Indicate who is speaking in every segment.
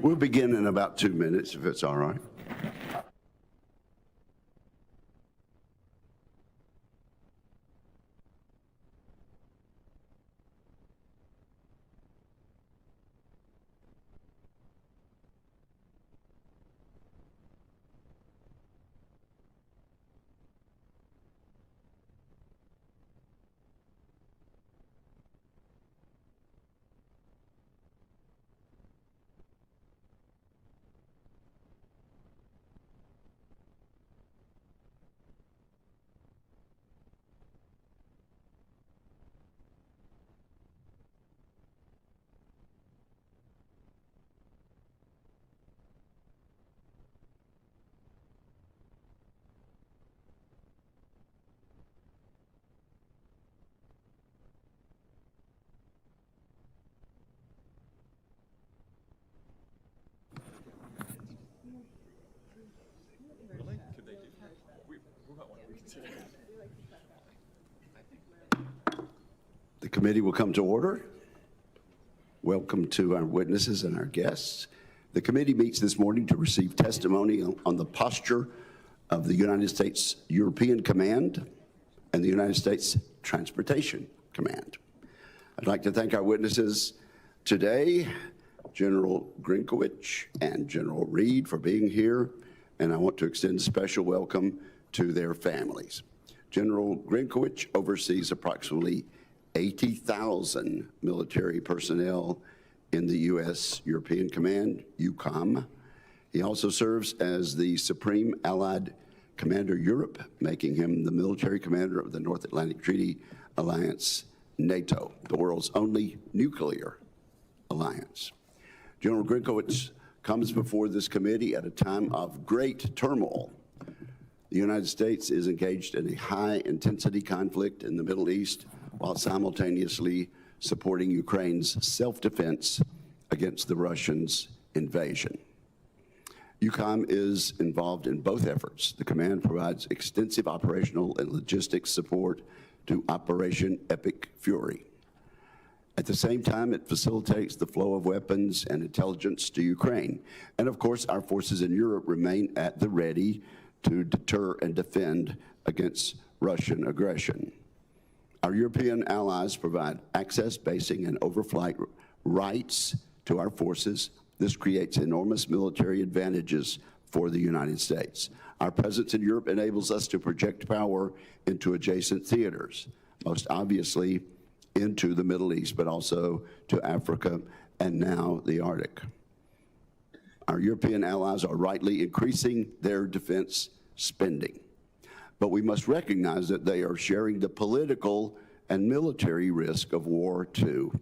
Speaker 1: We'll begin in about 2 minutes, if it's all right. The committee will come to order. Welcome to our witnesses and our guests. The committee meets this morning to receive testimony on the posture of the United States European Command and the United States Transportation Command. I'd like to thank our witnesses today, General Grinkovich and General Reid, for being here, and I want to extend a special welcome to their families. General Grinkovich oversees approximately 80,000 military personnel in the U.S. European Command, EUCOM. He also serves as the Supreme Allied Commander Europe, making him the military commander of the North Atlantic Treaty Alliance, NATO, the world's only nuclear alliance. General Grinkovich comes before this committee at a time of great turmoil. The United States is engaged in a high-intensity conflict in the Middle East while simultaneously supporting Ukraine's self-defense against the Russians' invasion. EUCOM is involved in both efforts. The command provides extensive operational and logistics support to Operation Epic Fury. At the same time, it facilitates the flow of weapons and intelligence to Ukraine. And of course, our forces in Europe remain at the ready to deter and defend against Russian aggression. Our European allies provide access, basing, and overflight rights to our forces. This creates enormous military advantages for the United States. Our presence in Europe enables us to project power into adjacent theaters, most obviously into the Middle East, but also to Africa and now the Arctic. Our European allies are rightly increasing their defense spending, but we must recognize that they are sharing the political and military risk of war too,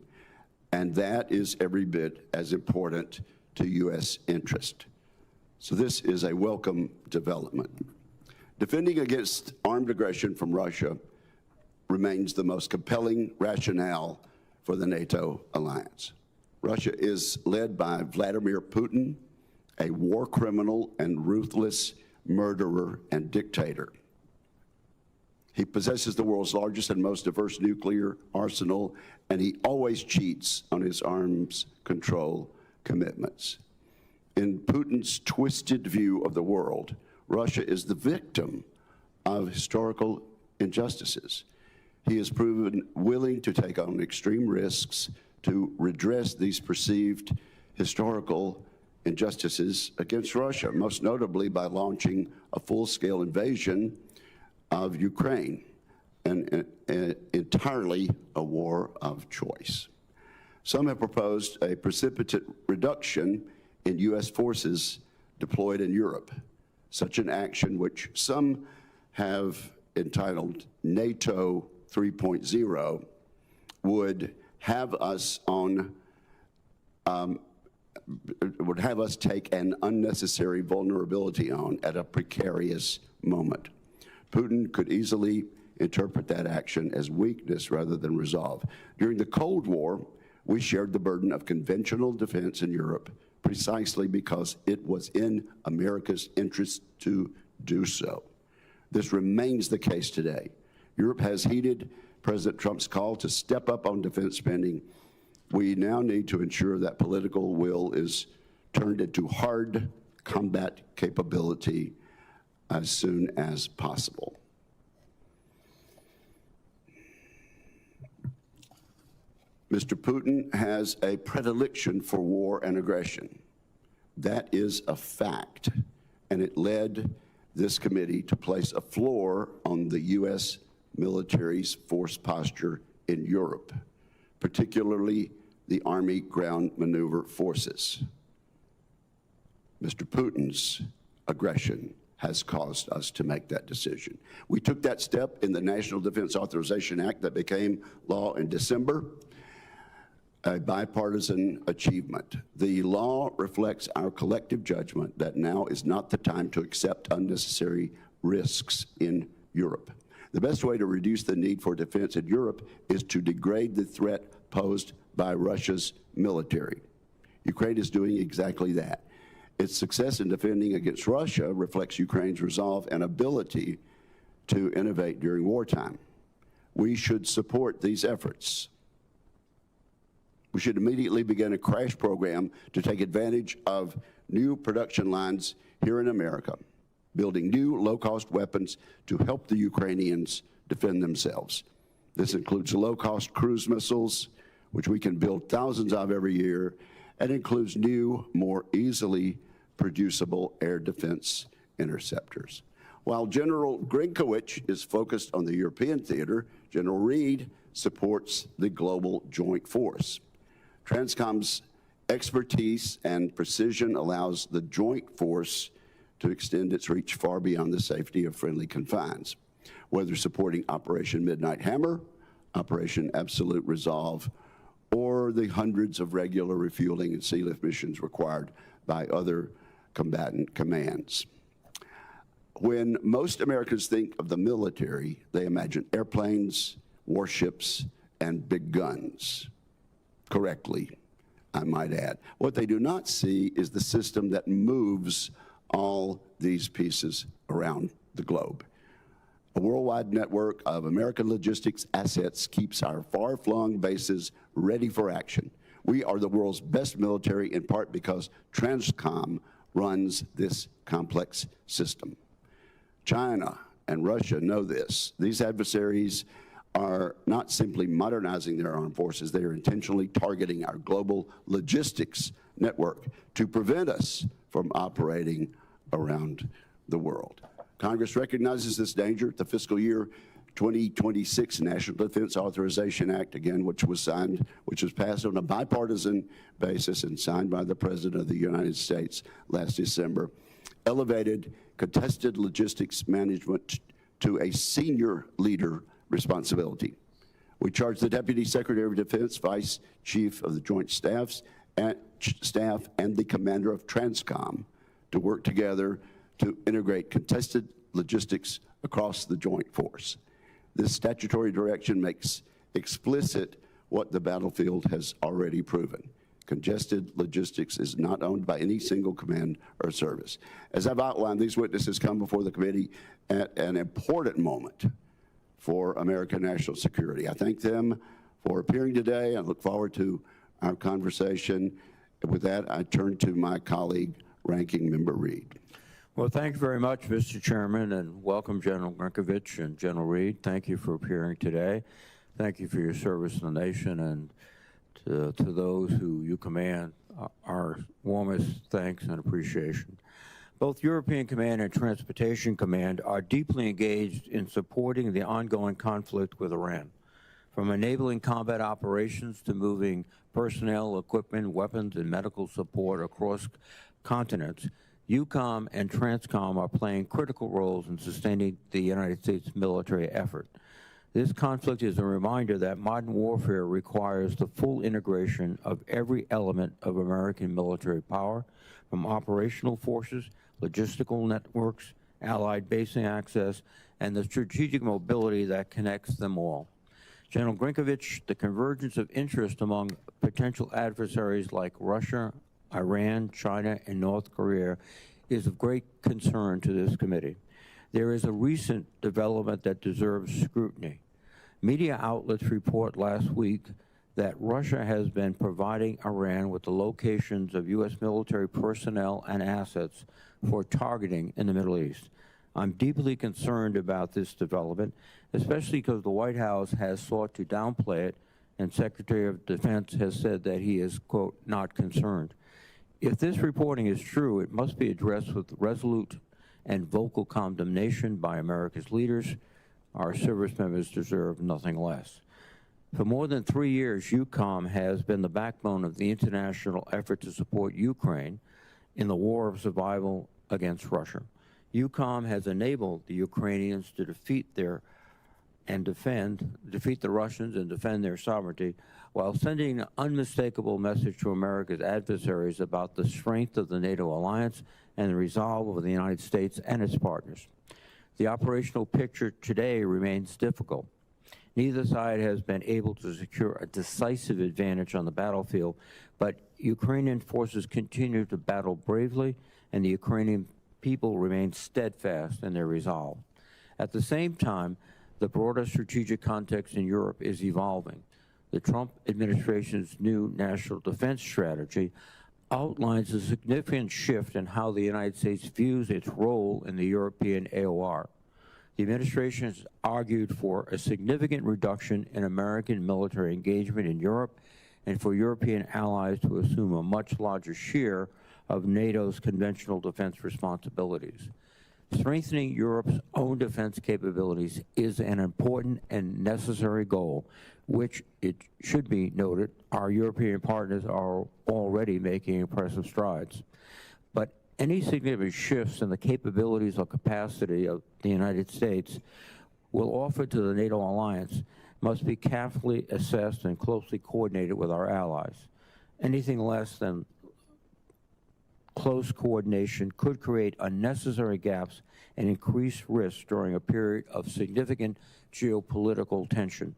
Speaker 1: and that is every bit as important to U.S. interest. So this is a welcome development. Defending against armed aggression from Russia remains the most compelling rationale for the NATO alliance. Russia is led by Vladimir Putin, a war criminal and ruthless murderer and dictator. He possesses the world's largest and most diverse nuclear arsenal, and he always cheats on his arms control commitments. In Putin's twisted view of the world, Russia is the victim of historical injustices. He has proven willing to take on extreme risks to redress these perceived historical injustices against Russia, most notably by launching a full-scale invasion of Ukraine, and entirely a war of choice. Some have proposed a precipitate reduction in U.S. forces deployed in Europe. Such an action, which some have entitled NATO 3.0, would have us take an unnecessary vulnerability on at a precarious moment. Putin could easily interpret that action as weakness rather than resolve. During the Cold War, we shared the burden of conventional defense in Europe precisely because it was in America's interest to do so. This remains the case today. Europe has heeded President Trump's call to step up on defense spending. We now need to ensure that political will is turned into hard combat capability as soon as possible. Mr. Putin has a predilection for war and aggression. That is a fact, and it led this committee to place a floor on the U.S. military's force posture in Europe, particularly the Army Ground Maneuver Forces. Mr. Putin's aggression has caused us to make that decision. We took that step in the National Defense Authorization Act that became law in December, a bipartisan achievement. The law reflects our collective judgment that now is not the time to accept unnecessary risks in Europe. The best way to reduce the need for defense in Europe is to degrade the threat posed by Russia's military. Ukraine is doing exactly that. Its success in defending against Russia reflects Ukraine's resolve and ability to innovate during wartime. We should support these efforts. We should immediately begin a crash program to take advantage of new production lines here in America, building new low-cost weapons to help the Ukrainians defend themselves. This includes low-cost cruise missiles, which we can build thousands of every year, and includes new, more easily producible air defense interceptors. While General Grinkovich is focused on the European theater, General Reid supports the global joint force. TRANSCOM's expertise and precision allows the joint force to extend its reach far beyond the safety of friendly confines, whether supporting Operation Midnight Hammer, Operation Absolute Resolve, or the hundreds of regular refueling and sea lift missions required by other combatant commands. When most Americans think of the military, they imagine airplanes, warships, and big guns. Correctly, I might add. What they do not see is the system that moves all these pieces around the globe. A worldwide network of American logistics assets keeps our far-flung bases ready for action. We are the world's best military, in part because TRANSCOM runs this complex system. China and Russia know this. These adversaries are not simply modernizing their armed forces, they are intentionally targeting our global logistics network to prevent us from operating around the world. Congress recognizes this danger. The fiscal year 2026 National Defense Authorization Act, again, which was passed on a bipartisan basis and signed by the President of the United States last December, elevated contested logistics management to a senior leader responsibility. We charge the Deputy Secretary of Defense, Vice Chief of the Joint Staff, and the Commander of TRANSCOM to work together to integrate contested logistics across the joint force. This statutory direction makes explicit what the battlefield has already proven. Congested logistics is not owned by any single command or service. As I've outlined, these witnesses come before the committee at an important moment for American national security. I thank them for appearing today. I look forward to our conversation. With that, I turn to my colleague, Ranking Member Reid.
Speaker 2: Well, thank you very much, Mr. Chairman, and welcome General Grinkovich and General Reid. Thank you for appearing today. Thank you for your service to the nation, and to those who you command, our warmest thanks and appreciation. Both European Command and Transportation Command are deeply engaged in supporting the ongoing conflict with Iran, from enabling combat operations to moving personnel, equipment, weapons, and medical support across continents. EUCOM and TRANSCOM are playing critical roles in sustaining the United States military effort. This conflict is a reminder that modern warfare requires the full integration of every element of American military power, from operational forces, logistical networks, allied basing access, and the strategic mobility that connects them all. General Grinkovich, the convergence of interest among potential adversaries like Russia, Iran, China, and North Korea is of great concern to this committee. There is a recent development that deserves scrutiny. Media outlets report last week that Russia has been providing Iran with the locations of U.S. military personnel and assets for targeting in the Middle East. I'm deeply concerned about this development, especially because the White House has sought to downplay it, and Secretary of Defense has said that he is, quote, not concerned. If this reporting is true, it must be addressed with resolute and vocal condemnation by America's leaders. Our service members deserve nothing less. For more than 3 years, EUCOM has been the backbone of the international effort to support Ukraine in the war of survival against Russia. EUCOM has enabled the Ukrainians to defeat the Russians and defend their sovereignty, while sending an unmistakable message to America's adversaries about the strength of the NATO alliance and the resolve of the United States and its partners. The operational picture today remains difficult. Neither side has been able to secure a decisive advantage on the battlefield, but Ukrainian forces continue to battle bravely, and the Ukrainian people remain steadfast in their resolve. At the same time, the broader strategic context in Europe is evolving. The Trump administration's new national defense strategy outlines a significant shift in how the United States views its role in the European AOR. The administration has argued for a significant reduction in American military engagement in Europe and for European allies to assume a much larger share of NATO's conventional defense responsibilities. Strengthening Europe's own defense capabilities is an important and necessary goal, which, it should be noted, our European partners are already making impressive strides. But any significant shifts in the capabilities or capacity of the United States will offer to the NATO alliance must be carefully assessed and closely coordinated with our allies. Anything less than close coordination could create unnecessary gaps and increase risks during a period of significant geopolitical tension.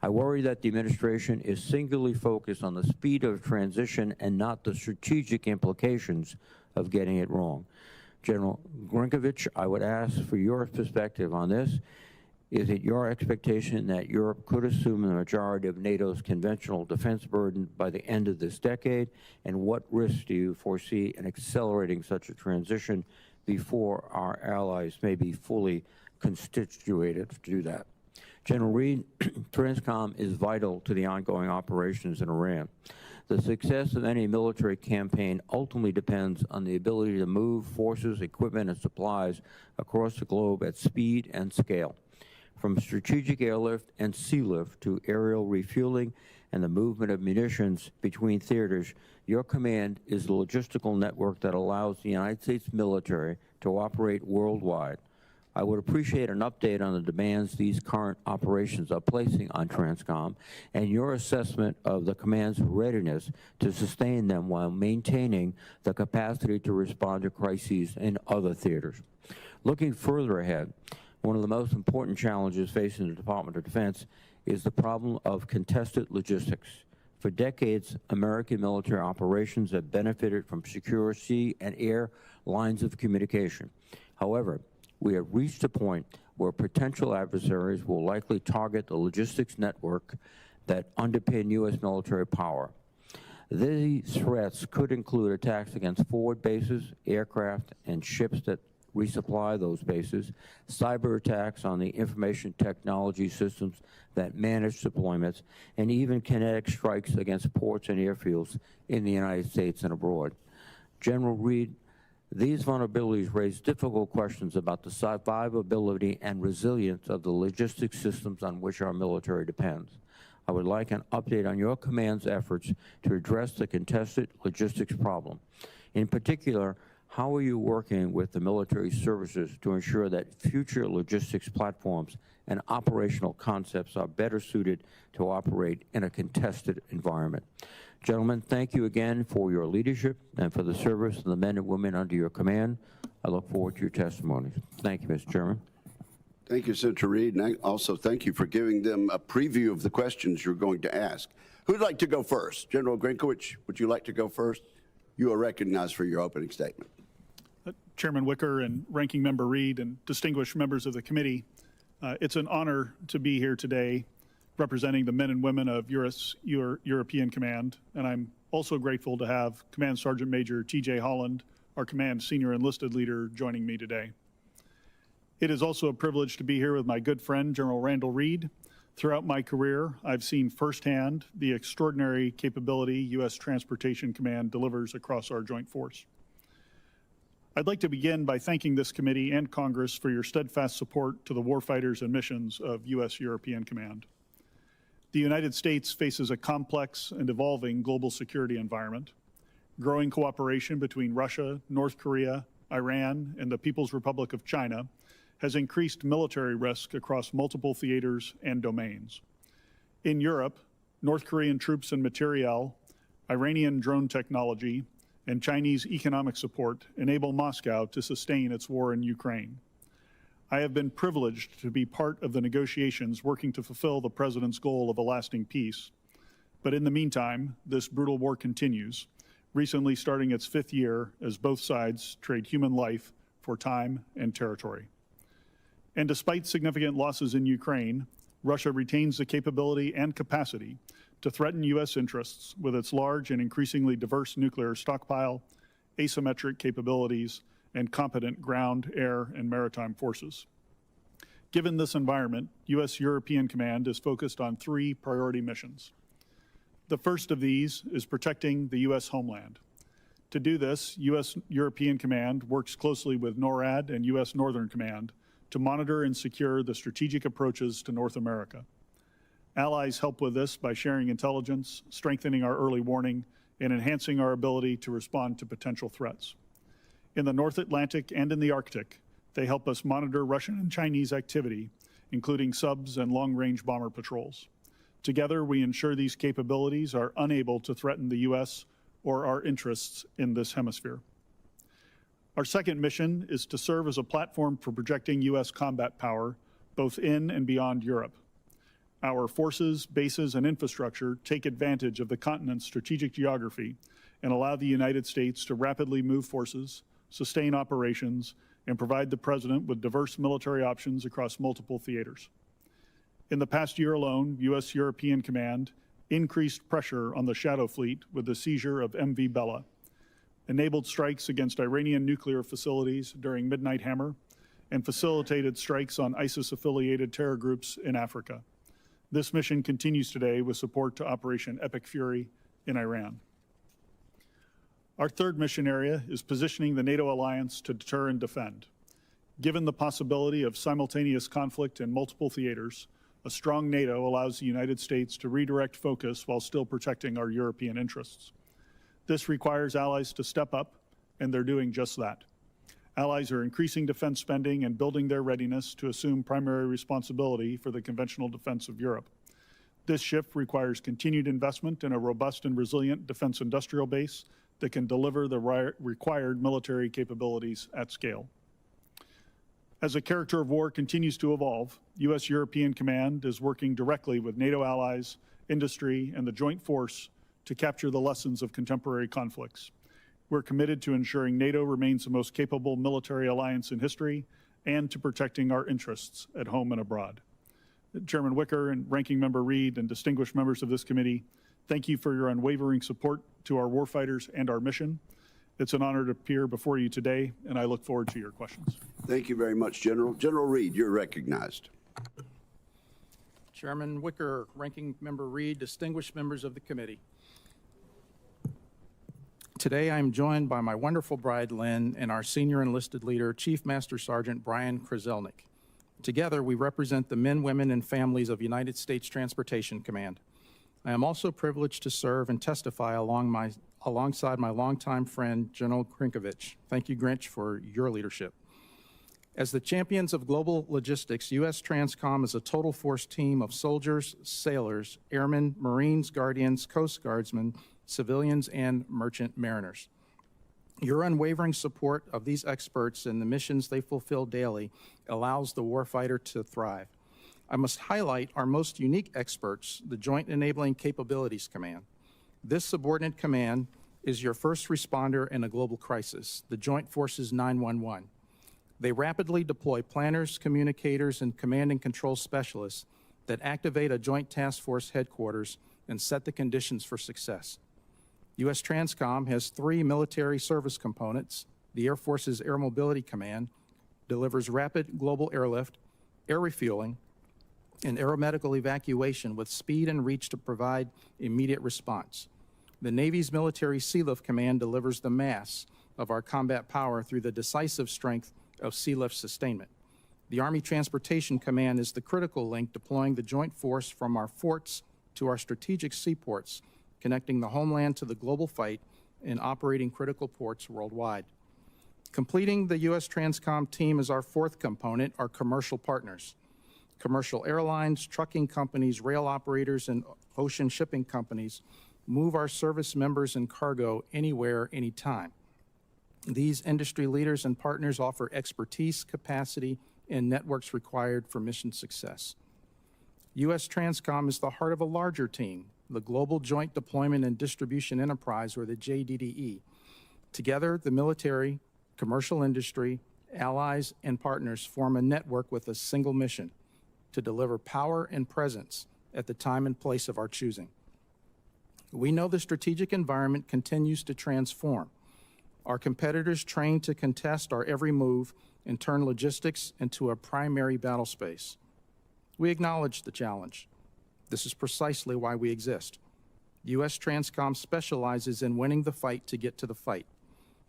Speaker 2: I worry that the administration is singularly focused on the speed of transition and not the strategic implications of getting it wrong. General Grinkovich, I would ask for your perspective on this. Is it your expectation that Europe could assume the majority of NATO's conventional defense burden by the end of this decade? And what risks do you foresee in accelerating such a transition before our allies may be fully constituted to do that? General Reid, TRANSCOM is vital to the ongoing operations in Iran. The success of any military campaign ultimately depends on the ability to move forces, equipment, and supplies across the globe at speed and scale. From strategic airlift and sea lift to aerial refueling and the movement of munitions between theaters, your command is the logistical network that allows the United States military to operate worldwide. I would appreciate an update on the demands these current operations are placing on TRANSCOM and your assessment of the command's readiness to sustain them while maintaining the capacity to respond to crises in other theaters. Looking further ahead, one of the most important challenges facing the Department of Defense is the problem of contested logistics. For decades, American military operations have benefited from secure sea and air lines of communication. However, we have reached a point where potential adversaries will likely target the logistics network that underpin U.S. military power. These threats could include attacks against forward bases, aircraft, and ships that resupply those bases, cyber attacks on the information technology systems that manage deployments, and even kinetic strikes against ports and airfields in the United States and abroad. General Reid, these vulnerabilities raise difficult questions about the survivability and resilience of the logistics systems on which our military depends. I would like an update on your command's efforts to address the contested logistics problem. In particular, how are you working with the military services to ensure that future logistics platforms and operational concepts are better suited to operate in a contested environment? Gentlemen, thank you again for your leadership and for the service of the men and women under your command. I look forward to your testimonies. Thank you, Mr. Chairman.
Speaker 1: Thank you, Senator Reid, and I also thank you for giving them a preview of the questions you're going to ask. Who'd like to go first? General Grinkovich, would you like to go first? You are recognized for your opening statement.
Speaker 3: Chairman Wicker and Ranking Member Reid and distinguished members of the committee, it's an honor to be here today representing the men and women of European Command, and I'm also grateful to have Command Sergeant Major T.J. Holland, our Command Senior Enlisted Leader, joining me today. It is also a privilege to be here with my good friend, General Reid. Throughout my career, I've seen firsthand the extraordinary capability U.S. Transportation Command delivers across our joint force. I'd like to begin by thanking this committee and Congress for your steadfast support to the warfighters and missions of U.S. European Command. The United States faces a complex and evolving global security environment. Growing cooperation between Russia, North Korea, Iran, and the People's Republic of China has increased military risk across multiple theaters and domains. In Europe, North Korean troops and materiel, Iranian drone technology, and Chinese economic support enable Moscow to sustain its war in Ukraine. I have been privileged to be part of the negotiations working to fulfill the President's goal of a lasting peace. But in the meantime, this brutal war continues, recently starting its 5th year as both sides trade human life for time and territory. And despite significant losses in Ukraine, Russia retains the capability and capacity to threaten U.S. interests with its large and increasingly diverse nuclear stockpile, asymmetric capabilities, and competent ground, air, and maritime forces. Given this environment, U.S. European Command is focused on 3 priority missions. The first of these is protecting the U.S. homeland. To do this, U.S. European Command works closely with NORAD and U.S. Northern Command to monitor and secure the strategic approaches to North America. Allies help with this by sharing intelligence, strengthening our early warning, and enhancing our ability to respond to potential threats. In the North Atlantic and in the Arctic, they help us monitor Russian and Chinese activity, including subs and long-range bomber patrols. Together, we ensure these capabilities are unable to threaten the U.S. or our interests in this hemisphere. Our second mission is to serve as a platform for projecting U.S. combat power, both in and beyond Europe. Our forces, bases, and infrastructure take advantage of the continent's strategic geography and allow the United States to rapidly move forces, sustain operations, and provide the President with diverse military options across multiple theaters. In the past year alone, U.S. European Command increased pressure on the Shadow Fleet with the seizure of MV Bella, enabled strikes against Iranian nuclear facilities during Midnight Hammer, and facilitated strikes on ISIS-affiliated terror groups in Africa. This mission continues today with support to Operation Epic Fury in Iran. Our third mission area is positioning the NATO alliance to deter and defend. Given the possibility of simultaneous conflict in multiple theaters, a strong NATO allows the United States to redirect focus while still protecting our European interests. This requires allies to step up, and they're doing just that. Allies are increasing defense spending and building their readiness to assume primary responsibility for the conventional defense of Europe. This shift requires continued investment in a robust and resilient defense industrial base that can deliver the required military capabilities at scale. As the character of war continues to evolve, U.S. European Command is working directly with NATO allies, industry, and the joint force to capture the lessons of contemporary conflicts. We're committed to ensuring NATO remains the most capable military alliance in history and to protecting our interests at home and abroad. Chairman Wicker and Ranking Member Reid and distinguished members of this committee, thank you for your unwavering support to our warfighters and our mission. It's an honor to appear before you today, and I look forward to your questions.
Speaker 1: Thank you very much, General. General Reid, you're recognized.
Speaker 4: Chairman Wicker, Ranking Member Reid, distinguished members of the committee. Today I am joined by my wonderful bride, Lynn, and our senior enlisted leader, Chief Master Sergeant Brian Kraselnik. Together, we represent the men, women, and families of United States Transportation Command. I am also privileged to serve and testify alongside my longtime friend, General Grinkovich. Thank you, Grinch, for your leadership. As the champions of global logistics, U.S. TRANSCOM is a total force team of soldiers, sailors, airmen, Marines, Guardians, Coast Guardsmen, civilians, and merchant mariners. Your unwavering support of these experts and the missions they fulfill daily allows the warfighter to thrive. I must highlight our most unique experts, the Joint Enabling Capabilities Command. This subordinate command is your first responder in a global crisis, the Joint Forces 911. They rapidly deploy planners, communicators, and command and control specialists that activate a Joint Task Force headquarters and set the conditions for success. U.S. TRANSCOM has 3 military service components. The Air Force's Air Mobility Command delivers rapid global airlift, air refueling, and aeromedical evacuation with speed and reach to provide immediate response. The Navy's Military Sealift Command delivers the mass of our combat power through the decisive strength of sealift sustainment. The Army Transportation Command is the critical link deploying the joint force from our forts to our strategic seaports, connecting the homeland to the global fight and operating critical ports worldwide. Completing the U.S. TRANSCOM team is our 4th component, our commercial partners. Commercial airlines, trucking companies, rail operators, and ocean shipping companies move our service members and cargo anywhere, anytime. These industry leaders and partners offer expertise, capacity, and networks required for mission success. U.S. TRANSCOM is the heart of a larger team, the Global Joint Deployment and Distribution Enterprise, or the JDDE. Together, the military, commercial industry, allies, and partners form a network with a single mission: to deliver power and presence at the time and place of our choosing. We know the strategic environment continues to transform. Our competitors train to contest our every move and turn logistics into a primary battle space. We acknowledge the challenge. This is precisely why we exist. U.S. TRANSCOM specializes in winning the fight to get to the fight.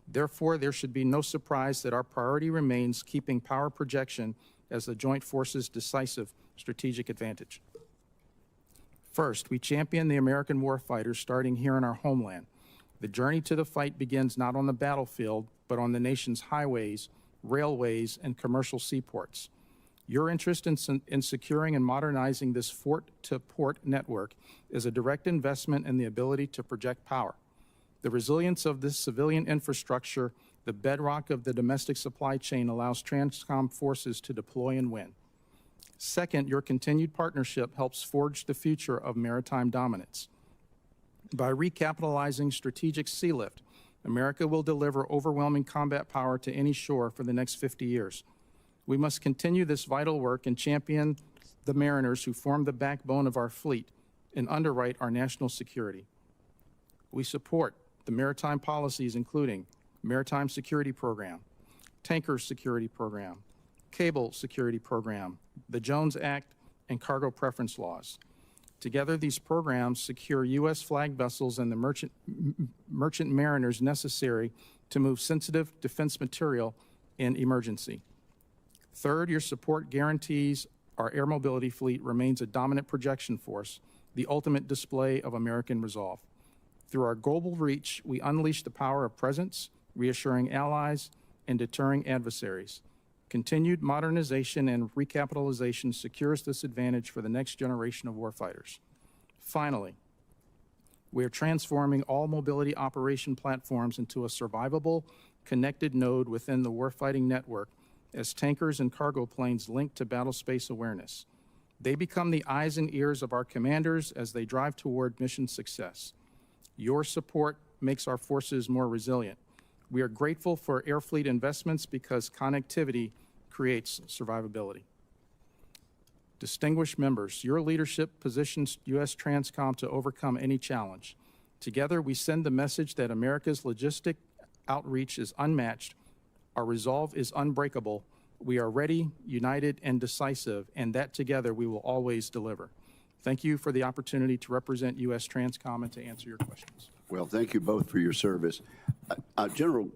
Speaker 4: Therefore, there should be no surprise that our priority remains keeping power projection as the joint force's decisive strategic advantage. First, we champion the American warfighters starting here in our homeland. The journey to the fight begins not on the battlefield, but on the nation's highways, railways, and commercial seaports. Your interest in securing and modernizing this fort-to-port network is a direct investment in the ability to project power. The resilience of this civilian infrastructure, the bedrock of the domestic supply chain, allows TRANSCOM forces to deploy and win. Second, your continued partnership helps forge the future of maritime dominance. By recapitalizing strategic sealift, America will deliver overwhelming combat power to any shore for the next 50 years. We must continue this vital work and champion the mariners who form the backbone of our fleet and underwrite our national security. We support the maritime policies including Maritime Security Program, Tanker Security Program, Cable Security Program, the Jones Act, and cargo preference laws. Together, these programs secure U.S. flag vessels and the merchant mariners necessary to move sensitive defense material in emergency. Third, your support guarantees our air mobility fleet remains a dominant projection force, the ultimate display of American resolve. Through our global reach, we unleash the power of presence, reassuring allies and deterring adversaries. Continued modernization and recapitalization secures this advantage for the next generation of warfighters. Finally, we are transforming all mobility operation platforms into a survivable, connected node within the warfighting network as tankers and cargo planes link to battle space awareness. They become the eyes and ears of our commanders as they drive toward mission success. Your support makes our forces more resilient. We are grateful for Air Fleet investments because connectivity creates survivability. Distinguished members, your leadership positions U.S. TRANSCOM to overcome any challenge. Together, we send the message that America's logistic outreach is unmatched, our resolve is unbreakable, we are ready, united, and decisive, and that together we will always deliver. Thank you for the opportunity to represent U.S. TRANSCOM and to answer your questions.
Speaker 1: Well, thank you both for your service. General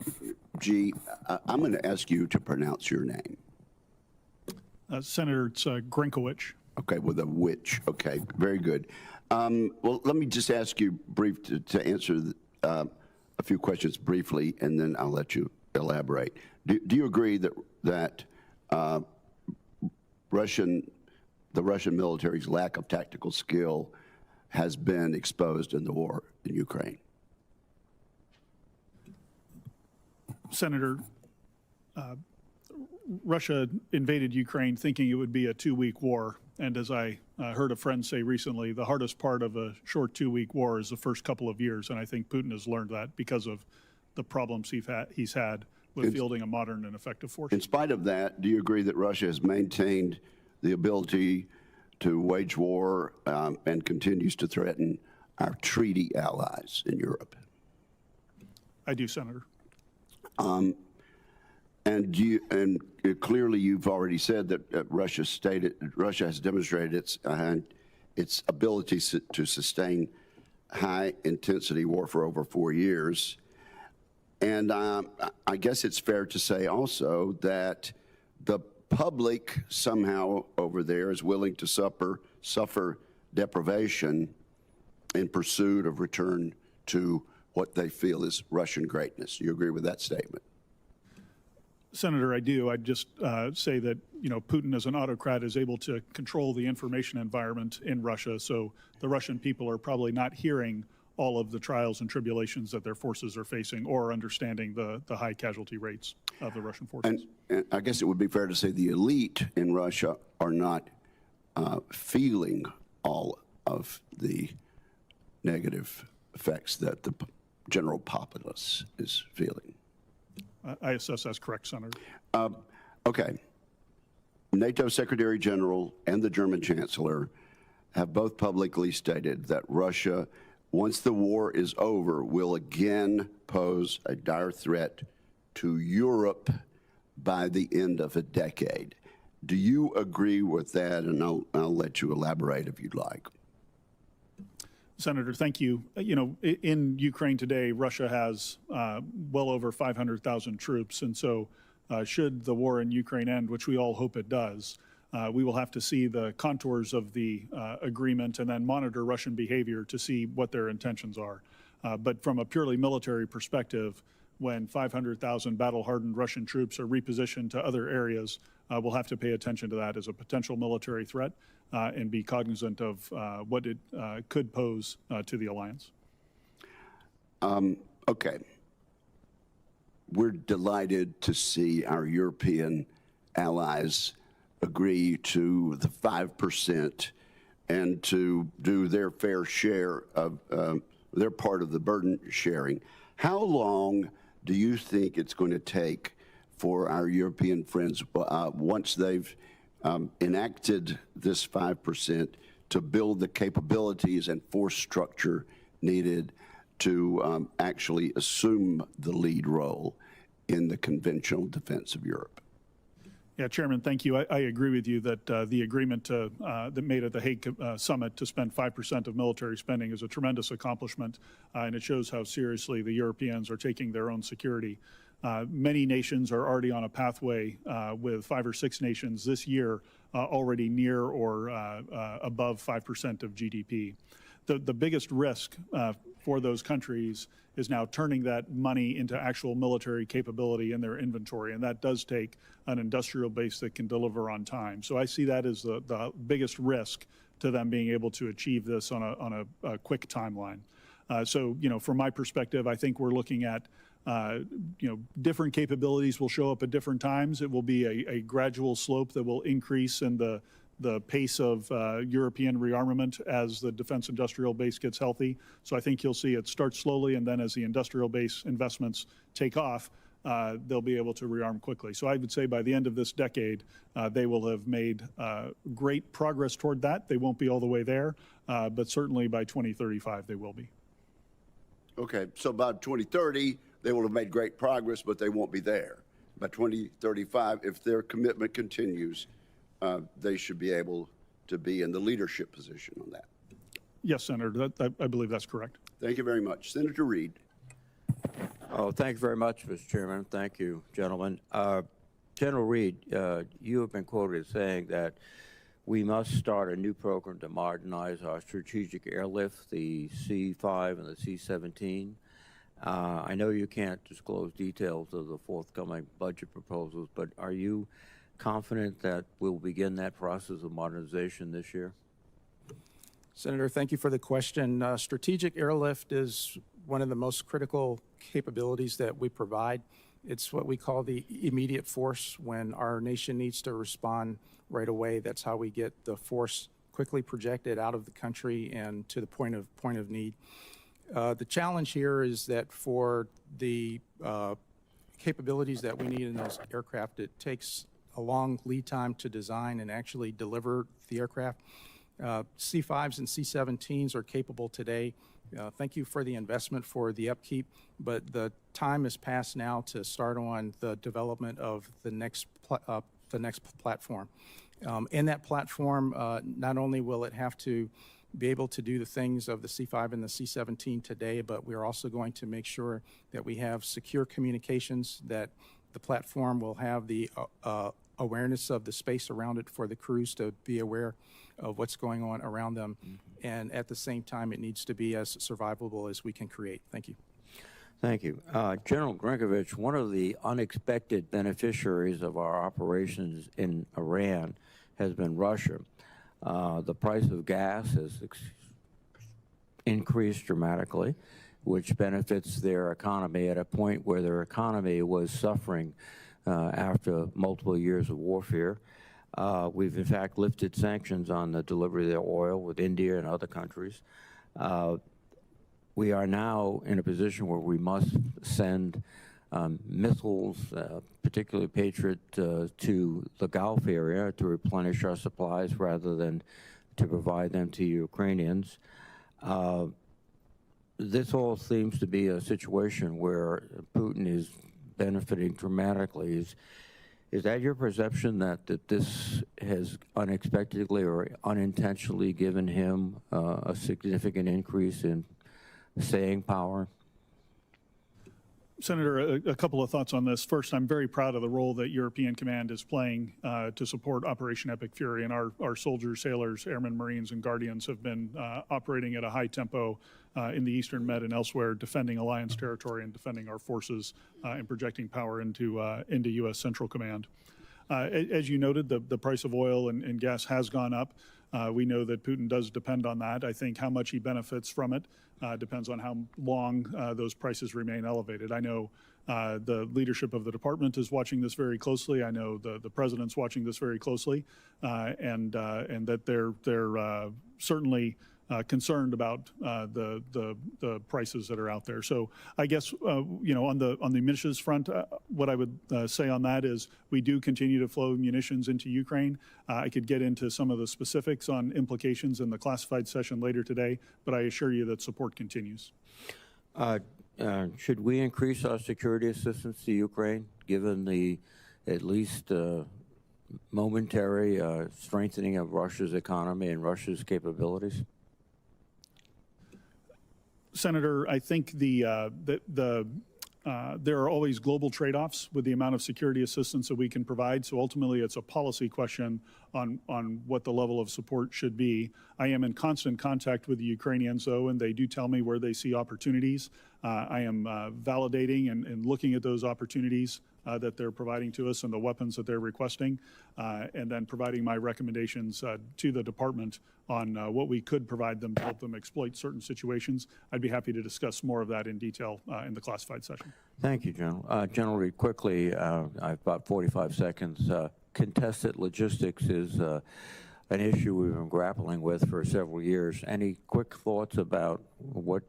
Speaker 1: G, I'm going to ask you to pronounce your name.
Speaker 3: Senator, it's Grinkovich.
Speaker 1: Okay, with a which. Okay, very good. Well, let me just ask you to answer a few questions briefly, and then I'll let you elaborate. Do you agree that the Russian military's lack of tactical skill has been exposed in the war in Ukraine?
Speaker 3: Senator, Russia invaded Ukraine thinking it would be a 2-week war. And as I heard a friend say recently, the hardest part of a short 2-week war is the first couple of years. And I think Putin has learned that because of the problems he's had with fielding a modern and effective force.
Speaker 1: In spite of that, do you agree that Russia has maintained the ability to wage war and continues to threaten our treaty allies in Europe?
Speaker 3: I do, Senator.
Speaker 1: And clearly, you've already said that Russia has demonstrated its ability to sustain high-intensity war for over 4 years. And I guess it's fair to say also that the public somehow over there is willing to suffer deprivation in pursuit of return to what they feel is Russian greatness. You agree with that statement?
Speaker 3: Senator, I do. I'd just say that, Putin as an autocrat is able to control the information environment in Russia, so the Russian people are probably not hearing all of the trials and tribulations that their forces are facing or understanding the high casualty rates of the Russian forces.
Speaker 1: And I guess it would be fair to say the elite in Russia are not feeling all of the negative effects that the general populace is feeling.
Speaker 3: I assess that's correct, Senator.
Speaker 1: Okay. NATO Secretary General and the German Chancellor have both publicly stated that Russia, once the war is over, will again pose a dire threat to Europe by the end of a decade. Do you agree with that? And I'll let you elaborate if you'd like.
Speaker 3: Senator, thank you. In Ukraine today, Russia has well over 500,000 troops. And so should the war in Ukraine end, which we all hope it does, we will have to see the contours of the agreement and then monitor Russian behavior to see what their intentions are. But from a purely military perspective, when 500,000 battle-hardened Russian troops are repositioned to other areas, we'll have to pay attention to that as a potential military threat and be cognizant of what it could pose to the alliance.
Speaker 1: Okay. We're delighted to see our European allies agree to the 5% and to do their fair share of their part of the burden sharing. How long do you think it's going to take for our European friends, once they've enacted this 5%, to build the capabilities and force structure needed to actually assume the lead role in the conventional defense of Europe?
Speaker 3: Yeah, Chairman, thank you. I agree with you that the agreement that made at the Hague summit to spend 5% of military spending is a tremendous accomplishment, and it shows how seriously the Europeans are taking their own security. Many nations are already on a pathway with 5 or 6 nations this year already near or above 5% of GDP. The biggest risk for those countries is now turning that money into actual military capability in their inventory, and that does take an industrial base that can deliver on time. So I see that as the biggest risk to them being able to achieve this on a quick timeline. So, from my perspective, I think we're looking at different capabilities will show up at different times. It will be a gradual slope that will increase in the pace of European rearmament as the defense industrial base gets healthy. So I think you'll see it start slowly, and then as the industrial base investments take off, they'll be able to rearm quickly. So I would say by the end of this decade, they will have made great progress toward that. They won't be all the way there, but certainly by 2035, they will be.
Speaker 1: Okay, so by 2030, they will have made great progress, but they won't be there. By 2035, if their commitment continues, they should be able to be in the leadership position on that.
Speaker 3: Yes, Senator, I believe that's correct.
Speaker 1: Thank you very much. Senator Reid.
Speaker 2: Oh, thank you very much, Mr. Chairman. Thank you, gentlemen. General Reid, you have been quoted as saying that we must start a new program to modernize our strategic airlift, the C-5 and the C-17. I know you can't disclose details of the forthcoming budget proposals, but are you confident that we'll begin that process of modernization this year?
Speaker 4: Senator, thank you for the question. Strategic airlift is one of the most critical capabilities that we provide. It's what we call the immediate force when our nation needs to respond right away. That's how we get the force quickly projected out of the country and to the point of need. The challenge here is that for the capabilities that we need in those aircraft, it takes a long lead time to design and actually deliver the aircraft. C5s and C17s are capable today. Thank you for the investment for the upkeep, but the time has passed now to start on the development of the next platform. In that platform, not only will it have to be able to do the things of the C5 and the C17 today, but we're also going to make sure that we have secure communications, that the platform will have the awareness of the space around it for the crews to be aware of what's going on around them. And at the same time, it needs to be as survivable as we can create. Thank you.
Speaker 2: Thank you. General Grinkovich, one of the unexpected beneficiaries of our operations in Iran has been Russia. The price of gas has increased dramatically, which benefits their economy at a point where their economy was suffering after multiple years of warfare. We've in fact lifted sanctions on the delivery of their oil with India and other countries. We are now in a position where we must send missiles, particularly Patriot, to the Gulf area to replenish our supplies rather than to provide them to Ukrainians. This all seems to be a situation where Putin is benefiting dramatically. Is that your perception that this has unexpectedly or unintentionally given him a significant increase in staying power?
Speaker 3: Senator, a couple of thoughts on this. First, I'm very proud of the role that European Command is playing to support Operation Epic Fury, and our soldiers, sailors, airmen, Marines, and Guardians have been operating at a high tempo in the Eastern Med and elsewhere, defending Alliance territory and defending our forces and projecting power into U.S. Central Command. As you noted, the price of oil and gas has gone up. We know that Putin does depend on that. I think how much he benefits from it depends on how long those prices remain elevated. I know the leadership of the department is watching this very closely. I know the president's watching this very closely, and that they're certainly concerned about the prices that are out there. So I guess on the munitions front, what I would say on that is we do continue to flow munitions into Ukraine. I could get into some of the specifics on implications in the classified session later today, but I assure you that support continues.
Speaker 2: Should we increase our security assistance to Ukraine, given the at least momentary strengthening of Russia's economy and Russia's capabilities?
Speaker 3: Senator, I think there are always global trade-offs with the amount of security assistance that we can provide. So ultimately, it's a policy question on what the level of support should be. I am in constant contact with the Ukrainians, though, and they do tell me where they see opportunities. I am validating and looking at those opportunities that they're providing to us and the weapons that they're requesting, and then providing my recommendations to the department on what we could provide them to help them exploit certain situations. I'd be happy to discuss more of that in detail in the classified session.
Speaker 2: Thank you, General. General Reid, quickly, I've about 45 seconds. Contested logistics is an issue we've been grappling with for several years. Any quick thoughts about what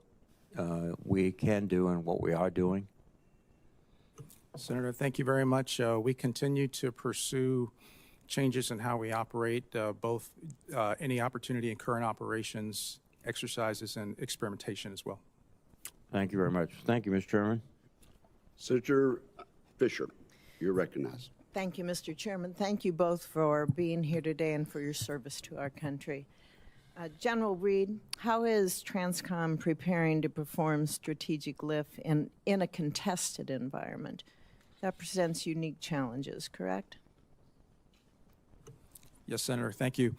Speaker 2: we can do and what we are doing?
Speaker 4: Senator, thank you very much. We continue to pursue changes in how we operate, both any opportunity in current operations, exercises, and experimentation as well.
Speaker 2: Thank you very much. Thank you, Mr. Chairman.
Speaker 1: Senator Fisher, you're recognized.
Speaker 5: Thank you, Mr. Chairman. Thank you both for being here today and for your service to our country. General Reid, how is TRANSCOM preparing to perform strategic lift in a contested environment? That presents unique challenges, correct?
Speaker 4: Yes, Senator, thank you.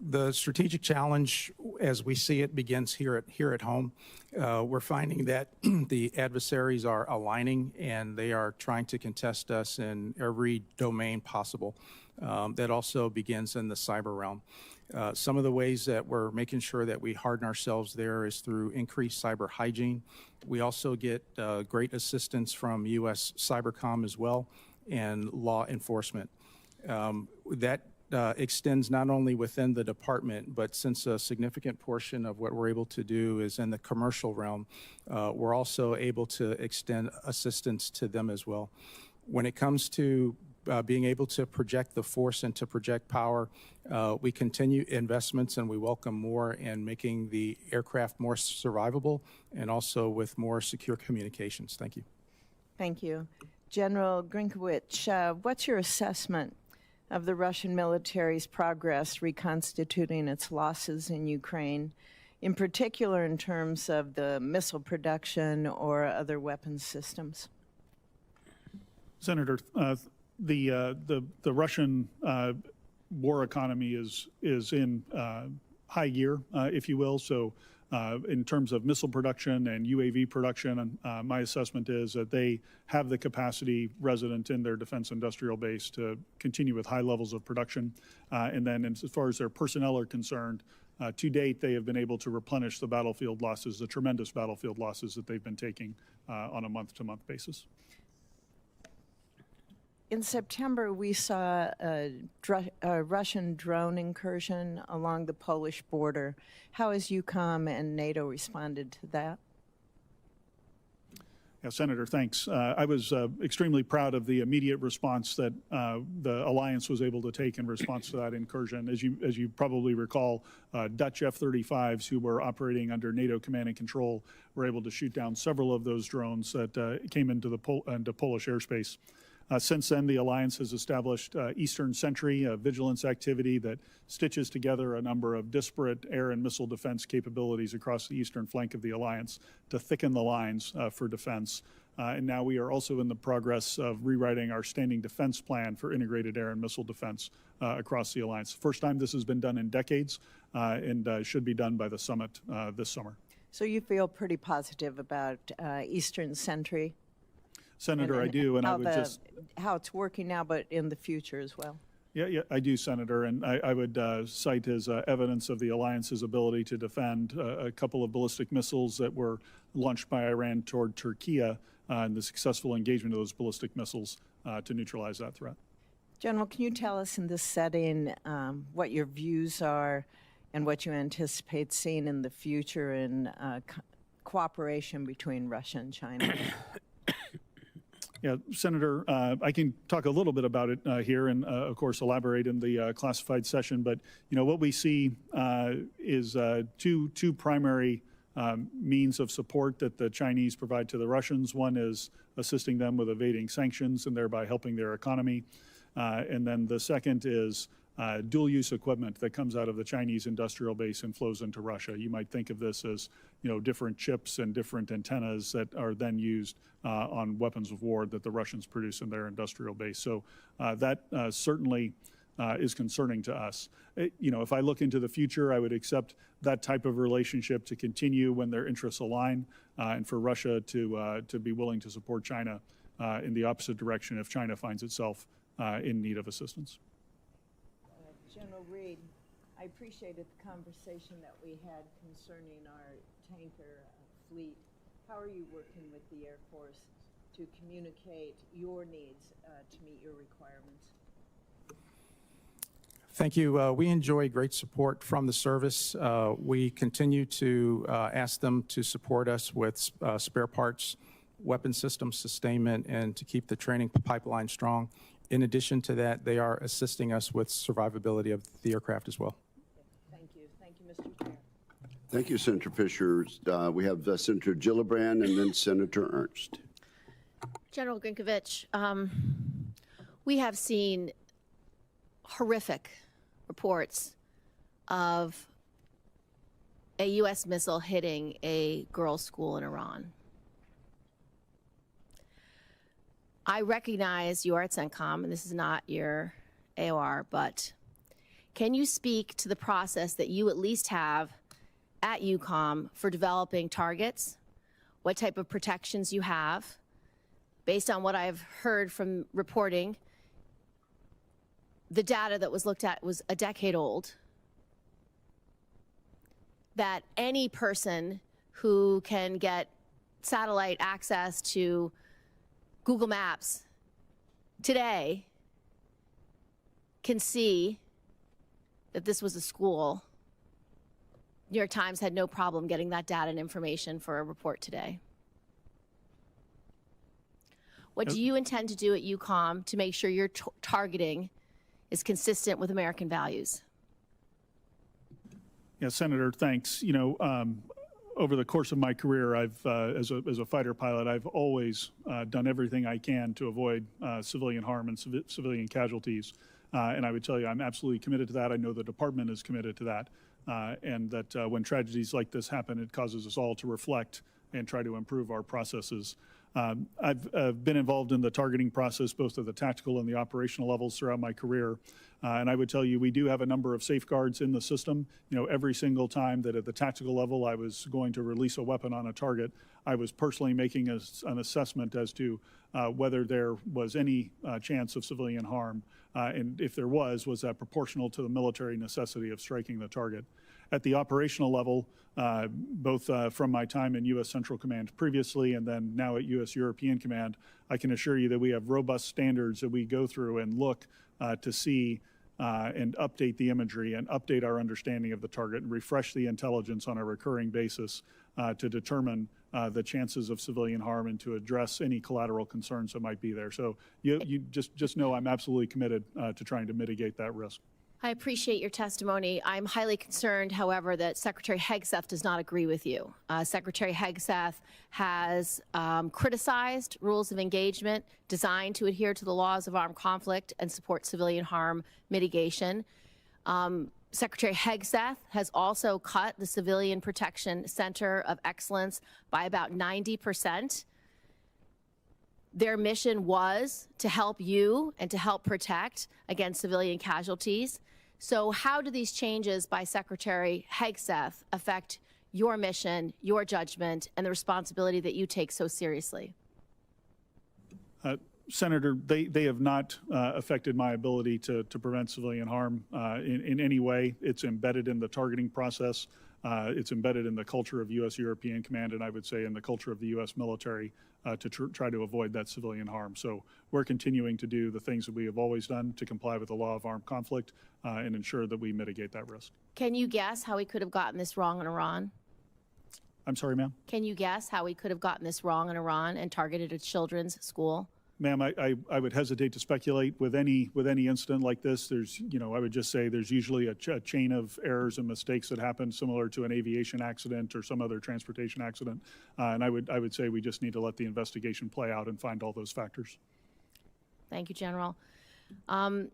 Speaker 4: The strategic challenge, as we see it, begins here at home. We're finding that the adversaries are aligning and they are trying to contest us in every domain possible. That also begins in the cyber realm. Some of the ways that we're making sure that we harden ourselves there is through increased cyber hygiene. We also get great assistance from U.S. Cybercom as well and law enforcement. That extends not only within the department, but since a significant portion of what we're able to do is in the commercial realm, we're also able to extend assistance to them as well. When it comes to being able to project the force and to project power. We continue investments and we welcome more in making the aircraft more survivable and also with more secure communications. Thank you.
Speaker 5: Thank you. General Grinkovich, what's your assessment of the Russian military's progress reconstituting its losses in Ukraine, in particular in terms of the missile production or other weapons systems?
Speaker 3: Senator, the Russian war economy is in high gear, if you will. So in terms of missile production and UAV production, my assessment is that they have the capacity resident in their defense industrial base to continue with high levels of production. And then as far as their personnel are concerned, to date, they have been able to replenish the battlefield losses, the tremendous battlefield losses that they've been taking on a month-to-month basis.
Speaker 5: In September, we saw a Russian drone incursion along the Polish border. How has EUCOM and NATO responded to that?
Speaker 3: Yeah, Senator, thanks. I was extremely proud of the immediate response that the alliance was able to take in response to that incursion. As you probably recall, Dutch F-35s who were operating under NATO command and control were able to shoot down several of those drones that came into Polish airspace. Since then, the alliance has established Eastern Sentry, a vigilance activity that stitches together a number of disparate air and missile defense capabilities across the eastern flank of the alliance to thicken the lines for defense. And now we are also in the progress of rewriting our standing defense plan for integrated air and missile defense across the alliance. First time this has been done in decades and should be done by the summit this summer.
Speaker 5: So you feel pretty positive about Eastern Sentry?
Speaker 3: Senator, I do, and I would just...
Speaker 5: How it's working now, but in the future as well.
Speaker 3: Yeah, I do, Senator, and I would cite as evidence of the alliance's ability to defend a couple of ballistic missiles that were launched by Iran toward Turkey and the successful engagement of those ballistic missiles to neutralize that threat.
Speaker 5: General, can you tell us in this setting what your views are and what you anticipate seeing in the future in cooperation between Russia and China?
Speaker 3: Yeah, Senator, I can talk a little bit about it here and, of course, elaborate in the classified session. But, you know, what we see is two primary means of support that the Chinese provide to the Russians. One is assisting them with evading sanctions and thereby helping their economy. And then the second is dual-use equipment that comes out of the Chinese industrial base and flows into Russia. You might think of this as, you know, different chips and different antennas that are then used on weapons of war that the Russians produce in their industrial base. So that certainly is concerning to us. You know, if I look into the future, I would accept that type of relationship to continue when their interests align, and for Russia to be willing to support China in the opposite direction if China finds itself in need of assistance.
Speaker 5: General Reid, I appreciated the conversation that we had concerning our tanker fleet. How are you working with the Air Force to communicate your needs to meet your requirements?
Speaker 4: Thank you. We enjoy great support from the service. We continue to ask them to support us with spare parts, weapon system sustainment, and to keep the training pipeline strong. In addition to that, they are assisting us with survivability of the aircraft as well.
Speaker 5: Thank you. Thank you, Mr. Chair.
Speaker 1: Thank you, Senator Fisher. We have Senator Gillibrand and then Senator Ernst.
Speaker 6: General Grinkovich, we have seen horrific reports of a U.S. missile hitting a girls' school in Iran. I recognize you are at CENTCOM, and this is not your AOR, but can you speak to the process that you at least have at EUCOM for developing targets, what type of protections you have? Based on what I've heard from reporting, the data that was looked at was a decade old, that any person who can get satellite access to Google Maps today can see that this was a school. New York Times had no problem getting that data and information for a report today. What do you intend to do at EUCOM to make sure your targeting is consistent with American values?
Speaker 3: Yeah, Senator, thanks. You know, over the course of my career, I've, as a fighter pilot, I've always done everything I can to avoid civilian harm and civilian casualties. And I would tell you, I'm absolutely committed to that. I know the department is committed to that. And that when tragedies like this happen, it causes us all to reflect and try to improve our processes. I've been involved in the targeting process, both at the tactical and the operational levels throughout my career. And I would tell you, we do have a number of safeguards in the system. You know, every single time that at the tactical level I was going to release a weapon on a target, I was personally making an assessment as to whether there was any chance of civilian harm. And if there was that proportional to the military necessity of striking the target? At the operational level, both from my time in U.S. Central Command previously and then now at U.S. European Command, I can assure you that we have robust standards that we go through and look to see and update the imagery and update our understanding of the target and refresh the intelligence on a recurring basis to determine the chances of civilian harm and to address any collateral concerns that might be there. So you just know I'm absolutely committed to trying to mitigate that risk.
Speaker 6: I appreciate your testimony. I'm highly concerned, however, that Secretary Hegseth does not agree with you. Secretary Hegseth has criticized rules of engagement designed to adhere to the laws of armed conflict and support civilian harm mitigation. Secretary Hegseth has also cut the Civilian Protection Center of Excellence by about 90%. Their mission was to help you and to help protect against civilian casualties. So how do these changes by Secretary Hegseth affect your mission, your judgment, and the responsibility that you take so seriously?
Speaker 3: Senator, they have not affected my ability to prevent civilian harm in any way. It's embedded in the targeting process. It's embedded in the culture of U.S. European Command, and I would say in the culture of the U.S. military to try to avoid that civilian harm. So we're continuing to do the things that we have always done to comply with the law of armed conflict and ensure that we mitigate that risk.
Speaker 6: Can you guess how we could have gotten this wrong in Iran?
Speaker 3: I'm sorry, ma'am?
Speaker 6: Can you guess how we could have gotten this wrong in Iran and targeted a children's school?
Speaker 3: Ma'am, I would hesitate to speculate with any incident like this. There's, you know, I would just say there's usually a chain of errors and mistakes that happen similar to an aviation accident or some other transportation accident. And I would say we just need to let the investigation play out and find all those factors.
Speaker 6: Thank you, General. I'd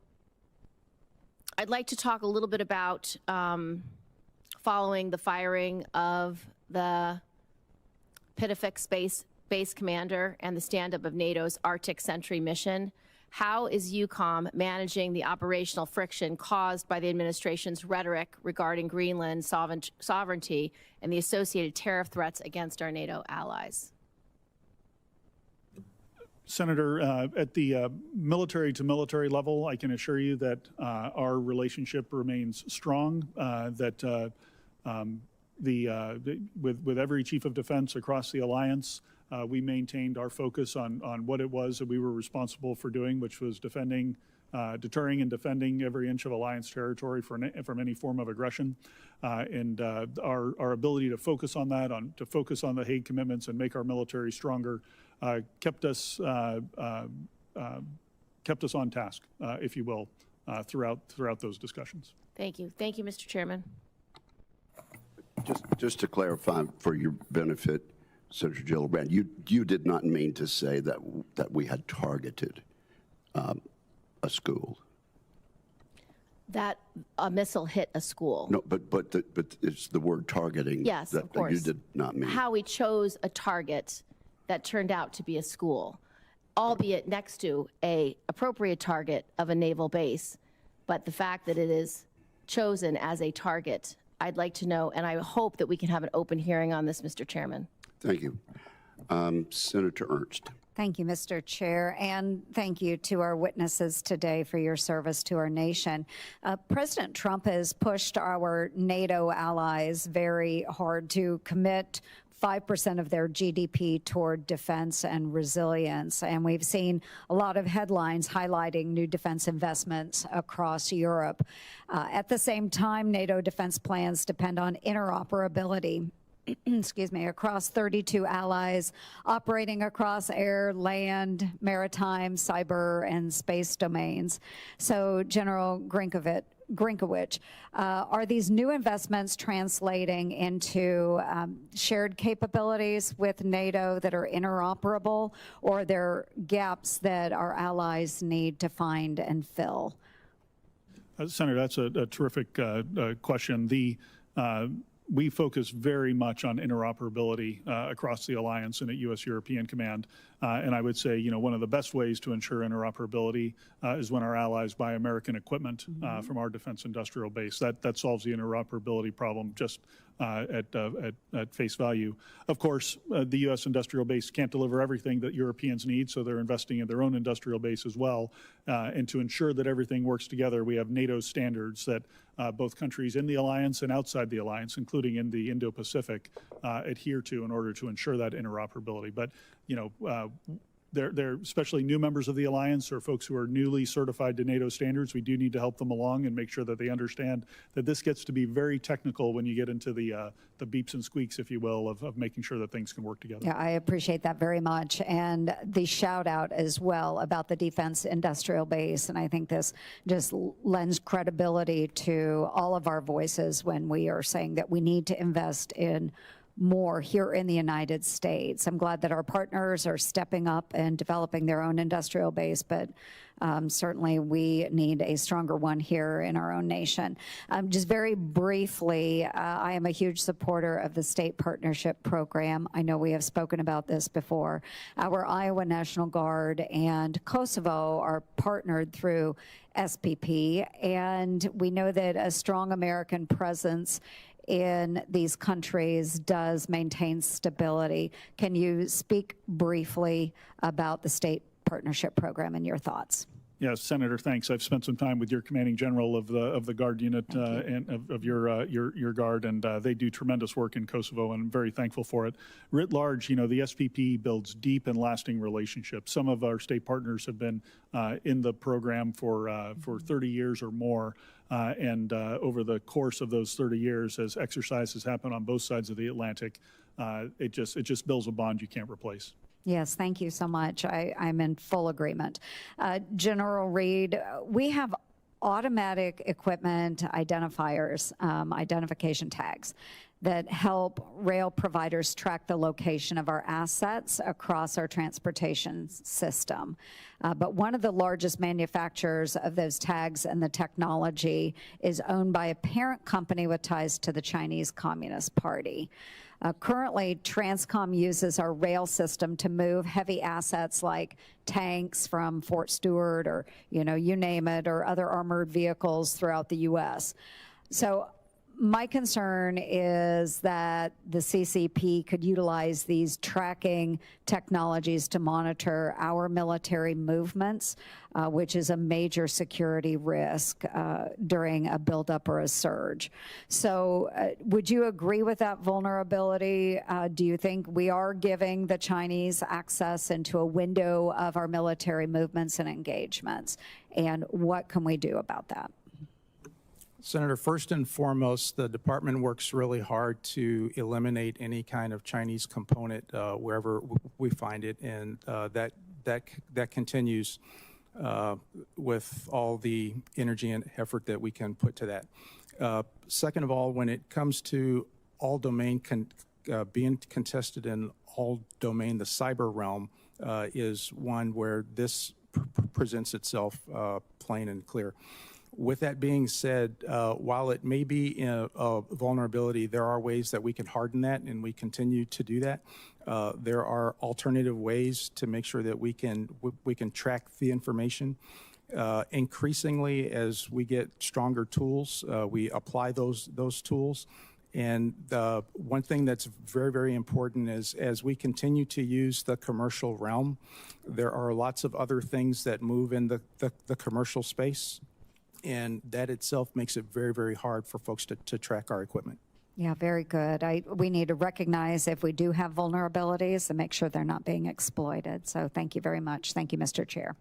Speaker 6: like to talk a little bit about following the firing of the Pitafik Base Commander and the stand-up of NATO's Arctic Sentry mission. How is EUCOM managing the operational friction caused by the administration's rhetoric regarding Greenland sovereignty and the associated tariff threats against our NATO allies?
Speaker 3: Senator, at the military-to-military level, I can assure you that our relationship remains strong, that with every chief of defense across the alliance, we maintained our focus on what it was that we were responsible for doing, which was deterring and defending every inch of alliance territory from any form of aggression. And our ability to focus on that, to focus on the Hague commitments and make our military stronger, kept us on task, if you will, throughout those discussions.
Speaker 6: Thank you. Thank you, Mr. Chairman.
Speaker 1: Just to clarify for your benefit, Senator Gillibrand, you did not mean to say that we had targeted a school.
Speaker 6: That a missile hit a school.
Speaker 1: No, but it's the word targeting.
Speaker 6: Yes,
Speaker 1: that,
Speaker 6: of course.
Speaker 1: That you did not mean.
Speaker 6: How we chose a target that turned out to be a school, albeit next to a appropriate target of a naval base, but the fact that it is chosen as a target, I'd like to know, and I hope that we can have an open hearing on this, Mr. Chairman.
Speaker 1: Thank you. Senator Ernst.
Speaker 7: Thank you, Mr. Chair, and thank you to our witnesses today for your service to our nation. President Trump has pushed our NATO allies very hard to commit 5% of their GDP toward defense and resilience. And we've seen a lot of headlines highlighting new defense investments across Europe. At the same time, NATO defense plans depend on interoperability. excuse me, across 32 allies, operating across air, land, maritime, cyber, and space domains. So, General Grinkovich, are these new investments translating into shared capabilities with NATO that are interoperable, or are there gaps that our allies need to find and fill?
Speaker 3: Senator, that's a terrific question. We focus very much on interoperability across the alliance and at U.S. European Command. And I would say, one of the best ways to ensure interoperability is when our allies buy American equipment from our defense industrial base. That solves the interoperability problem just at face value. Of course, the U.S. industrial base can't deliver everything that Europeans need, so they're investing in their own industrial base as well. And to ensure that everything works together, we have NATO standards that both countries in the alliance and outside the alliance, including in the Indo-Pacific, adhere to in order to ensure that interoperability. But, they're especially new members of the alliance or folks who are newly certified to NATO standards. We do need to help them along and make sure that they understand that this gets to be very technical when you get into the beeps and squeaks, if you will, of making sure that things can work together.
Speaker 7: Yeah, I appreciate that very much. And the shout out as well about the defense industrial base. And I think this just lends credibility to all of our voices when we are saying that we need to invest in more here in the United States. I'm glad that our partners are stepping up and developing their own industrial base, but certainly we need a stronger one here in our own nation. Just very briefly, I am a huge supporter of the State Partnership Program. I know we have spoken about this before. Our Iowa National Guard and Kosovo are partnered through SPP, and we know that a strong American presence in these countries does maintain stability. Can you speak briefly about the State Partnership Program and your thoughts?
Speaker 3: Yes, Senator, thanks. I've spent some time with your commanding general of the Guard unit and of your Guard, and they do tremendous work in Kosovo, and I'm very thankful for it. Writ large, the SPP builds deep and lasting relationships. Some of our state partners have been in the program for 30 years or more, and over the course of those 30 years, as exercises happen on both sides of the Atlantic, it just builds a bond you can't replace.
Speaker 7: Yes, thank you so much. I'm in full agreement. General Reid, we have automatic equipment identifiers, identification tags, that help rail providers track the location of our assets across our transportation system. But one of the largest manufacturers of those tags and the technology is owned by a parent company with ties to the Chinese Communist Party. Currently, TRANSCOM uses our rail system to move heavy assets like tanks from Fort Stewart or, you name it, or other armored vehicles throughout the U.S. So my concern is that the CCP could utilize these tracking technologies to monitor our military movements, which is a major security risk during a buildup or a surge. So would you agree with that vulnerability? Do you think we are giving the Chinese access into a window of our military movements and engagements? And what can we do about that?
Speaker 4: Senator, first and foremost, the department works really hard to eliminate any kind of Chinese component wherever we find it, and that continues with all the energy and effort that we can put to that. Second of all, when it comes to all domain being contested in all domain, the cyber realm is one where this presents itself plain and clear. With that being said, while it may be a vulnerability, there are ways that we can harden that, and we continue to do that. There are alternative ways to make sure that we can track the information. Increasingly, as we get stronger tools, we apply those tools. And one thing that's very, very important is as we continue to use the commercial realm, there are lots of other things that move in the commercial space. And that itself makes it very, very hard for folks to track our equipment.
Speaker 7: Yeah, very good. We need to recognize if we do have vulnerabilities and make sure they're not being exploited. So thank you very much. Thank you, Mr. Chair.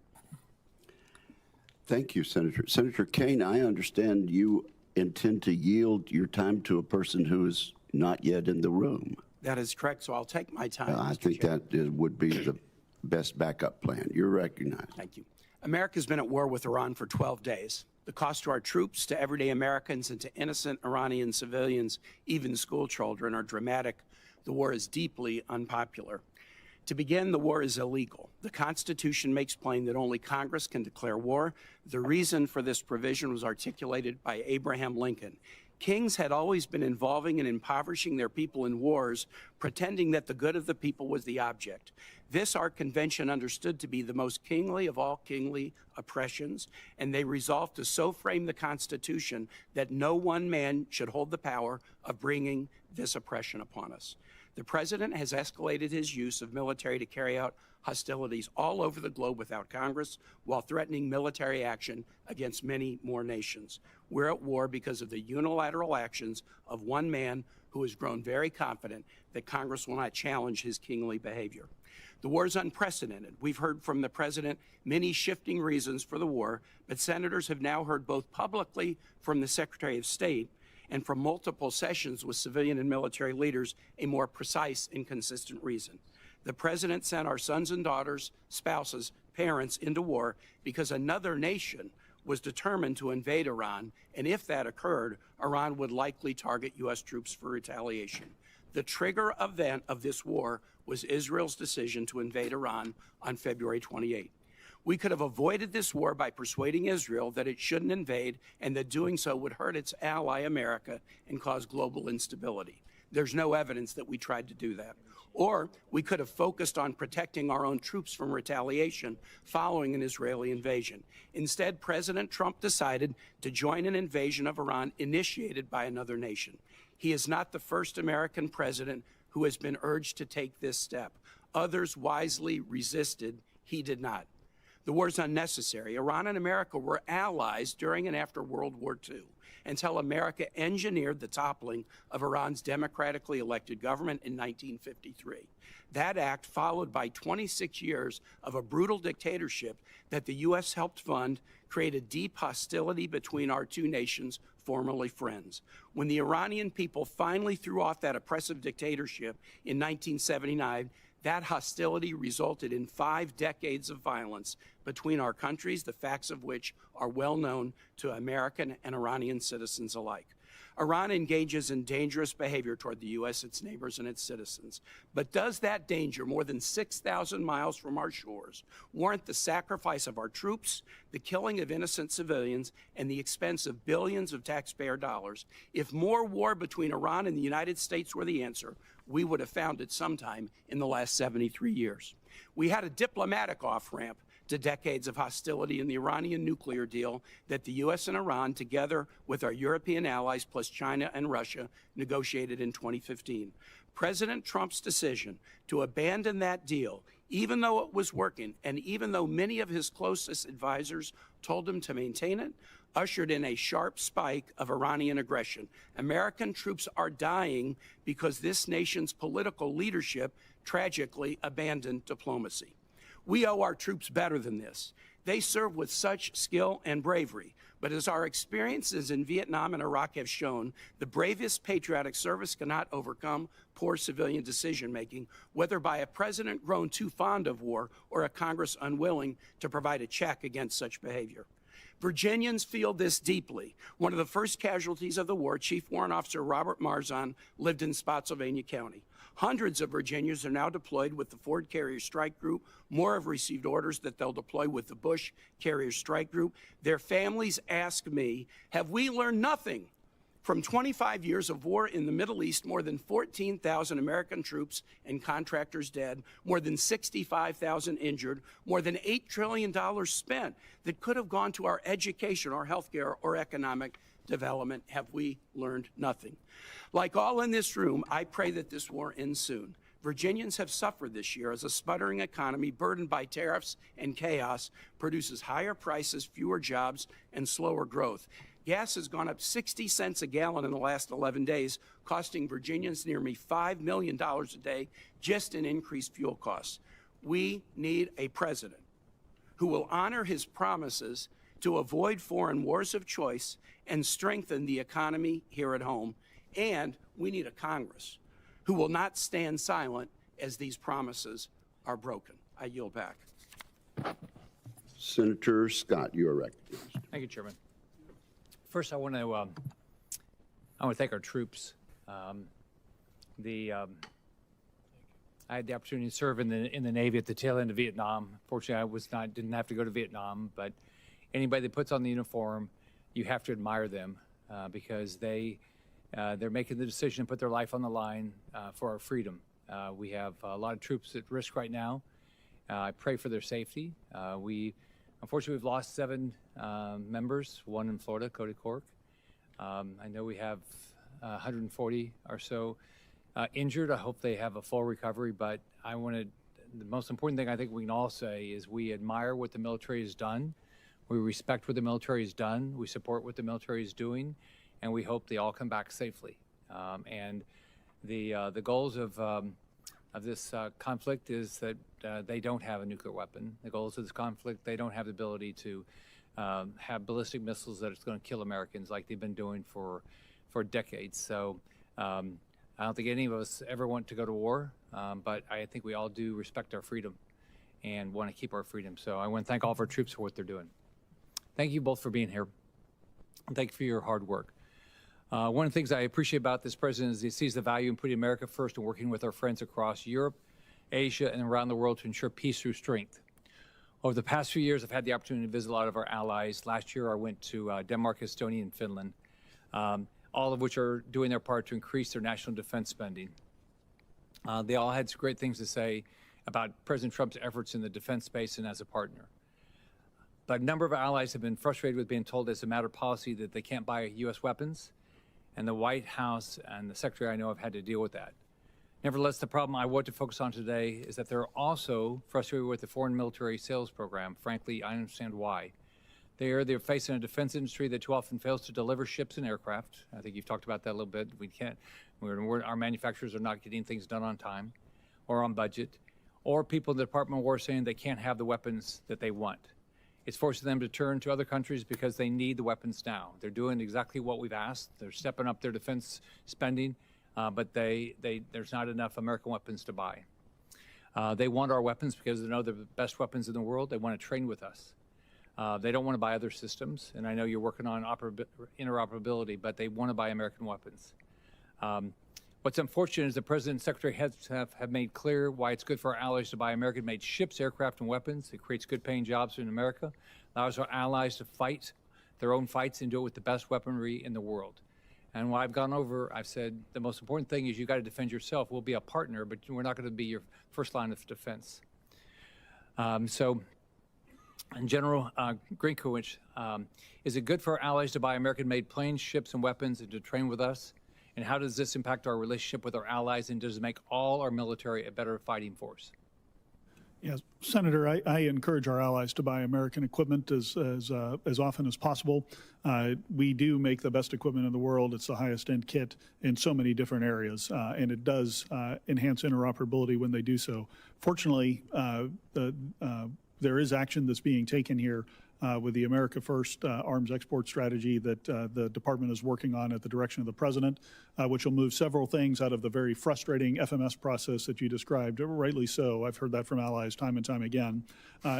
Speaker 1: Thank you, Senator. Senator Kaine, I understand you intend to yield your time to a person who is not yet in the room.
Speaker 8: That is correct, so I'll take my time,
Speaker 1: I
Speaker 8: Mr.
Speaker 1: think
Speaker 8: Chair.
Speaker 1: would be the best backup plan. You're recognized.
Speaker 8: Thank you. America's been at war with Iran for 12 days. The cost to our troops, to everyday Americans, and to innocent Iranian civilians, even school children, are dramatic. The war is deeply unpopular. To begin, the war is illegal. The Constitution makes plain that only Congress can declare war. The reason for this provision was articulated by Abraham Lincoln. Kings had always been involving and impoverishing their people in wars, pretending that the good of the people was the object. This our convention understood to be the most kingly of all kingly oppressions, and they resolved to so frame the Constitution that no one man should hold the power of bringing this oppression upon us. The President has escalated his use of military to carry out hostilities all over the globe without Congress, while threatening military action against many more nations. We're at war because of the unilateral actions of one man who has grown very confident that Congress will not challenge his kingly behavior. The war is unprecedented. We've heard from the President many shifting reasons for the war, but senators have now heard both publicly from the Secretary of State and from multiple sessions with civilian and military leaders a more precise and consistent reason. The President sent our sons and daughters, spouses, parents into war because another nation was determined to invade Iran, and if that occurred, Iran would likely target U.S. troops for retaliation. The trigger event of this war was Israel's decision to invade Iran on February 28. We could have avoided this war by persuading Israel that it shouldn't invade and that doing so would hurt its ally, America, and cause global instability. There's no evidence that we tried to do that. Or we could have focused on protecting our own troops from retaliation following an Israeli invasion. Instead, President Trump decided to join an invasion of Iran initiated by another nation. He is not the first American president who has been urged to take this step. Others wisely resisted. He did not. The war is unnecessary. Iran and America were allies during and after World War II until America engineered the toppling of Iran's democratically elected government in 1953. That act, followed by 26 years of a brutal dictatorship that the U.S. helped fund, created deep hostility between our two nations, formerly friends. When the Iranian people finally threw off that oppressive dictatorship in 1979, that hostility resulted in 5 decades of violence between our countries, the facts of which are well known to American and Iranian citizens alike. Iran engages in dangerous behavior toward the U.S., its neighbors, and its citizens. But does that danger, more than 6,000 miles from our shores, warrant the sacrifice of our troops, the killing of innocent civilians, and the expense of billions of taxpayer dollars? If more war between Iran and the United States were the answer, we would have found it sometime in the last 73 years. We had a diplomatic off-ramp to decades of hostility in the Iranian nuclear deal that the U.S. and Iran, together with our European allies plus China and Russia, negotiated in 2015. President Trump's decision to abandon that deal, even though it was working and even though many of his closest advisors told him to maintain it, ushered in a sharp spike of Iranian aggression. American troops are dying because this nation's political leadership tragically abandoned diplomacy. We owe our troops better than this. They serve with such skill and bravery. But as our experiences in Vietnam and Iraq have shown, the bravest patriotic service cannot overcome poor civilian decision-making, whether by a president grown too fond of war or a Congress unwilling to provide a check against such behavior. Virginians feel this deeply. One of the first casualties of the war, Chief Warrant Officer Robert Marzon, lived in Spotsylvania County. Hundreds of Virginians are now deployed with the Ford Carrier Strike Group. More have received orders that they'll deploy with the Bush Carrier Strike Group. Their families ask me, have we learned nothing from 25 years of war in the Middle East? More than 14,000 American troops and contractors dead, more than 65,000 injured, more than $8 trillion spent that could have gone to our education, our healthcare, or economic development. Have we learned nothing? Like all in this room, I pray that this war ends soon. Virginians have suffered this year as a sputtering economy burdened by tariffs and chaos produces higher prices, fewer jobs, and slower growth. Gas has gone up 60 cents a gallon in the last 11 days, costing Virginians nearly $5 million a day just in increased fuel costs. We need a president who will honor his promises to avoid foreign wars of choice and strengthen the economy here at home. And we need a Congress who will not stand silent as these promises are broken. I yield back.
Speaker 1: Senator Scott, you are recognized.
Speaker 9: Thank you, Chairman. First, I want to thank our troops. I had the opportunity to serve in the Navy at the tail end of Vietnam. Fortunately, didn't have to go to Vietnam, but anybody that puts on the uniform, you have to admire them because they're making the decision to put their life on the line for our freedom. We have a lot of troops at risk right now. I pray for their safety. Unfortunately, we've lost 7 members, 1 in Florida, Cody Cork. I know we have 140 or so injured. I hope they have a full recovery, but the most important thing I think we can all say is we admire what the military has done. We respect what the military has done. We support what the military is doing, and we hope they all come back safely. And the goals of this conflict is that they don't have a nuclear weapon. The goals of this conflict, they don't have the ability to have ballistic missiles that it's going to kill Americans like they've been doing for decades. So I don't think any of us ever want to go to war, but I think we all do respect our freedom and want to keep our freedom. So I want to thank all of our troops for what they're doing. Thank you both for being here. And thank you for your hard work. One of the things I appreciate about this president is he sees the value in putting America first and working with our friends across Europe, Asia, and around the world to ensure peace through strength. Over the past few years, I've had the opportunity to visit a lot of our allies. Last year, I went to Denmark, Estonia, and Finland, all of which are doing their part to increase their national defense spending. They all had some great things to say about President Trump's efforts in the defense space and as a partner. But a number of allies have been frustrated with being told as a matter of policy that they can't buy U.S. weapons, and the White House and the Secretary I know have had to deal with that. Nevertheless, the problem I want to focus on today is that they're also frustrated with the foreign military sales program. Frankly, I understand why. They're facing a defense industry that too often fails to deliver ships and aircraft. I think you've talked about that a little bit. Our manufacturers are not getting things done on time or on budget, or people in the Department of War saying they can't have the weapons that they want. It's forcing them to turn to other countries because they need the weapons now. They're doing exactly what we've asked. They're stepping up their defense spending, but there's not enough American weapons to buy. They want our weapons because they know they're the best weapons in the world. They want to train with us. They don't want to buy other systems, and I know you're working on interoperability, but they want to buy American weapons. What's unfortunate is the President and Secretary have made clear why it's good for our allies to buy American-made ships, aircraft, and weapons. It creates good-paying jobs in America, allows our allies to fight their own fights and do it with the best weaponry in the world. And when I've gone over, I've said the most important thing is you've got to defend yourself. We'll be a partner, but we're not going to be your first line of defense. And General Grinkovich, is it good for our allies to buy American-made planes, ships, and weapons and to train with us? And how does this impact our relationship with our allies, and does it make all our military a better fighting force?
Speaker 3: Yes, Senator, I encourage our allies to buy American equipment as often as possible. We do make the best equipment in the world. It's the highest end kit in so many different areas, and it does enhance interoperability when they do so. Fortunately, there is action that's being taken here with the America First arms export strategy that the department is working on at the direction of the president, which will move several things out of the very frustrating FMS process that you described, rightly so. I've heard that from allies time and time again,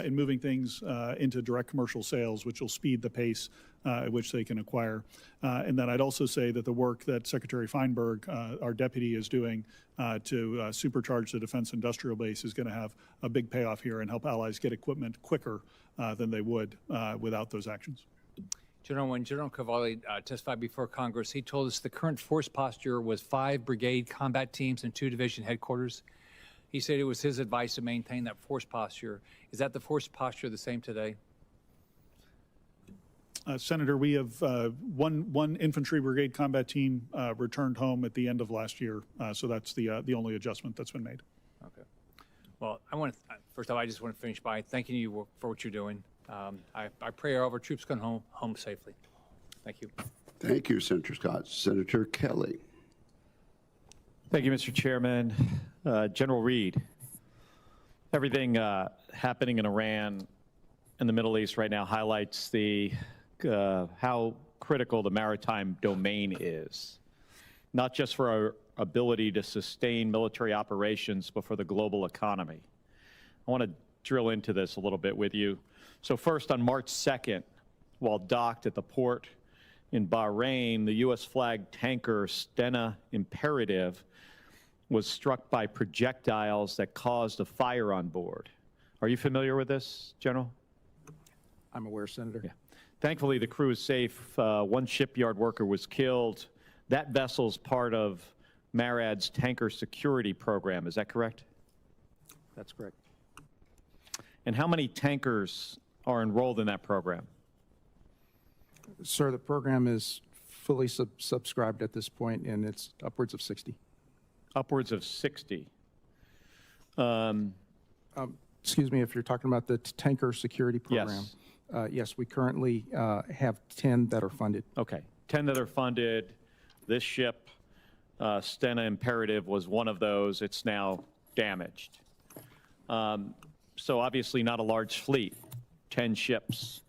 Speaker 3: in moving things into direct commercial sales, which will speed the pace at which they can acquire. And then I'd also say that the work that Secretary Feinberg, our deputy, is doing to supercharge the defense industrial base is going to have a big payoff here and help allies get equipment quicker than they would without those actions.
Speaker 9: General, when General Cavalli testified before Congress, he told us the current force posture was 5 brigade combat teams and 2 division headquarters. He said it was his advice to maintain that force posture. Is that the force posture the same today?
Speaker 3: Senator, we have one infantry brigade combat team returned home at the end of last year, so that's the only adjustment that's been made.
Speaker 9: Okay. Well, first off, I just want to finish by thanking you for what you're doing. I pray all of our troops come home safely. Thank you.
Speaker 1: Thank you, Senator Scott. Senator Kelly.
Speaker 10: Thank you, Mr. Chairman. General Reid, everything happening in Iran and the Middle East right now highlights how critical the maritime domain is. not just for our ability to sustain military operations, but for the global economy. I want to drill into this a little bit with you. So first, on March 2nd, while docked at the port in Bahrain, the U.S.-flagged tanker Stena Imperative was struck by projectiles that caused a fire on board. Are you familiar with this, General?
Speaker 4: I'm aware, Senator.
Speaker 10: Yeah. Thankfully, the crew is safe. One shipyard worker was killed. That vessel's part of MARAD's tanker security program. Is that correct?
Speaker 4: That's correct.
Speaker 10: And how many tankers are enrolled in that program?
Speaker 4: Sir, the program is fully subscribed at this point, and it's upwards of 60.
Speaker 10: Upwards of 60.
Speaker 4: Excuse me, if you're talking about the tanker security program.
Speaker 10: Yes.
Speaker 4: Yes, we currently have 10 that are funded.
Speaker 10: Okay, 10 that are funded. This ship, Stena Imperative, was one of those. It's now damaged. So obviously not a large fleet, 10 ships.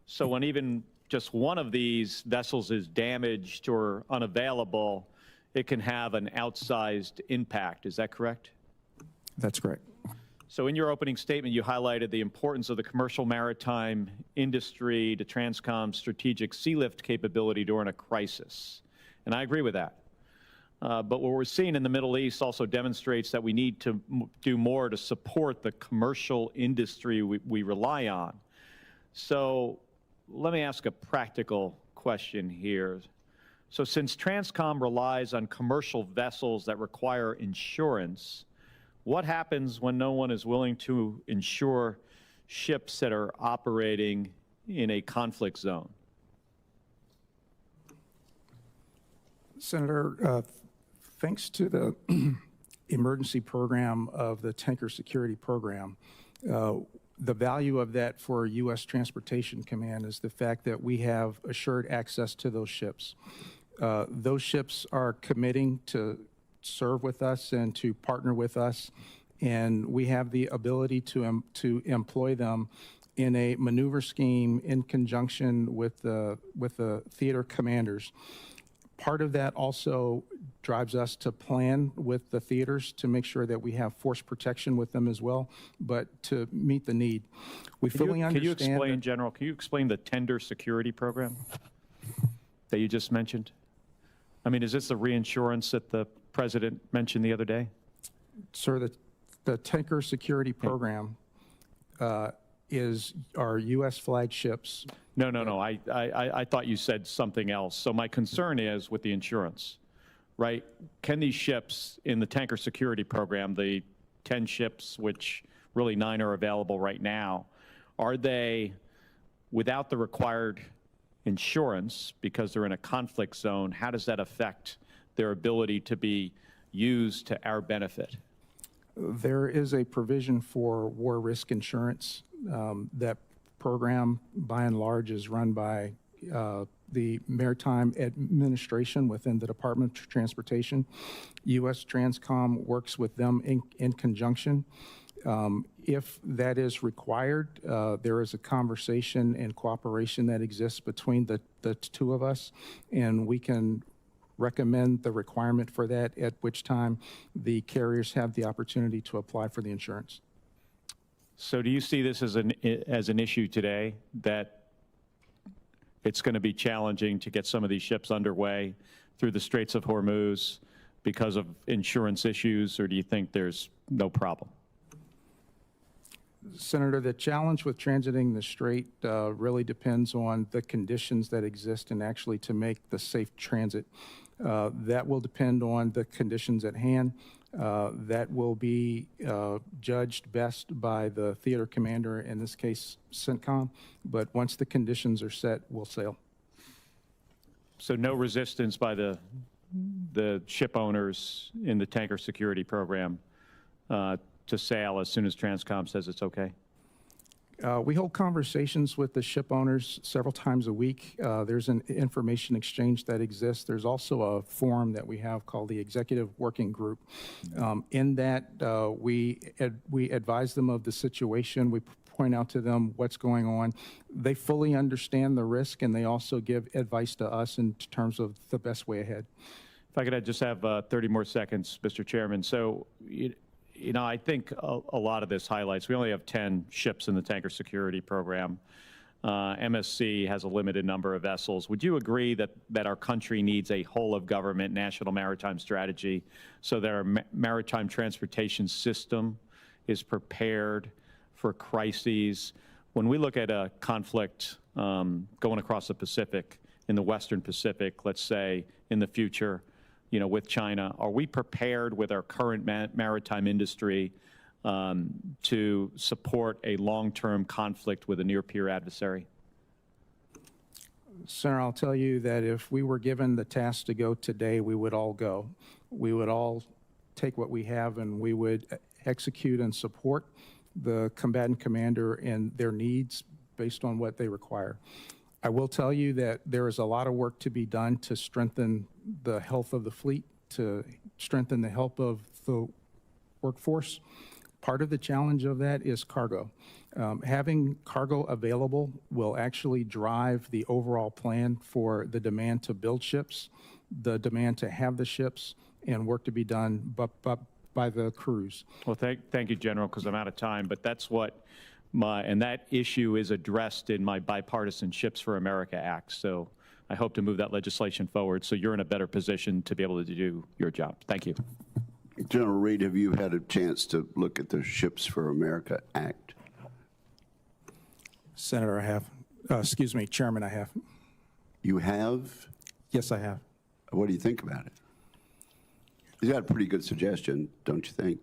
Speaker 10: So when even just one of these vessels is damaged or unavailable, it can have an outsized impact. Is that correct?
Speaker 4: That's correct.
Speaker 10: So in your opening statement, you highlighted the importance of the commercial maritime industry to TRANSCOM's strategic sea lift capability during a crisis. And I agree with that. But what we're seeing in the Middle East also demonstrates that we need to do more to support the commercial industry we rely on. So let me ask a practical question here. So since TRANSCOM relies on commercial vessels that require insurance, what happens when no one is willing to insure ships that are operating in a conflict zone?
Speaker 4: Senator, thanks to the emergency program of the Tanker Security Program, the value of that for U.S. Transportation Command is the fact that we have assured access to those ships. Those ships are committing to serve with us and to partner with us, and we have the ability to employ them in a maneuver scheme in conjunction with the theater commanders. Part of that also drives us to plan with the theaters to make sure that we have force protection with them as well, but to meet the need. We fully understand.
Speaker 10: Can you explain, General, can you explain the tender security program that you just mentioned? I mean, is this the reinsurance that the President mentioned the other day?
Speaker 4: Sir, the Tanker Security Program is our U.S. flagships.
Speaker 10: No. I thought you said something else. So my concern is with the insurance, right? Can these ships in the Tanker Security Program, the 10 ships, which really 9 are available right now, are they without the required insurance because they're in a conflict zone? How does that affect their ability to be used to our benefit?
Speaker 4: There is a provision for war risk insurance. That program, by and large, is run by the Maritime Administration within the Department of Transportation. U.S. TRANSCOM works with them in conjunction. If that is required, there is a conversation and cooperation that exists between the two of us, and we can recommend the requirement for that, at which time the carriers have the opportunity to apply for the insurance.
Speaker 10: So do you see this as an issue today, that it's going to be challenging to get some of these ships underway through the Straits of Hormuz because of insurance issues, or do you think there's no problem?
Speaker 4: Senator, the challenge with transiting the Strait really depends on the conditions that exist and actually to make the safe transit. That will depend on the conditions at hand. That will be judged best by the theater commander, in this case, CENTCOM. But once the conditions are set, we'll sail.
Speaker 10: So no resistance by the ship owners in the Tanker Security Program to sail as soon as TRANSCOM says it's okay?
Speaker 4: We hold conversations with the ship owners several times a week. There's an information exchange that exists. There's also a forum that we have called the Executive Working Group. In that, we advise them of the situation. We point out to them what's going on. They fully understand the risk, and they also give advice to us in terms of the best way ahead.
Speaker 10: If I could just have 30 more seconds, Mr. Chairman. So, I think a lot of this highlights, we only have 10 ships in the tanker security program. MSC has a limited number of vessels. Would you agree that our country needs a whole-of-government national maritime strategy so that our maritime transportation system is prepared for crises? When we look at a conflict going across the Pacific, in the Western Pacific, let's say, in the future, with China, are we prepared with our current maritime industry to support a long-term conflict with a near-peer adversary?
Speaker 4: Senator, I'll tell you that if we were given the task to go today, we would all go. We would all take what we have and we would execute and support the combatant commander in their needs based on what they require. I will tell you that there is a lot of work to be done to strengthen the health of the fleet, to strengthen the health of the workforce. Part of the challenge of that is cargo. Having cargo available will actually drive the overall plan for the demand to build ships, the demand to have the ships, and work to be done by the crews.
Speaker 10: Well, thank you, General, because I'm out of time, but that's what and that issue is addressed in my Bipartisan Ships for America Act. So I hope to move that legislation forward so you're in a better position to be able to do your job. Thank you.
Speaker 1: General Reid, have you had a chance to look at the Ships for America Act?
Speaker 4: Senator, I have. Excuse me, Chairman, I have.
Speaker 1: You have?
Speaker 4: Yes, I have.
Speaker 1: What do you think about it? You got a pretty good suggestion, don't you think?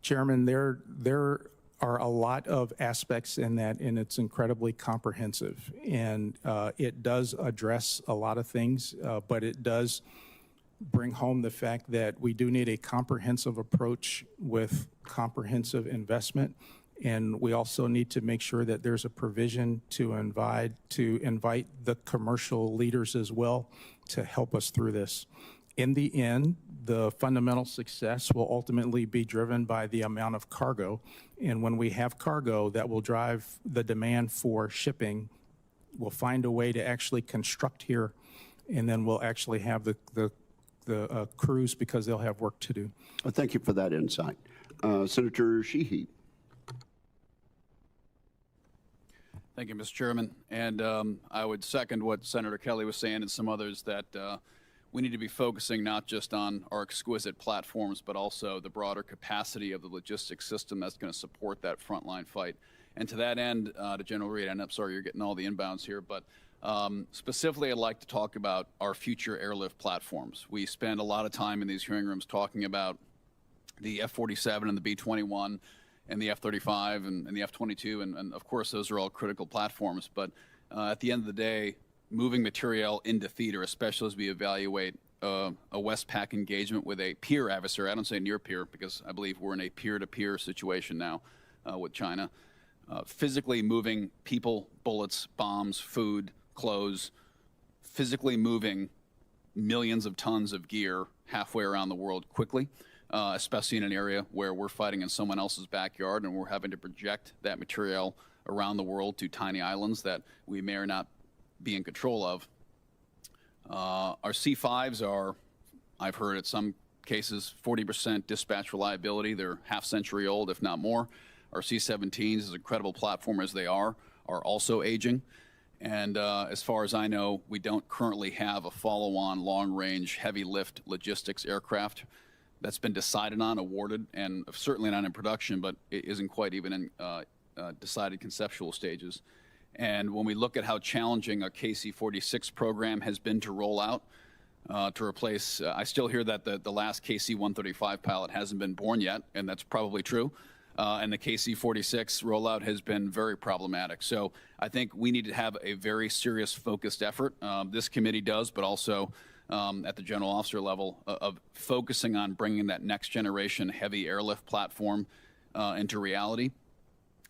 Speaker 4: Chairman, there are a lot of aspects in that, and it's incredibly comprehensive. And it does address a lot of things, but it does bring home the fact that we do need a comprehensive approach with comprehensive investment. And we also need to make sure that there's a provision to invite the commercial leaders as well to help us through this. In the end, the fundamental success will ultimately be driven by the amount of cargo. And when we have cargo, that will drive the demand for shipping. We'll find a way to actually construct here, and then we'll actually have the crews because they'll have work to do.
Speaker 1: Well, thank you for that insight. Senator Sheehy.
Speaker 11: Thank you, Mr. Chairman. And I would second what Senator Kelly was saying and some others that we need to be focusing not just on our exquisite platforms, but also the broader capacity of the logistics system that's going to support that frontline fight. And to that end, to General Reid, and I'm sorry you're getting all the inbounds here, but specifically I'd like to talk about our future airlift platforms. We spend a lot of time in these hearing rooms talking about the F-47 and the B-21 and the F-35 and the F-22, and of course those are all critical platforms. But at the end of the day, moving material into theater, especially as we evaluate a Westpac engagement with a peer adversary. I don't say near peer because I believe we're in a peer-to-peer situation now with China. Physically moving people, bullets, bombs, food, clothes, physically moving millions of tons of gear halfway around the world quickly, especially in an area where we're fighting in someone else's backyard and we're having to project that material around the world to tiny islands that we may or not be in control of. Our C-5s are, I've heard at some cases, 40% dispatch reliability. They're half-century old, if not more. Our C-17s, as incredible platform as they are also aging. And as far as I know, we don't currently have a follow-on long-range heavy-lift logistics aircraft that's been decided on, awarded, and certainly not in production, but it isn't quite even in decided conceptual stages. And when we look at how challenging our KC-46 program has been to roll out, to replace, I still hear that the last KC-135 pilot hasn't been born yet, and that's probably true. And the KC-46 rollout has been very problematic. So I think we need to have a very serious, focused effort. This committee does, but also at the general officer level of focusing on bringing that next generation heavy airlift platform into reality.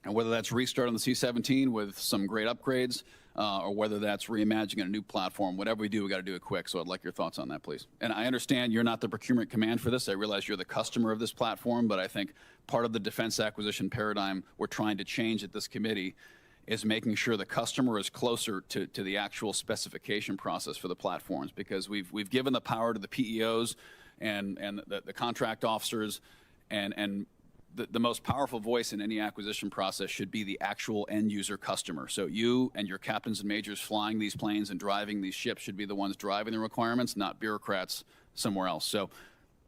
Speaker 11: And whether that's restarting the C-17 with some great upgrades, or whether that's reimagining a new platform, whatever we do, we got to do it quick. So I'd like your thoughts on that, please. And I understand you're not the procurement command for this. I realize you're the customer of this platform, but I think part of the defense acquisition paradigm we're trying to change at this committee is making sure the customer is closer to the actual specification process for the platforms, because we've given the power to the PEOs and the contract officers, and the most powerful voice in any acquisition process should be the actual end user customer. So you and your captains and majors flying these planes and driving these ships should be the ones driving the requirements, not bureaucrats somewhere else. So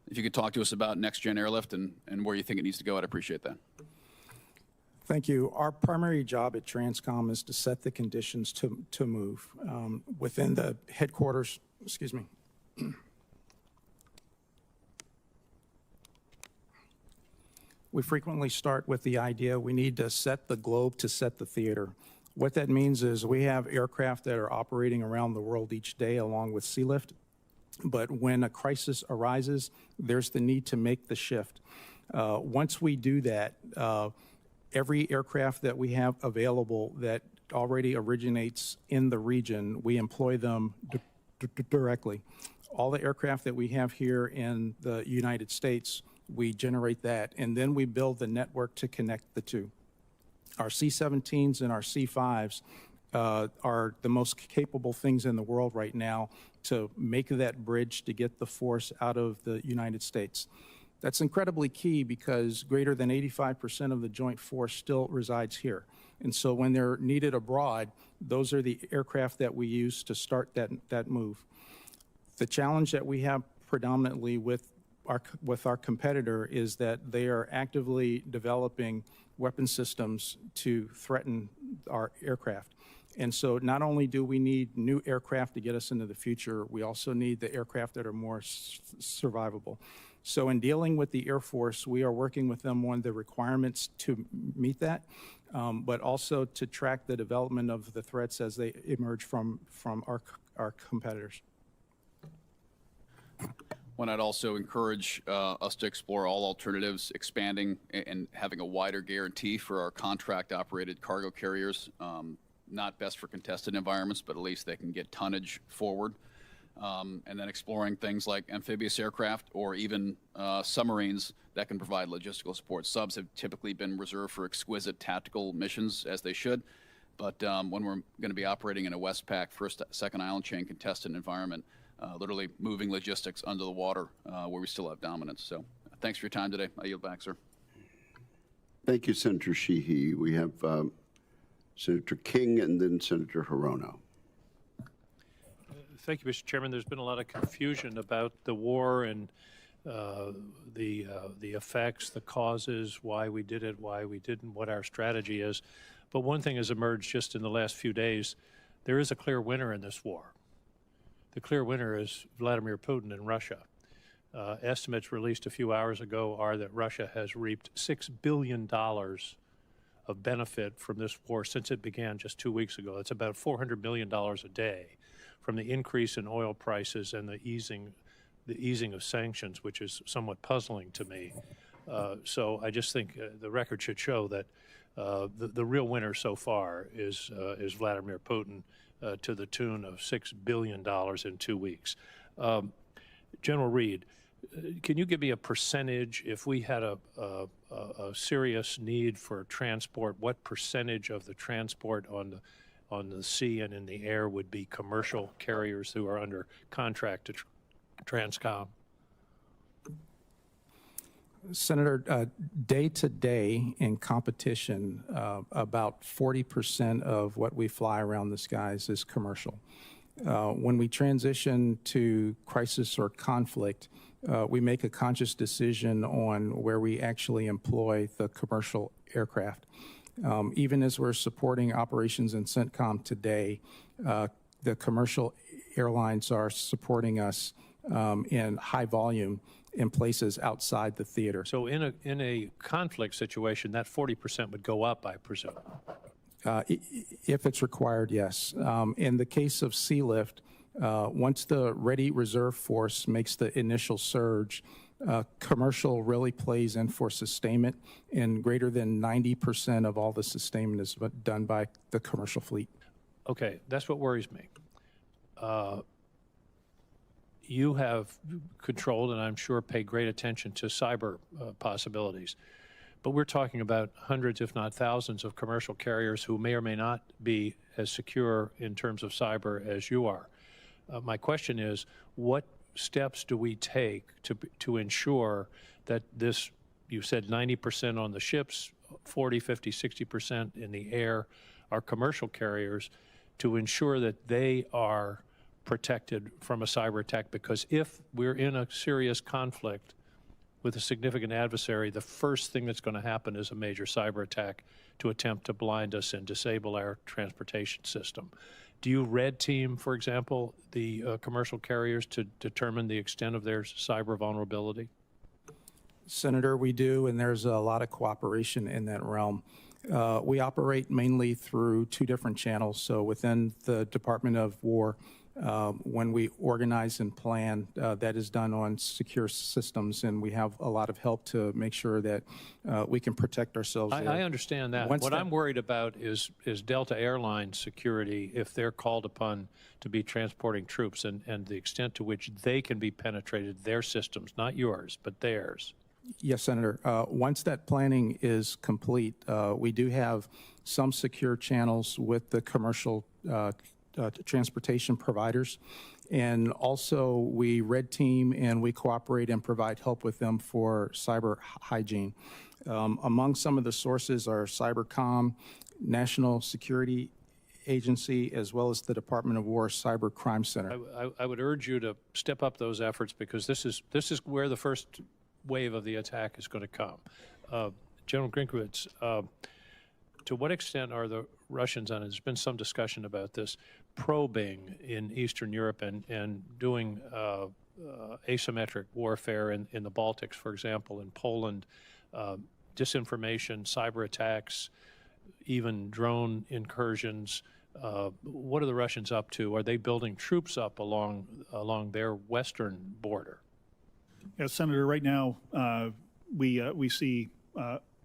Speaker 11: if you could talk to us about next gen airlift and where you think it needs to go, I'd appreciate that.
Speaker 4: Thank you. Our primary job at TRANSCOM is to set the conditions to move within the headquarters. Excuse me. We frequently start with the idea we need to set the globe to set the theater. What that means is we have aircraft that are operating around the world each day along with sea lift, but when a crisis arises, there's the need to make the shift. Once we do that, every aircraft that we have available that already originates in the region, we employ them directly. All the aircraft that we have here in the United States, we generate that, and then we build the network to connect the two. Our C-17s and our C-5s are the most capable things in the world right now to make that bridge to get the force out of the United States. That's incredibly key because greater than 85% of the joint force still resides here. And so when they're needed abroad, those are the aircraft that we use to start that move. The challenge that we have predominantly with our competitor is that they are actively developing weapon systems to threaten our aircraft. And so not only do we need new aircraft to get us into the future, we also need the aircraft that are more survivable. So in dealing with the Air Force, we are working with them on the requirements to meet that, but also to track the development of the threats as they emerge from our competitors.
Speaker 11: One, I'd also encourage us to explore all alternatives, expanding and having a wider guarantee for our contract-operated cargo carriers. Not best for contested environments, but at least they can get tonnage forward. And then exploring things like amphibious aircraft or even submarines that can provide logistical support. Subs have typically been reserved for exquisite tactical missions, as they should. But when we're going to be operating in a Westpac, first, second island chain contested environment, literally moving logistics under the water where we still have dominance. So thanks for your time today. I yield back, sir.
Speaker 1: Thank you, Senator Sheehy. We have Senator King and then Senator Hirono.
Speaker 12: Thank you, Mr. Chairman. There's been a lot of confusion about the war and the effects, the causes, why we did it, why we didn't, what our strategy is. But one thing has emerged just in the last few days. There is a clear winner in this war. The clear winner is Vladimir Putin and Russia. Estimates released a few hours ago are that Russia has reaped $6 billion of benefit from this war since it began just 2 weeks ago. It's about $400 million a day from the increase in oil prices and the easing of sanctions, which is somewhat puzzling to me. So I just think the record should show that the real winner so far is Vladimir Putin, to the tune of $6 billion in 2 weeks. General Reid, can you give me a percentage, if we had a serious need for transport, what percentage of the transport on the sea and in the air would be commercial carriers who are under contract to TRANSCOM?
Speaker 4: Senator, day to day in competition, about 40% of what we fly around the skies is commercial. When we transition to crisis or conflict, we make a conscious decision on where we actually employ the commercial aircraft. Even as we're supporting operations in CENTCOM today, the commercial airlines are supporting us in high volume in places outside the theater.
Speaker 12: So in a conflict situation, that 40% would go up, I presume.
Speaker 4: If it's required, yes. In the case of sea lift, once the ready reserve force makes the initial surge, commercial really plays in for sustainment, and greater than 90% of all the sustainment is done by the commercial fleet.
Speaker 12: Okay, that's what worries me. You have controlled, and I'm sure pay great attention to cyber possibilities. But we're talking about hundreds, if not thousands, of commercial carriers who may or may not be as secure in terms of cyber as you are. My question is, what steps do we take to ensure that this, you said 90% on the ships, 40, 50, 60% in the air are commercial carriers, to ensure that they are protected from a cyber attack? Because if we're in a serious conflict with a significant adversary, the first thing that's going to happen is a major cyber attack to attempt to blind us and disable our transportation system. Do you red team, for example, the commercial carriers to determine the extent of their cyber vulnerability?
Speaker 4: Senator, we do, and there's a lot of cooperation in that realm. We operate mainly through two different channels. So within the Department of War, when we organize and plan, that is done on secure systems, and we have a lot of help to make sure that we can protect ourselves.
Speaker 12: I understand that. What I'm worried about is Delta Airlines security if they're called upon to be transporting troops, and the extent to which they can be penetrated, their systems, not yours, but theirs.
Speaker 4: Yes, Senator. Once that planning is complete, we do have some secure channels with the commercial transportation providers. And also we red team and we cooperate and provide help with them for cyber hygiene. Among some of the sources are Cybercom, National Security Agency, as well as the Department of War Cyber Crime Center.
Speaker 12: I would urge you to step up those efforts, because this is where the first wave of the attack is going to come. General Grinkovich, to what extent are the Russians, and there's been some discussion about this, probing in Eastern Europe and doing asymmetric warfare in the Baltics, for example, in Poland, disinformation, cyber attacks, even drone incursions? What are the Russians up to? Are they building troops up along their western border?
Speaker 3: Yes, Senator, right now we see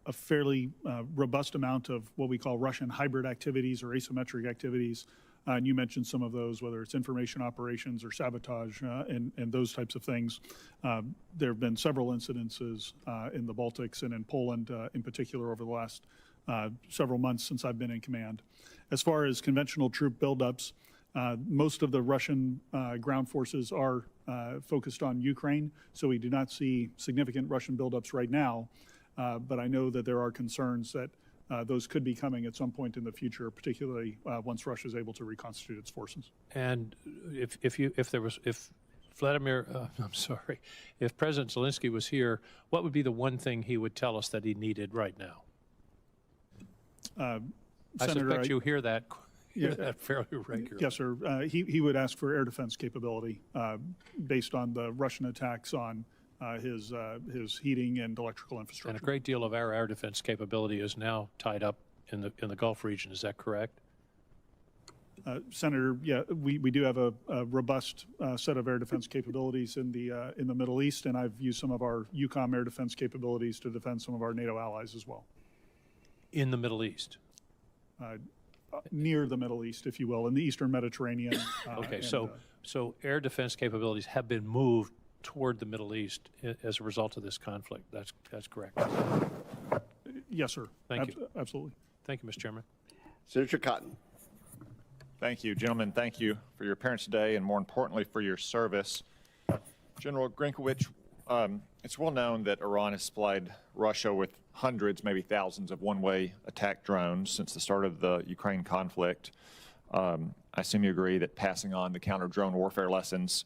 Speaker 3: a fairly robust amount of what we call Russian hybrid activities or asymmetric activities. And you mentioned some of those, whether it's information operations or sabotage and those types of things. There have been several incidences in the Baltics and in Poland in particular over the last several months since I've been in command. As far as conventional troop buildups, most of the Russian ground forces are focused on Ukraine, so we do not see significant Russian buildups right now. But I know that there are concerns that those could be coming at some point in the future, particularly once Russia is able to reconstitute its forces.
Speaker 12: And if President Zelensky was here, what would be the one thing he would tell us that he needed right now? I suspect you hear that fairly regularly.
Speaker 3: Yes, sir. He would ask for air defense capability based on the Russian attacks on his heating and electrical infrastructure.
Speaker 12: And a great deal of our air defense capability is now tied up in the Gulf region. Is that correct?
Speaker 3: Senator, yeah, we do have a robust set of air defense capabilities in the Middle East, and I've used some of our EUCOM air defense capabilities to defend some of our NATO allies as well.
Speaker 12: In the Middle East?
Speaker 3: Near the Middle East, if you will, in the Eastern Mediterranean.
Speaker 12: Okay, so air defense capabilities have been moved toward the Middle East as a result of this conflict. That's correct.
Speaker 3: Yes, sir.
Speaker 12: Thank you.
Speaker 3: Absolutely.
Speaker 12: Thank you, Mr. Chairman.
Speaker 1: Senator Cotton.
Speaker 10: Thank you, gentlemen. Thank you for your appearance today, and more importantly, for your service. General Grinkovich, it's well known that Iran has supplied Russia with hundreds, maybe thousands of one-way attack drones since the start of the Ukraine conflict. I assume you agree that passing on the counter-drone warfare lessons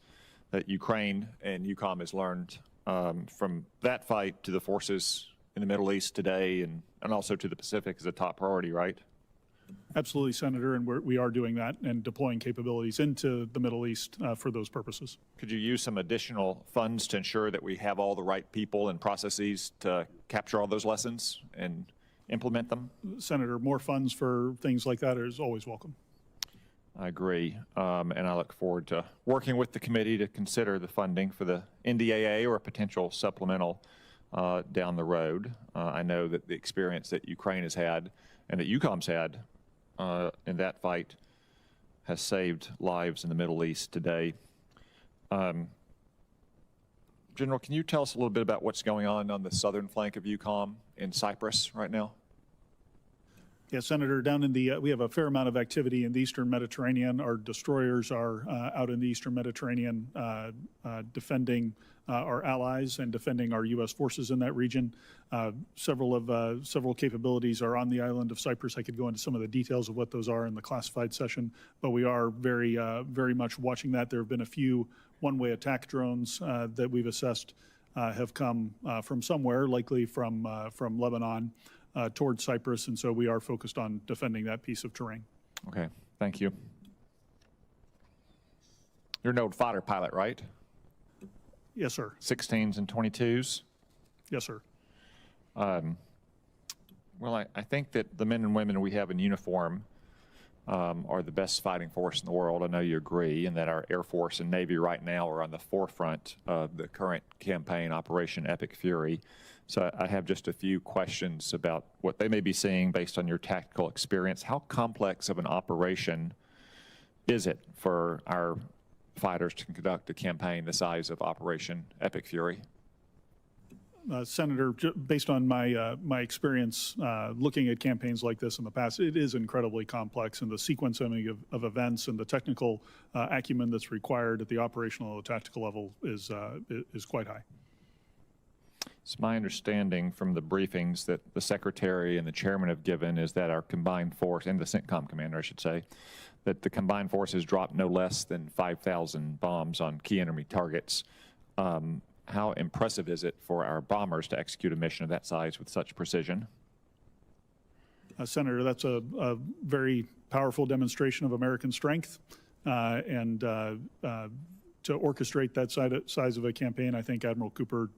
Speaker 10: that Ukraine and EUCOM has learned from that fight to the forces in the Middle East today and also to the Pacific is a top priority, right?
Speaker 3: Absolutely, Senator, and we are doing that and deploying capabilities into the Middle East for those purposes.
Speaker 10: Could you use some additional funds to ensure that we have all the right people and processes to capture all those lessons and implement them?
Speaker 3: Senator, more funds for things like that is always welcome.
Speaker 10: I agree, and I look forward to working with the committee to consider the funding for the NDAA or a potential supplemental down the road. I know that the experience that Ukraine has had and that EUCOM's had in that fight has saved lives in the Middle East today.
Speaker 13: General, can you tell us a little bit about what's going on the southern flank of EUCOM in Cyprus right now?
Speaker 3: Yeah, Senator, down in the, we have a fair amount of activity in the Eastern Mediterranean. Our destroyers are out in the Eastern Mediterranean defending our allies and defending our U.S. forces in that region. Several capabilities are on the island of Cyprus. I could go into some of the details of what those are in the classified session, but we are very much watching that. There have been a few one-way attack drones that we've assessed have come from somewhere, likely from Lebanon, towards Cyprus, and so we are focused on defending that piece of terrain.
Speaker 13: Okay, thank you. You're an old fighter pilot, right?
Speaker 3: Yes, sir.
Speaker 13: 16s and 22s?
Speaker 3: Yes, sir.
Speaker 13: Well, I think that the men and women we have in uniform are the best fighting force in the world. I know you agree, and that our Air Force and Navy right now are on the forefront of the current campaign, Operation Epic Fury. So I have just a few questions about what they may be seeing based on your tactical experience. How complex of an operation is it for our fighters to conduct a campaign the size of Operation Epic Fury?
Speaker 3: Senator, based on my experience looking at campaigns like this in the past, it is incredibly complex, and the sequencing of events and the technical acumen that's required at the operational or tactical level is quite high.
Speaker 13: It's my understanding from the briefings that the Secretary and the Chairman have given is that our combined force, and the CENTCOM commander, I should say, that the combined force has dropped no less than 5,000 bombs on key enemy targets. How impressive is it for our bombers to execute a mission of that size with such precision?
Speaker 3: Senator, that's a very powerful demonstration of American strength, and to orchestrate that size of a campaign, I think Admiral Cooper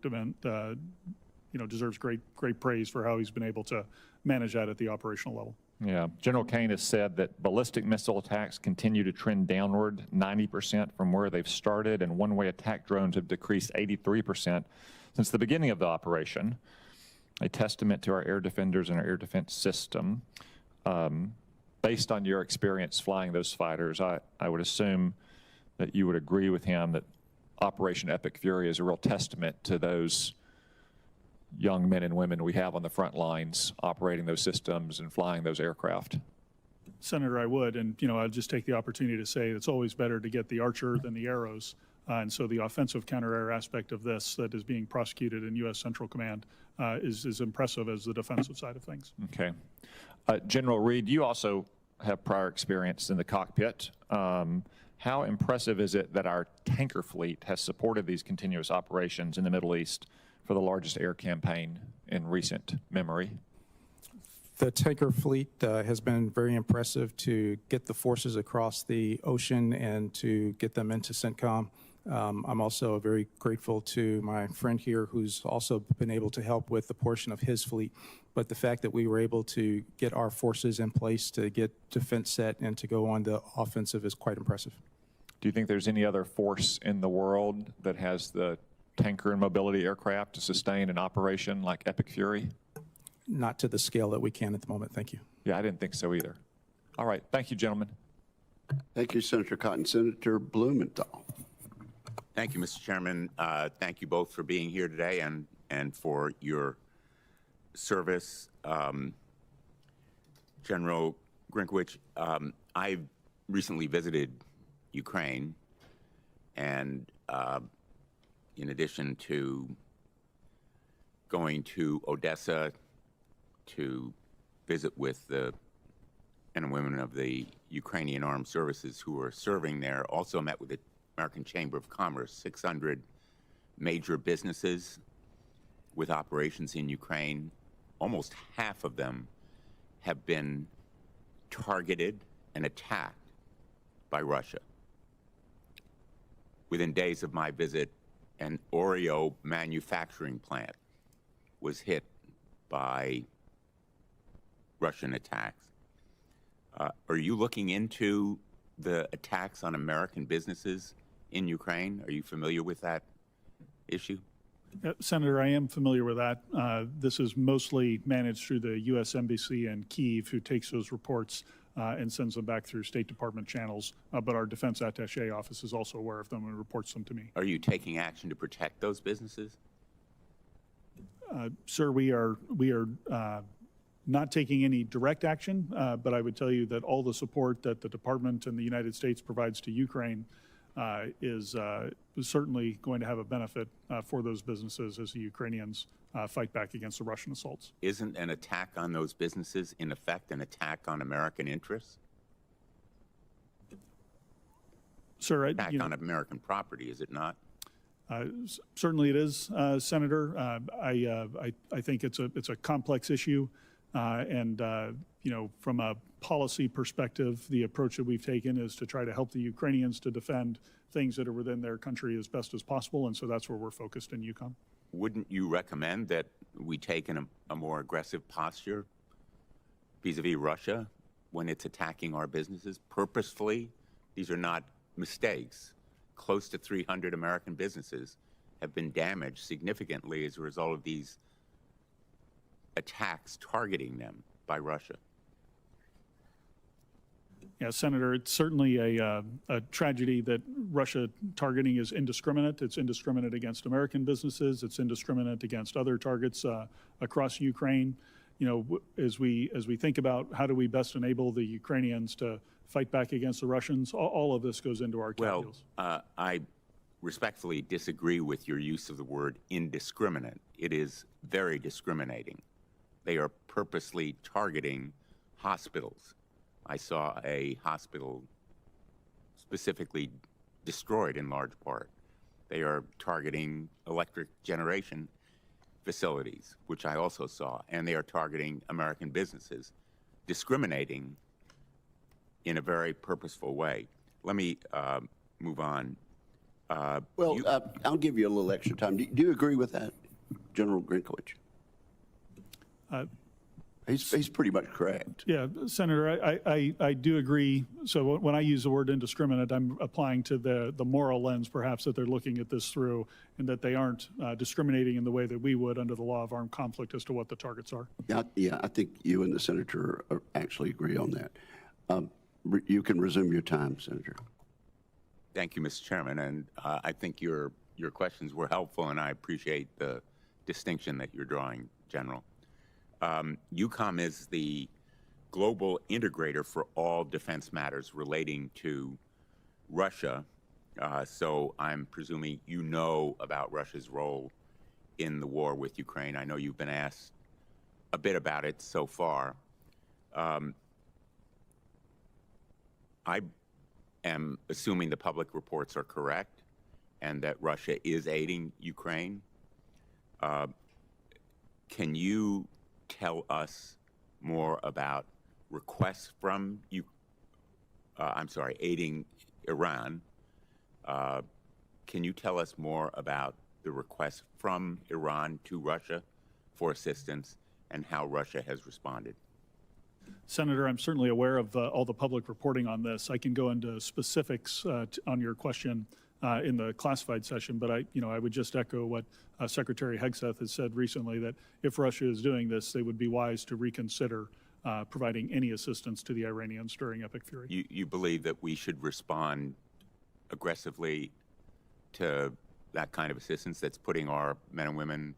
Speaker 3: deserves great praise for how he's been able to manage that at the operational level.
Speaker 13: Yeah, General Kaine has said that ballistic missile attacks continue to trend downward 90% from where they've started, and one-way attack drones have decreased 83% since the beginning of the operation, a testament to our air defenders and our air defense system. Based on your experience flying those fighters, I would assume that you would agree with him that Operation Epic Fury is a real testament to those young men and women we have on the front lines operating those systems and flying those aircraft.
Speaker 3: Senator, I would, and I'd just take the opportunity to say it's always better to get the Archer than the arrows, and so the offensive counter-air aspect of this that is being prosecuted in U.S. Central Command is as impressive as the defensive side of things.
Speaker 13: Okay. General Reid, you also have prior experience in the cockpit. How impressive is it that our tanker fleet has supported these continuous operations in the Middle East for the largest air campaign in recent memory?
Speaker 4: The tanker fleet has been very impressive to get the forces across the ocean and to get them into CENTCOM. I'm also very grateful to my friend here who's also been able to help with the portion of his fleet. But the fact that we were able to get our forces in place to get defense set and to go on the offensive is quite impressive.
Speaker 13: Do you think there's any other force in the world that has the tanker and mobility aircraft to sustain an operation like Epic Fury?
Speaker 4: Not to the scale that we can at the moment. Thank you.
Speaker 13: Yeah, I didn't think so either. All right. Thank you, gentlemen.
Speaker 1: Thank you, Senator Cotton. Senator Blumenthal.
Speaker 14: Thank you, Mr. Chairman. Thank you both for being here today and for your service. General Grinkovich, I recently visited Ukraine, and in addition to going to Odessa to visit with the men and women of the Ukrainian Armed Services who are serving there, also met with the American Chamber of Commerce, 600 major businesses with operations in Ukraine. Almost half of them have been targeted and attacked by Russia. Within days of my visit, an Oreo manufacturing plant was hit by Russian attacks. Are you looking into the attacks on American businesses in Ukraine? Are you familiar with that issue?
Speaker 3: Senator, I am familiar with that. This is mostly managed through the U.S. Embassy in Kyiv, who takes those reports and sends them back through State Department channels. But our Defense Attaché office is also aware of them and reports them to me.
Speaker 14: Are you taking action to protect those businesses?
Speaker 3: Sir, we are not taking any direct action, but I would tell you that all the support that the Department and the United States provides to Ukraine is certainly going to have a benefit for those businesses as the Ukrainians fight back against the Russian assaults.
Speaker 14: Isn't an attack on those businesses, in effect, an attack on American interests?
Speaker 3: Sir,
Speaker 14: Attack on American property, is it not?
Speaker 3: Certainly it is, Senator. I think it's a complex issue, and from a policy perspective, the approach that we've taken is to try to help the Ukrainians to defend things that are within their country as best as possible, and so that's where we're focused in EUCOM.
Speaker 14: Wouldn't you recommend that we take a more aggressive posture vis-a-vis Russia when it's attacking our businesses purposefully? These are not mistakes. Close to 300 American businesses have been damaged significantly as a result of these attacks targeting them by Russia.
Speaker 3: Yeah, Senator, it's certainly a tragedy that Russia targeting is indiscriminate. It's indiscriminate against American businesses. It's indiscriminate against other targets across Ukraine. As we think about how do we best enable the Ukrainians to fight back against the Russians, all of this goes into our calculus.
Speaker 14: Well, I respectfully disagree with your use of the word indiscriminate. It is very discriminating. They are purposely targeting hospitals. I saw a hospital specifically destroyed in large part. They are targeting electric generation facilities, which I also saw, and they are targeting American businesses, discriminating in a very purposeful way. Let me move on.
Speaker 1: I'll give you a little extra time. Do you agree with that, General Grinkovich? He's pretty much correct.
Speaker 3: Yeah, Senator, I do agree. So when I use the word indiscriminate, I'm applying to the moral lens, perhaps, that they're looking at this through, and that they aren't discriminating in the way that we would under the law of armed conflict as to what the targets are.
Speaker 1: Yeah, I think you and the Senator actually agree on that. You can resume your time, Senator.
Speaker 14: Thank you, Mr. Chairman, and I think your questions were helpful, and I appreciate the distinction that you're drawing, General. EUCOM is the global integrator for all defense matters relating to Russia, so I'm presuming you know about Russia's role in the war with Ukraine. I know you've been asked a bit about it so far. I am assuming the public reports are correct and that Russia is aiding Ukraine. Can you tell us more about requests from aiding Iran? Can you tell us more about the requests from Iran to Russia for assistance and how Russia has responded?
Speaker 3: Senator, I'm certainly aware of all the public reporting on this. I can go into specifics on your question in the classified session, but I would just echo what Secretary Hegseth has said recently, that if Russia is doing this, they would be wise to reconsider providing any assistance to the Iranians during Epic Fury.
Speaker 14: You believe that we should respond aggressively to that kind of assistance that's putting our men and women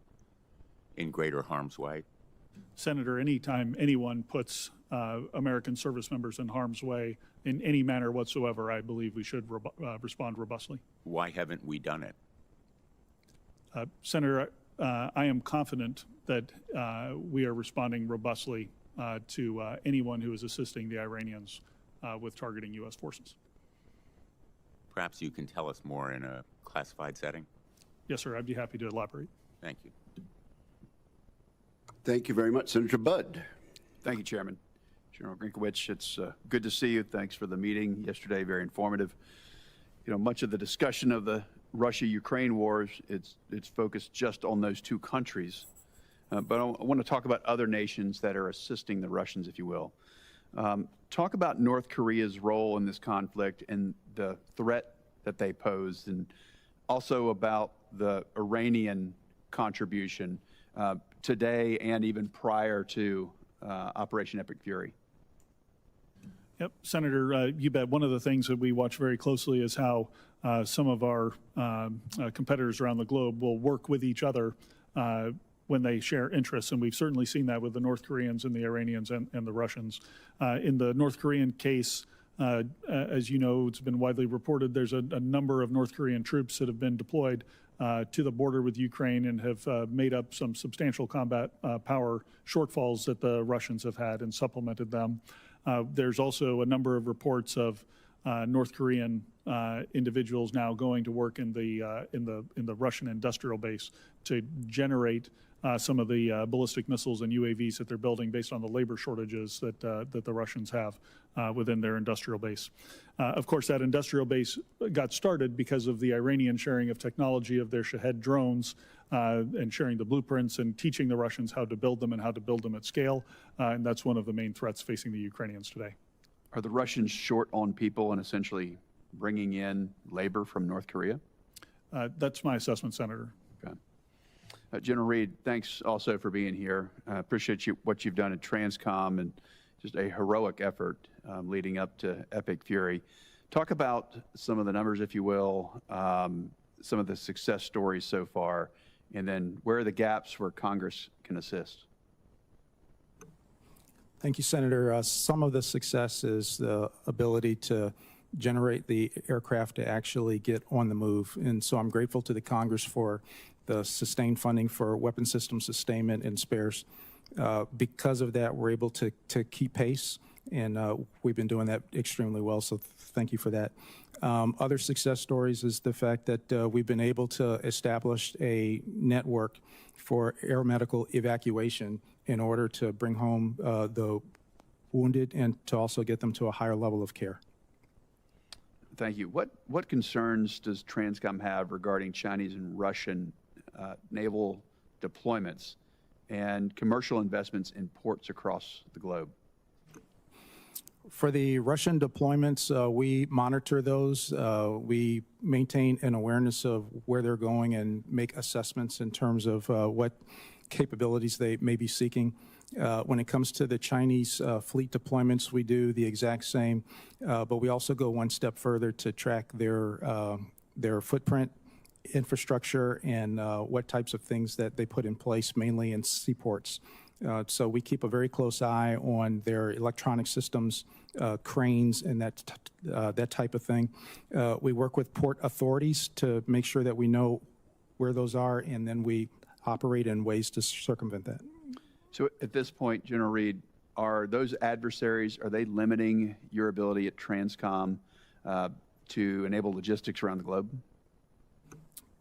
Speaker 14: in greater harm's way?
Speaker 3: Senator, anytime anyone puts American service members in harm's way in any manner whatsoever, I believe we should respond robustly.
Speaker 14: Why haven't we done it?
Speaker 3: Senator, I am confident that we are responding robustly to anyone who is assisting the Iranians with targeting U.S. forces.
Speaker 14: Perhaps you can tell us more in a classified setting?
Speaker 3: Yes, sir. I'd be happy to elaborate.
Speaker 14: Thank you.
Speaker 1: Thank you very much, Senator Budd.
Speaker 15: Thank you, Chairman. General Grinkovich, it's good to see you. Thanks for the meeting yesterday, very informative. Much of the discussion of the Russia-Ukraine wars, it's focused just on those two countries. But I want to talk about other nations that are assisting the Russians, if you will. Talk about North Korea's role in this conflict and the threat that they pose, and also about the Iranian contribution today and even prior to Operation Epic Fury.
Speaker 3: Yep, Senator, you bet. One of the things that we watch very closely is how some of our competitors around the globe will work with each other when they share interests, and we've certainly seen that with the North Koreans and the Iranians and the Russians. In the North Korean case, as you know, it's been widely reported, there's a number of North Korean troops that have been deployed to the border with Ukraine and have made up some substantial combat power shortfalls that the Russians have had and supplemented them. There's also a number of reports of North Korean individuals now going to work in the Russian industrial base to generate some of the ballistic missiles and UAVs that they're building based on the labor shortages that the Russians have within their industrial base. Of course, that industrial base got started because of the Iranian sharing of technology of their Shahed drones and sharing the blueprints and teaching the Russians how to build them and how to build them at scale. And that's one of the main threats facing the Ukrainians today.
Speaker 15: Are the Russians short on people and essentially bringing in labor from North Korea?
Speaker 3: That's my assessment, Senator.
Speaker 15: Okay. General Reid, thanks also for being here. Appreciate what you've done at TRANSCOM and just a heroic effort leading up to Epic Fury. Talk about some of the numbers, if you will, some of the success stories so far, and then where are the gaps where Congress can assist?
Speaker 4: Thank you, Senator. Some of the success is the ability to generate the aircraft to actually get on the move. And so I'm grateful to the Congress for the sustained funding for weapon system sustainment and spares. Because of that, we're able to keep pace, and we've been doing that extremely well, so thank you for that. Other success stories is the fact that we've been able to establish a network for aeromedical evacuation in order to bring home the wounded and to also get them to a higher level of care.
Speaker 15: Thank you. What concerns does TRANSCOM have regarding Chinese and Russian naval deployments and commercial investments in ports across the globe?
Speaker 4: For the Russian deployments, we monitor those. We maintain an awareness of where they're going and make assessments in terms of what capabilities they may be seeking. When it comes to the Chinese fleet deployments, we do the exact same, but we also go one step further to track their footprint, infrastructure, and what types of things that they put in place, mainly in seaports. So we keep a very close eye on their electronic systems, cranes, and that type of thing. We work with port authorities to make sure that we know where those are, and then we operate in ways to circumvent that.
Speaker 15: So at this point, General Reid, are those adversaries, are they limiting your ability at TRANSCOM to enable logistics around the globe?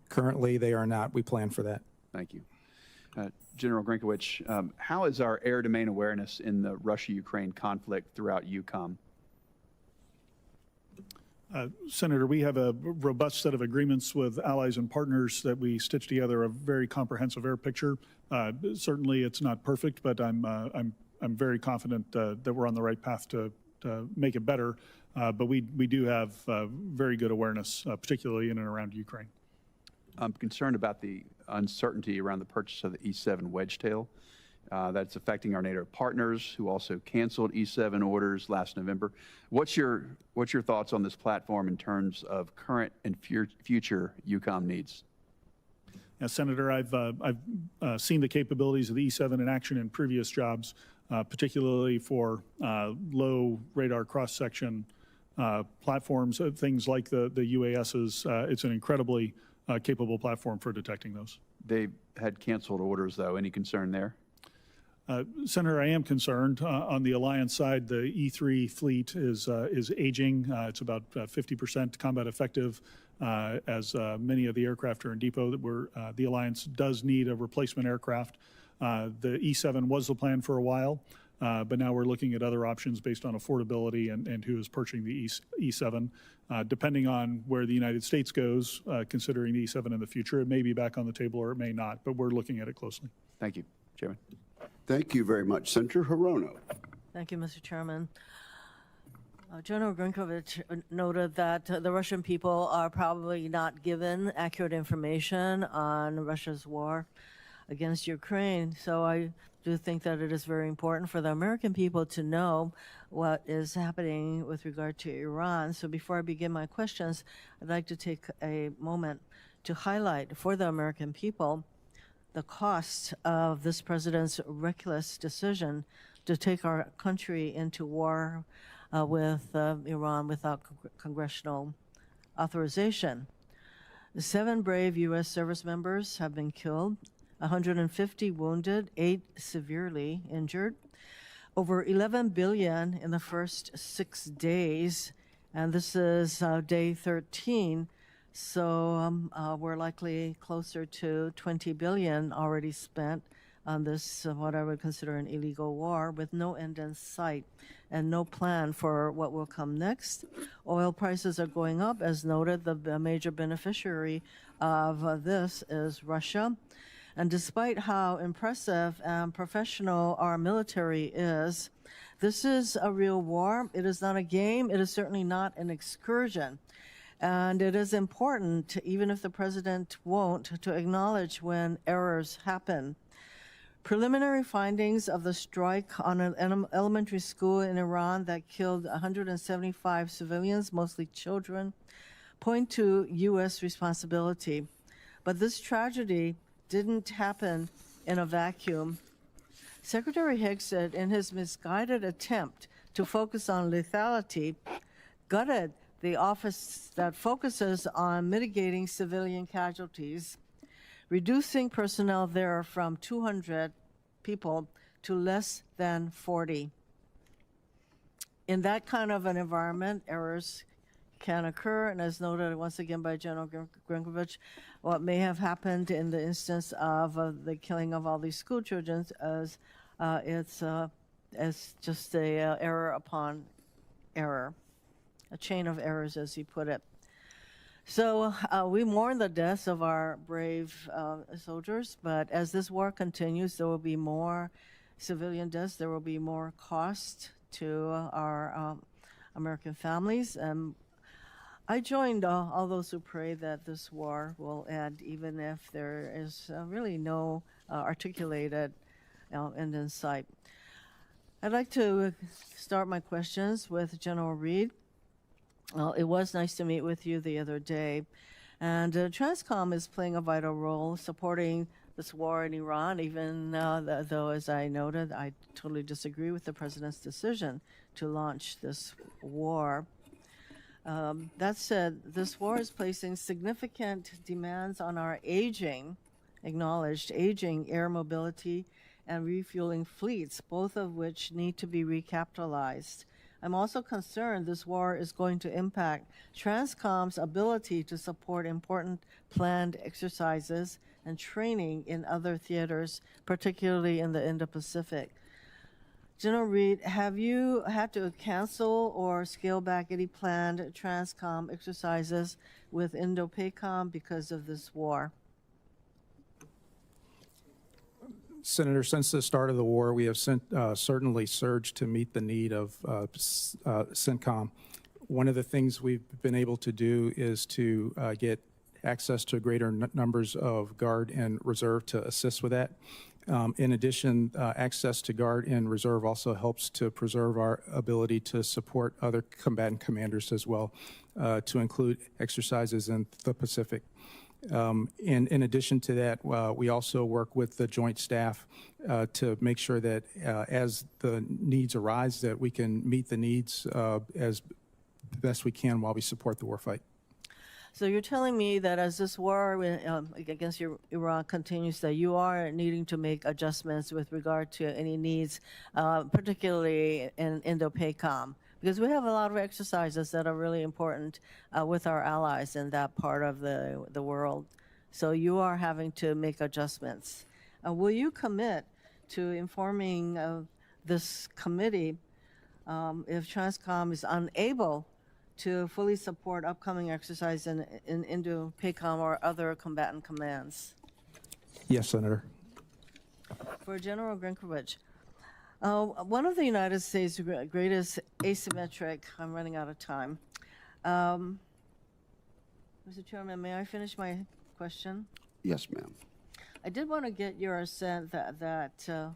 Speaker 4: Currently, they are not. We plan for that.
Speaker 15: Thank you. General Grinkovich, how is our air domain awareness in the Russia-Ukraine conflict throughout EUCOM?
Speaker 3: Senator, we have a robust set of agreements with allies and partners that we stitch together a very comprehensive air picture. Certainly, it's not perfect, but I'm very confident that we're on the right path to make it better. But we do have very good awareness, particularly in and around Ukraine.
Speaker 15: I'm concerned about the uncertainty around the purchase of the E-7 Wedgetail. That's affecting our NATO partners who also canceled E-7 orders last November. What's your thoughts on this platform in terms of current and future EUCOM needs?
Speaker 3: Yeah, Senator, I've seen the capabilities of the E-7 in action in previous jobs, particularly for low radar cross-section platforms, things like the UASs. It's an incredibly capable platform for detecting those.
Speaker 15: They had canceled orders, though. Any concern there?
Speaker 3: Senator, I am concerned. On the alliance side, the E-3 fleet is aging. It's about 50% combat effective, as many of the aircraft are in depot. The alliance does need a replacement aircraft. The E-7 was the plan for a while, but now we're looking at other options based on affordability and who is purchasing the E-7. Depending on where the United States goes, considering the E-7 in the future, it may be back on the table or it may not, but we're looking at it closely.
Speaker 15: Thank you, Chairman.
Speaker 1: Thank you very much. Senator Hirono.
Speaker 16: Thank you, Mr. Chairman. General Grinkovich noted that the Russian people are probably not given accurate information on Russia's war against Ukraine. So I do think that it is very important for the American people to know what is happening with regard to Iran. So before I begin my questions, I'd like to take a moment to highlight for the American people the cost of this president's reckless decision to take our country into war with Iran without congressional authorization. 7 brave U.S. service members have been killed, 150 wounded, 8 severely injured, over $11 billion in the first 6 days, and this is day 13. So we're likely closer to $20 billion already spent on this, what I would consider an illegal war, with no end in sight and no plan for what will come next. Oil prices are going up. As noted, the major beneficiary of this is Russia. And despite how impressive and professional our military is, this is a real war. It is not a game. It is certainly not an excursion. And it is important, even if the president won't, to acknowledge when errors happen. Preliminary findings of the strike on an elementary school in Iran that killed 175 civilians, mostly children, point to U.S. responsibility. But this tragedy didn't happen in a vacuum. Secretary Hicks said in his misguided attempt to focus on lethality, gutted the office that focuses on mitigating civilian casualties, reducing personnel there from 200 people to less than 40. In that kind of an environment, errors can occur, and as noted once again by General Grinkovich, what may have happened in the instance of the killing of all these school children as just a error upon error, a chain of errors, as he put it. So we mourn the deaths of our brave soldiers, but as this war continues, there will be more civilian deaths. There will be more cost to our American families. And I joined all those who pray that this war will end, even if there is really no articulated end in sight. I'd like to start my questions with General Reid. It was nice to meet with you the other day. And TRANSCOM is playing a vital role supporting this war in Iran, even though, as I noted, I totally disagree with the president's decision to launch this war. That said, this war is placing significant demands on our acknowledged aging air mobility and refueling fleets, both of which need to be recapitalized. I'm also concerned this war is going to impact TRANSCOM's ability to support important planned exercises and training in other theaters, particularly in the Indo-Pacific. General Reid, have you had to cancel or scale back any planned TRANSCOM exercises with Indo-PACOM because of this war?
Speaker 4: Senator, since the start of the war, we have certainly surged to meet the need of CENTCOM. One of the things we've been able to do is to get access to greater numbers of Guard and Reserve to assist with that. In addition, access to Guard and Reserve also helps to preserve our ability to support other combatant commanders as well, to include exercises in the Pacific. In addition to that, we also work with the Joint Staff to make sure that as the needs arise, that we can meet the needs as best we can while we support the warfight.
Speaker 16: So you're telling me that as this war against Iran continues, that you are needing to make adjustments with regard to any needs, particularly in Indo-PACOM, because we have a lot of exercises that are really important with our allies in that part of the world. So you are having to make adjustments. Will you commit to informing this committee if TRANSCOM is unable to fully support upcoming exercise in Indo-PACOM or other combatant commands?
Speaker 4: Yes, Senator.
Speaker 16: For General Grinkovich, one of the United States' greatest asymmetric, I'm running out of time. Mr. Chairman, may I finish my question?
Speaker 1: Yes, ma'am.
Speaker 16: I did want to get your sense that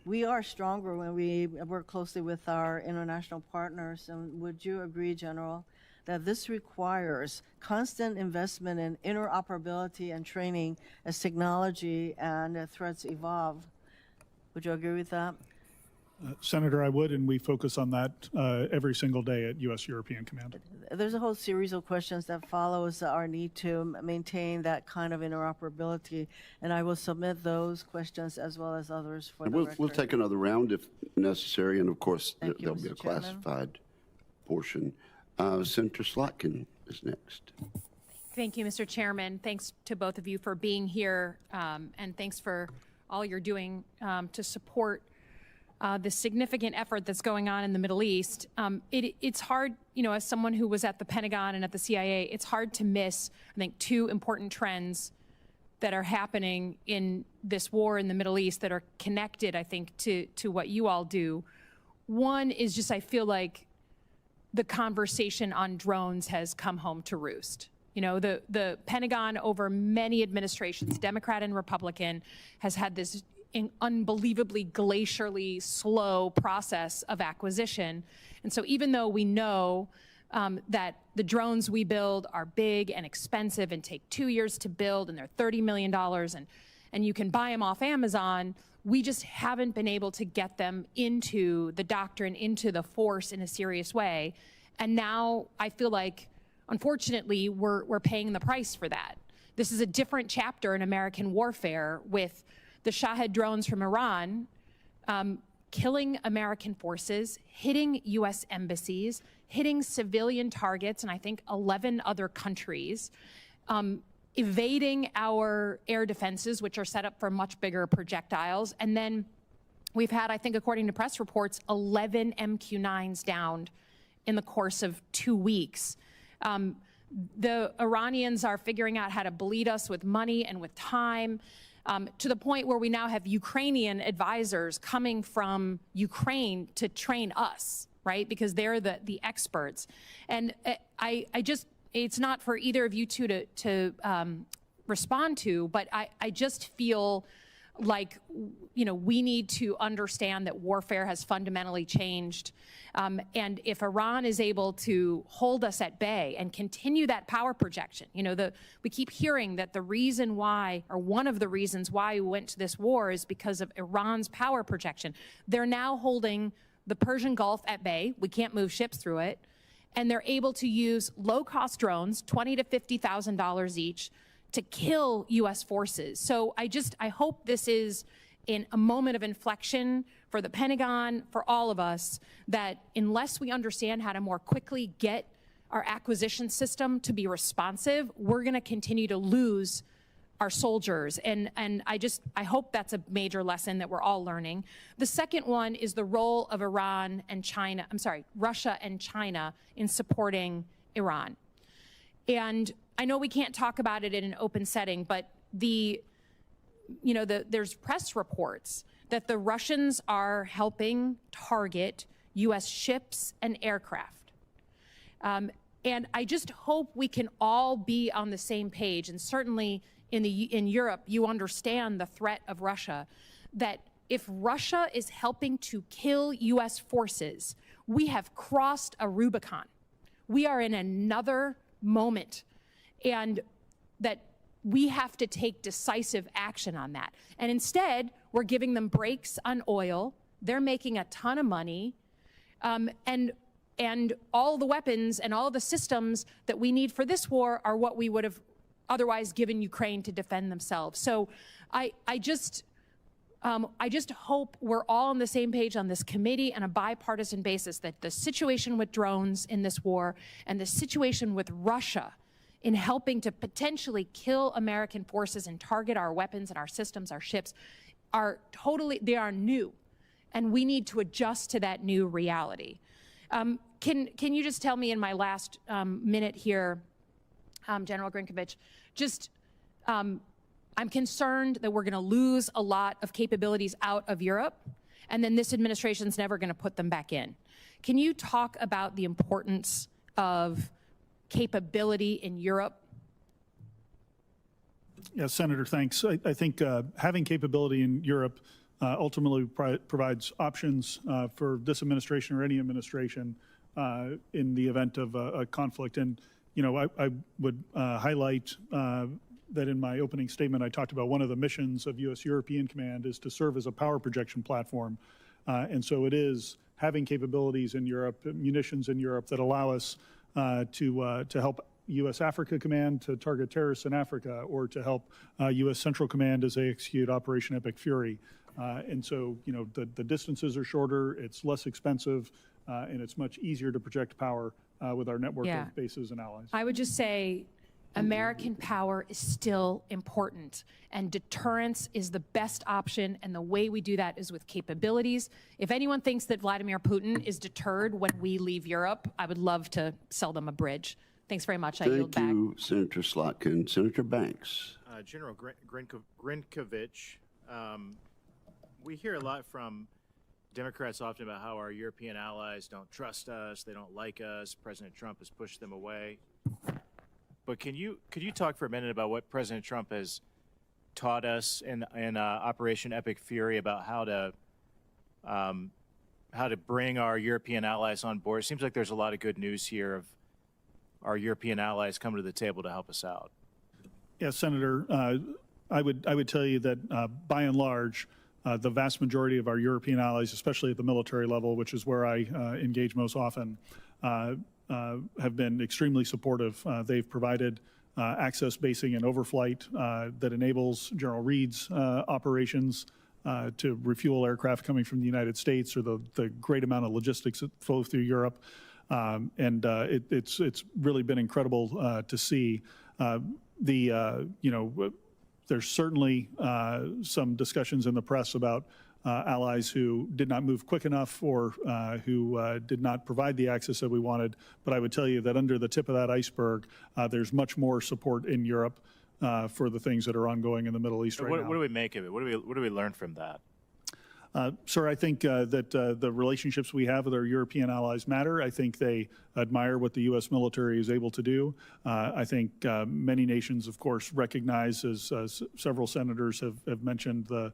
Speaker 16: we are stronger when we work closely with our international partners. And would you agree, General, that this requires constant investment in interoperability and training as technology and threats evolve? Would you agree with that?
Speaker 3: Senator, I would, and we focus on that every single day at U.S. European Command.
Speaker 16: There's a whole series of questions that follows our need to maintain that kind of interoperability, and I will submit those questions as well as others for
Speaker 1: And
Speaker 16: the
Speaker 1: we'll
Speaker 16: record.
Speaker 1: take another round if necessary, and of course,
Speaker 16: Thank you,
Speaker 1: there'll be a
Speaker 16: Mr. Chairman.
Speaker 1: classified portion. Senator Slotkin is next.
Speaker 17: Thank you, Mr. Chairman. Thanks to both of you for being here, and thanks for all you're doing to support the significant effort that's going on in the Middle East. It's hard, as someone who was at the Pentagon and at the CIA, it's hard to miss, I think, two important trends that are happening in this war in the Middle East that are connected, I think, to what you all do. One is just, I feel like the conversation on drones has come home to roost. The Pentagon over many administrations, Democrat and Republican, has had this unbelievably glacially slow process of acquisition. And so even though we know that the drones we build are big and expensive and take 2 years to build and they're $30 million and you can buy them off Amazon, we just haven't been able to get them into the doctrine, into the force in a serious way. And now I feel like, unfortunately, we're paying the price for that. This is a different chapter in American warfare with the Shahed drones from Iran killing American forces, hitting U.S. embassies, hitting civilian targets in, I think, 11 other countries, evading our air defenses, which are set up for much bigger projectiles. And then we've had, I think, according to press reports, 11 MQ-9s downed in the course of 2 weeks. The Iranians are figuring out how to bleed us with money and with time, to the point where we now have Ukrainian advisors coming from Ukraine to train us, right? Because they're the experts. And it's not for either of you two to respond to, but I just feel like, we need to understand that warfare has fundamentally changed. And if Iran is able to hold us at bay and continue that power projection, we keep hearing that the reason why, or one of the reasons why we went to this war is because of Iran's power projection. They're now holding the Persian Gulf at bay. We can't move ships through it. And they're able to use low-cost drones, $20,000 to $50,000 each, to kill U.S. forces. So I hope this is in a moment of inflection for the Pentagon, for all of us, that unless we understand how to more quickly get our acquisition system to be responsive, we're going to continue to lose our soldiers. And I hope that's a major lesson that we're all learning. The second one is the role of Russia and China in supporting Iran. And I know we can't talk about it in an open setting, but there's press reports that the Russians are helping target U.S. ships and aircraft. And I just hope we can all be on the same page, and certainly in Europe, you understand the threat of Russia, that if Russia is helping to kill U.S. forces, we have crossed a Rubicon. We are in another moment, and that we have to take decisive action on that. And instead, we're giving them breaks on oil. They're making a ton of money. And all the weapons and all the systems that we need for this war are what we would have otherwise given Ukraine to defend themselves. So I just hope we're all on the same page on this committee on a bipartisan basis, that the situation with drones in this war and the situation with Russia in helping to potentially kill American forces and target our weapons and our systems, our ships, they are new. And we need to adjust to that new reality. Can you just tell me in my last minute here, General Grinkovich, I'm concerned that we're going to lose a lot of capabilities out of Europe, and then this administration's never going to put them back in. Can you talk about the importance of capability in Europe?
Speaker 3: Yeah, Senator, thanks. I think having capability in Europe ultimately provides options for this administration or any administration in the event of a conflict. And, you know, I would highlight that in my opening statement, I talked about one of the missions of U.S. European Command is to serve as a power projection platform. And so it is having capabilities in Europe, munitions in Europe that allow us to help U.S. Africa Command to target terrorists in Africa, or to help U.S. Central Command as they execute Operation Epic Fury. And so, you know, the distances are shorter, it's less expensive, and it's much easier to project power with our network of bases and allies.
Speaker 17: I would just say American power is still important, and deterrence is the best option, and the way we do that is with capabilities. If anyone thinks that Vladimir Putin is deterred when we leave Europe, I would love to sell them a bridge. Thanks very much. I yield back.
Speaker 1: Thank you, Senator Slotkin. Senator Banks.
Speaker 18: General Grinkovich, we hear a lot from Democrats often about how our European allies don't trust us, they don't like us, President Trump has pushed them away. But could you talk for a minute about what President Trump has taught us in Operation Epic Fury about how to bring our European allies on board? It seems like there's a lot of good news here of our European allies coming to the table to help us out.
Speaker 3: Yeah, Senator, I would tell you that by and large, the vast majority of our European allies, especially at the military level, which is where I engage most often, have been extremely supportive. They've provided access, basing, and overflight that enables General Reid's operations to refuel aircraft coming from the United States, or the great amount of logistics that flow through Europe. It's really been incredible to see. There's certainly some discussions in the press about allies who did not move quick enough, or who did not provide the access that we wanted. But I would tell you that under the tip of that iceberg, there's much more support in Europe for the things that are ongoing in the Middle East right now.
Speaker 18: What do we make of it? What do we learn from that?
Speaker 3: Sir, I think that the relationships we have with our European allies matter. I think they admire what the U.S. military is able to do. I think many nations, of course, recognize, as several senators have mentioned, the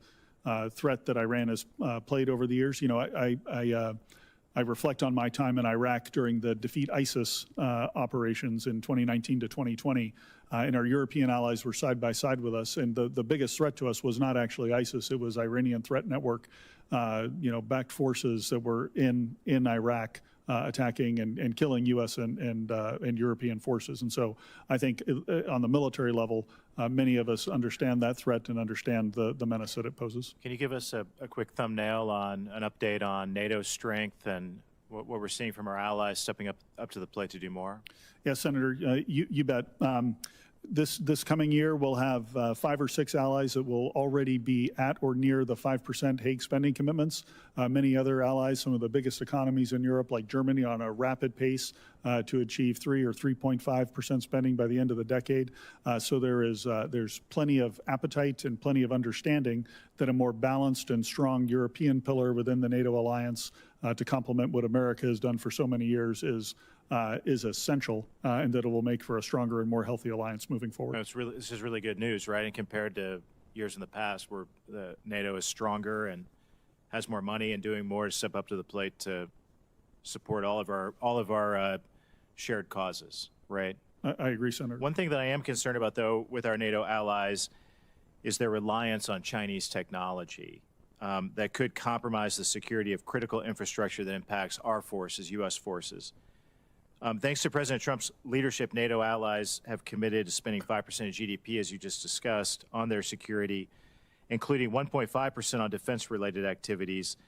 Speaker 3: threat that Iran has played over the years. You know, I reflect on my time in Iraq during the Defeat ISIS operations in 2019 to 2020, and our European allies were side by side with us. And the biggest threat to us was not actually ISIS; it was Iranian threat network, backed forces that were in Iraq attacking and killing U.S. and European forces. And so I think on the military level, many of us understand that threat and understand the menace that it poses.
Speaker 18: Can you give us a quick thumbnail on an update on NATO's strength and what we're seeing from our allies stepping up to the plate to do more?
Speaker 3: Yes, Senator, you bet. This coming year, we'll have 5 or 6 allies that will already be at or near the 5% Hague spending commitments. Many other allies, some of the biggest economies in Europe, like Germany, on a rapid pace to achieve 3 or 3.5% spending by the end of the decade. So there's plenty of appetite and plenty of understanding that a more balanced and strong European pillar within the NATO alliance to complement what America has done for so many years is essential, and that it will make for a stronger and more healthy alliance moving forward.
Speaker 18: This is really good news, right? And compared to years in the past, where the NATO is stronger and has more money and doing more to step up to the plate to support all of our shared causes, right?
Speaker 3: I agree, Senator.
Speaker 18: One thing that I am concerned about, though, with our NATO allies is their reliance on Chinese technology that could compromise the security of critical infrastructure that impacts our forces, U.S. forces. Thanks to President Trump's leadership, NATO allies have committed to spending 5% of GDP, as you just discussed, on their security, including 1.5% on defense-related activities.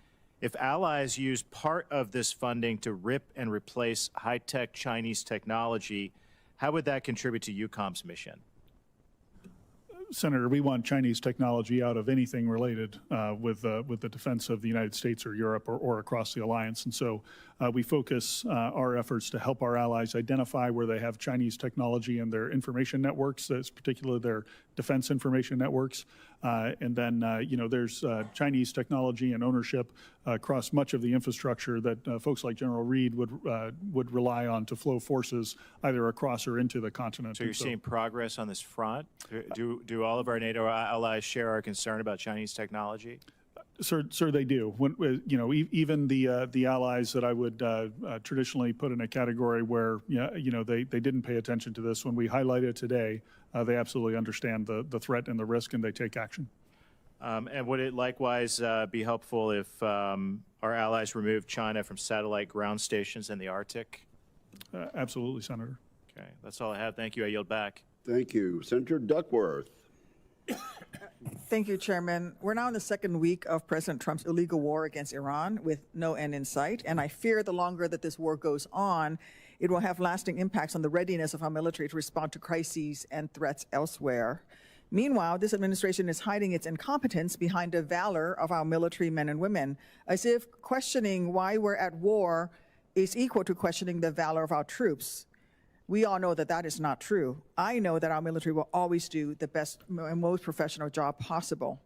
Speaker 18: If allies use part of this funding to rip and replace high-tech Chinese technology, how would that contribute to EUCOM's mission?
Speaker 3: Senator, we want Chinese technology out of anything related with the defense of the United States or Europe or across the alliance. And so we focus our efforts to help our allies identify where they have Chinese technology in their information networks, that's particularly their defense information networks, And then, there's Chinese technology and ownership across much of the infrastructure that folks like General Reid would rely on to flow forces either across or into the continent.
Speaker 18: So you're seeing progress on this front? Do all of our NATO allies share our concern about Chinese technology?
Speaker 3: Sir, they do. Even the allies that I would traditionally put in a category where they didn't pay attention to this, when we highlight it today, they absolutely understand the threat and the risk, and they take action.
Speaker 18: And would it likewise be helpful if our allies remove China from satellite ground stations in the Arctic?
Speaker 3: Absolutely, Senator.
Speaker 18: Okay, that's all I have. Thank you. I yield back.
Speaker 1: Thank you. Senator Duckworth.
Speaker 19: Thank you, Chairman. We're now in the second week of President Trump's illegal war against Iran with no end in sight, and I fear the longer that this war goes on, it will have lasting impacts on the readiness of our military to respond to crises and threats elsewhere. Meanwhile, this administration is hiding its incompetence behind the valor of our military men and women, as if questioning why we're at war is equal to questioning the valor of our troops. We all know that that is not true. I know that our military will always do the best and most professional job possible.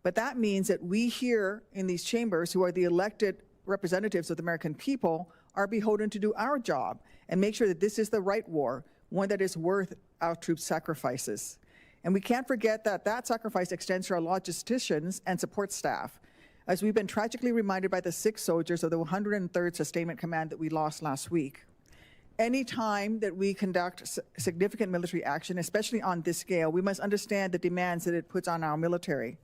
Speaker 19: But that means that we here in these chambers, who are the elected representatives of the American people, are beholden to do our job and make sure that this is the right war, one that is worth our troops' sacrifices. And we can't forget that that sacrifice extends to our logisticians and support staff, as we've been tragically reminded by the 6 soldiers of the 103rd Sustainment Command that we lost last week. Any time that we conduct significant military action, especially on this scale, we must understand the demands that it puts on our military.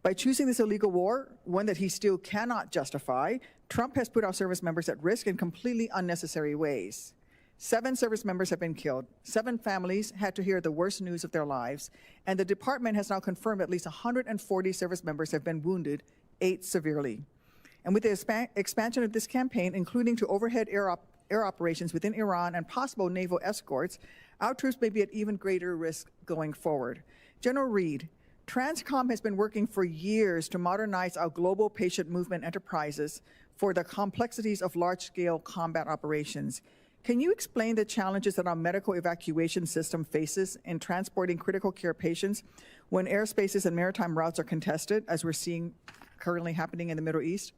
Speaker 19: By choosing this illegal war, one that he still cannot justify, Trump has put our service members at risk in completely unnecessary ways. 7 service members have been killed. 7 families had to hear the worst news of their lives. And the department has now confirmed at least 140 service members have been wounded, 8 severely. And with the expansion of this campaign, including to overhead air operations within Iran and possible naval escorts, our troops may be at even greater risk going forward. General Reid, TRANSCOM has been working for years to modernize our global patient movement enterprises for the complexities of large-scale combat operations. Can you explain the challenges that our medical evacuation system faces in transporting critical care patients when airspaces and maritime routes are contested, as we're seeing currently happening in the Middle East?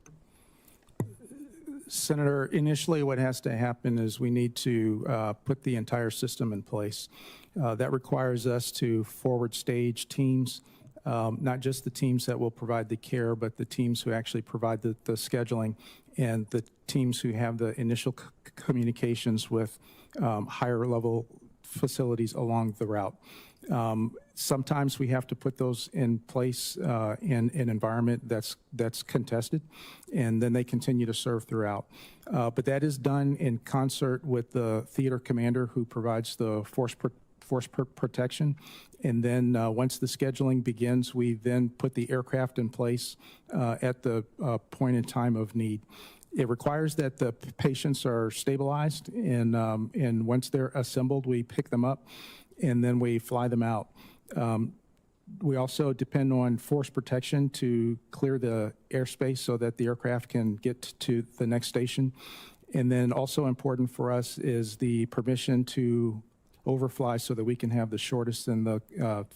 Speaker 4: Senator, initially what has to happen is we need to put the entire system in place. That requires us to forward stage teams, not just the teams that will provide the care, but the teams who actually provide the scheduling and the teams who have the initial communications with higher level facilities along the route. Sometimes we have to put those in place in an environment that's contested, and then they continue to serve throughout. But that is done in concert with the theater commander who provides the force protection. And then once the scheduling begins, we then put the aircraft in place at the point in time of need. It requires that the patients are stabilized, and once they're assembled, we pick them up, and then we fly them out. We also depend on force protection to clear the airspace so that the aircraft can get to the next station. And then also important for us is the permission to overfly so that we can have the shortest and the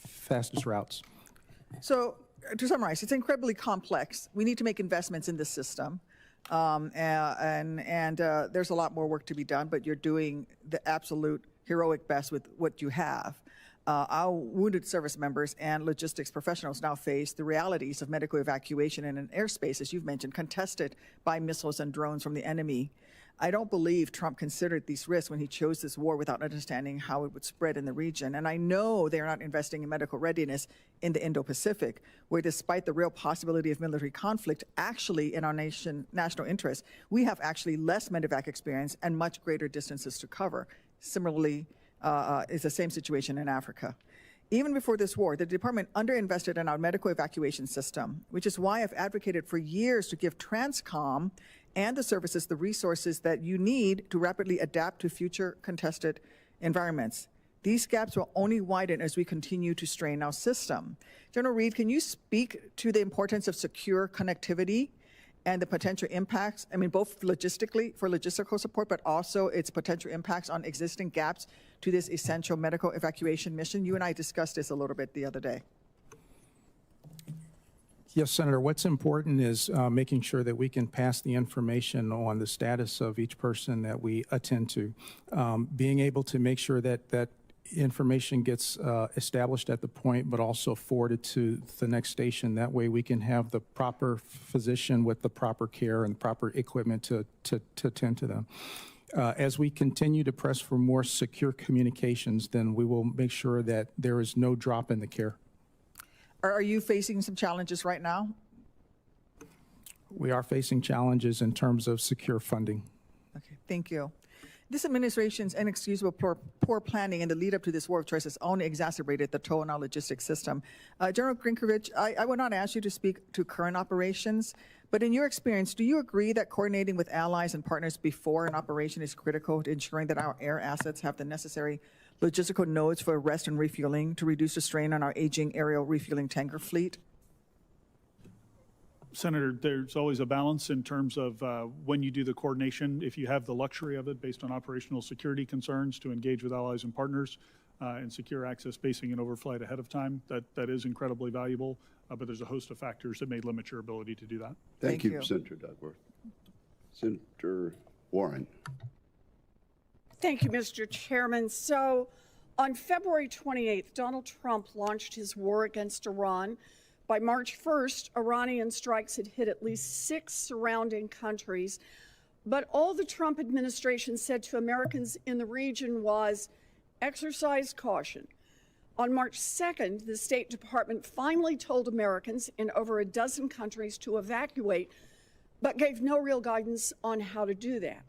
Speaker 4: fastest routes.
Speaker 19: So to summarize, it's incredibly complex. We need to make investments in this system. And there's a lot more work to be done, but you're doing the absolute heroic best with what you have. Our wounded service members and logistics professionals now face the realities of medical evacuation in an airspace, as you've mentioned, contested by missiles and drones from the enemy. I don't believe Trump considered these risks when he chose this war without understanding how it would spread in the region. And I know they're not investing in medical readiness in the Indo-Pacific, where despite the real possibility of military conflict, actually in our national interest, we have actually less medevac experience and much greater distances to cover. Similarly, is the same situation in Africa. Even before this war, the department underinvested in our medical evacuation system, which is why I've advocated for years to give TRANSCOM and the services the resources that you need to rapidly adapt to future contested environments. These gaps will only widen as we continue to strain our system. General Reid, can you speak to the importance of secure connectivity and the potential impacts, I mean, both logistically, for logistical support, but also its potential impacts on existing gaps to this essential medical evacuation mission? You and I discussed this a little bit the other day.
Speaker 4: Yes, Senator, what's important is making sure that we can pass the information on the status of each person that we attend to. Being able to make sure that that information gets established at the point, but also forwarded to the next station. That way we can have the proper physician with the proper care and proper equipment to attend to them. As we continue to press for more secure communications, then we will make sure that there is no drop in the care.
Speaker 19: Are you facing some challenges right now?
Speaker 4: We are facing challenges in terms of secure funding.
Speaker 19: Okay, thank you. This administration's inexcusable poor planning in the lead up to this war of choice has only exacerbated the toll in our logistics system. General Grinkovich, I will not ask you to speak to current operations, but in your experience, do you agree that coordinating with allies and partners before an operation is critical to ensuring that our air assets have the necessary logistical nodes for rest and refueling to reduce the strain on our aging aerial refueling tanker fleet?
Speaker 3: Senator, there's always a balance in terms of when you do the coordination. If you have the luxury of it based on operational security concerns to engage with allies and partners and secure access basing and overflight ahead of time, that is incredibly valuable. But there's a host of factors that may limit your ability to do that.
Speaker 1: Thank you, Senator Duckworth. Senator Warren.
Speaker 20: Thank you, Mr. Chairman. So on February 28th, Donald Trump launched his war against Iran. By March 1st, Iranian strikes had hit at least 6 surrounding countries. But all the Trump administration said to Americans in the region was, exercise caution. On March 2nd, the State Department finally told Americans in over a dozen countries to evacuate, but gave no real guidance on how to do that.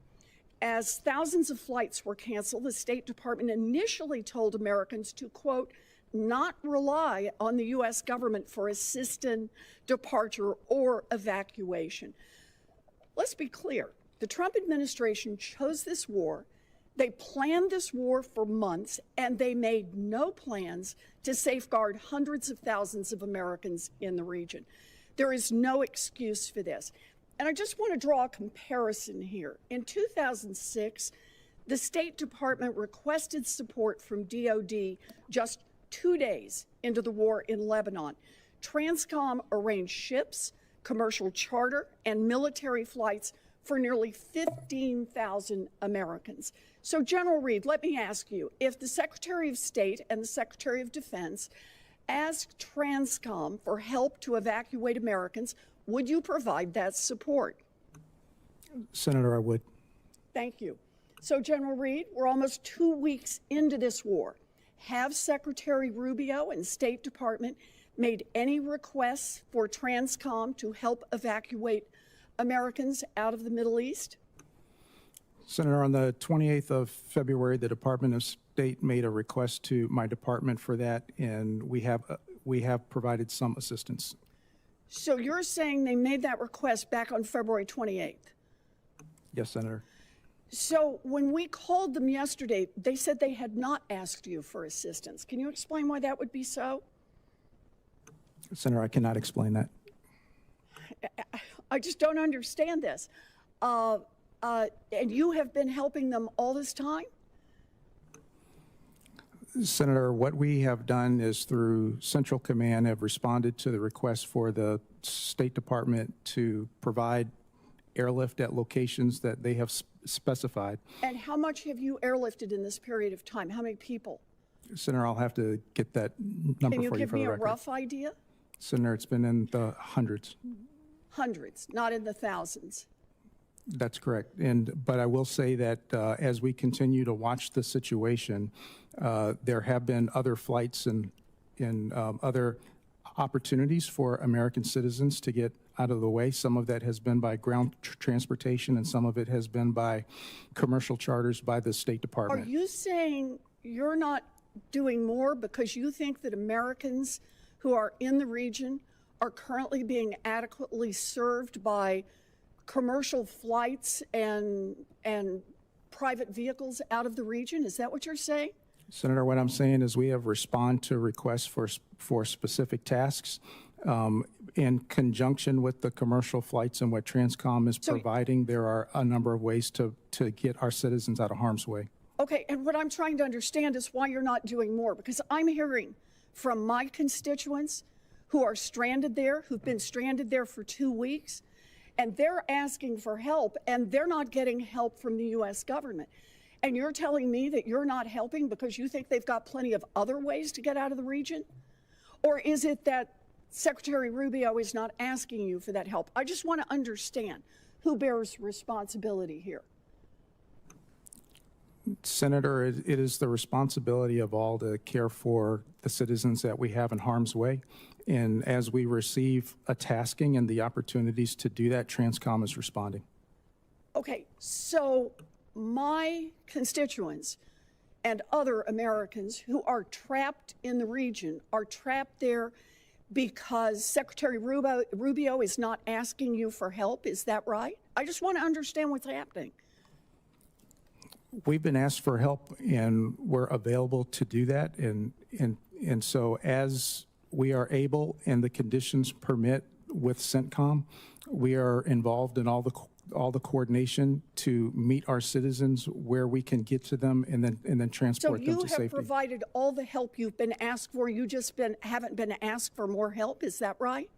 Speaker 20: As thousands of flights were canceled, the State Department initially told Americans to, quote, not rely on the U.S. government for assistance, departure, or evacuation. Let's be clear. The Trump administration chose this war. They planned this war for months, and they made no plans to safeguard hundreds of thousands of Americans in the region. There is no excuse for this. And I just want to draw a comparison here. In 2006, the State Department requested support from DOD just 2 days into the war in Lebanon. TRANSCOM arranged ships, commercial charter, and military flights for nearly 15,000 Americans. So, General Reid, let me ask you, if the Secretary of State and the Secretary of Defense asked TRANSCOM for help to evacuate Americans, would you provide that support?
Speaker 4: Senator, I would.
Speaker 20: Thank you. So, General Reid, we're almost 2 weeks into this war. Have Secretary Rubio and State Department made any requests for TRANSCOM to help evacuate Americans out of the Middle East?
Speaker 4: Senator, on the 28th of February, the Department of State made a request to my department for that, and we have provided some assistance.
Speaker 20: So you're saying they made that request back on February 28th?
Speaker 4: Yes, Senator.
Speaker 20: So when we called them yesterday, they said they had not asked you for assistance. Can you explain why that would be so?
Speaker 4: Senator, I cannot explain that.
Speaker 20: I just don't understand this. And you have been helping them all this time?
Speaker 4: Senator, what we have done is through Central Command have responded to the request for the State Department to provide airlift at locations that they have specified.
Speaker 20: And how much have you airlifted in this period of time? How many people?
Speaker 4: Senator, I'll have to get that number for you for the record.
Speaker 20: Can you give me a rough idea?
Speaker 4: Senator, it's been in the hundreds.
Speaker 20: Hundreds, not in the thousands.
Speaker 4: That's correct. But I will say that as we continue to watch the situation, there have been other flights and other opportunities for American citizens to get out of the way. Some of that has been by ground transportation, and some of it has been by commercial charters by the State Department.
Speaker 20: Are you saying you're not doing more because you think that Americans who are in the region are currently being adequately served by commercial flights and private vehicles out of the region? Is that what you're saying?
Speaker 4: Senator, what I'm saying is we have responded to requests for specific tasks in conjunction with the commercial flights and what TRANSCOM is providing. There are a number of ways to get our citizens out of harm's way.
Speaker 20: Okay, and what I'm trying to understand is why you're not doing more, because I'm hearing from my constituents who are stranded there, who've been stranded there for 2 weeks, and they're asking for help, and they're not getting help from the U.S. government. And you're telling me that you're not helping because you think they've got plenty of other ways to get out of the region? Or is it that Secretary Rubio is not asking you for that help? I just want to understand who bears responsibility here.
Speaker 4: Senator, it is the responsibility of all to care for the citizens that we have in harm's way. And as we receive a tasking and the opportunities to do that, TRANSCOM is responding.
Speaker 20: Okay, so my constituents and other Americans who are trapped in the region are trapped there because Secretary Rubio is not asking you for help. Is that right? I just want to understand what's happening.
Speaker 4: We've been asked for help, and we're available to do that. And so as we are able and the conditions permit with CENTCOM, we are involved in all the coordination to meet our citizens where we can get to them and then transport them to safety.
Speaker 20: So you have provided all the help you've been asked for. You just haven't been asked for more help. Is that right?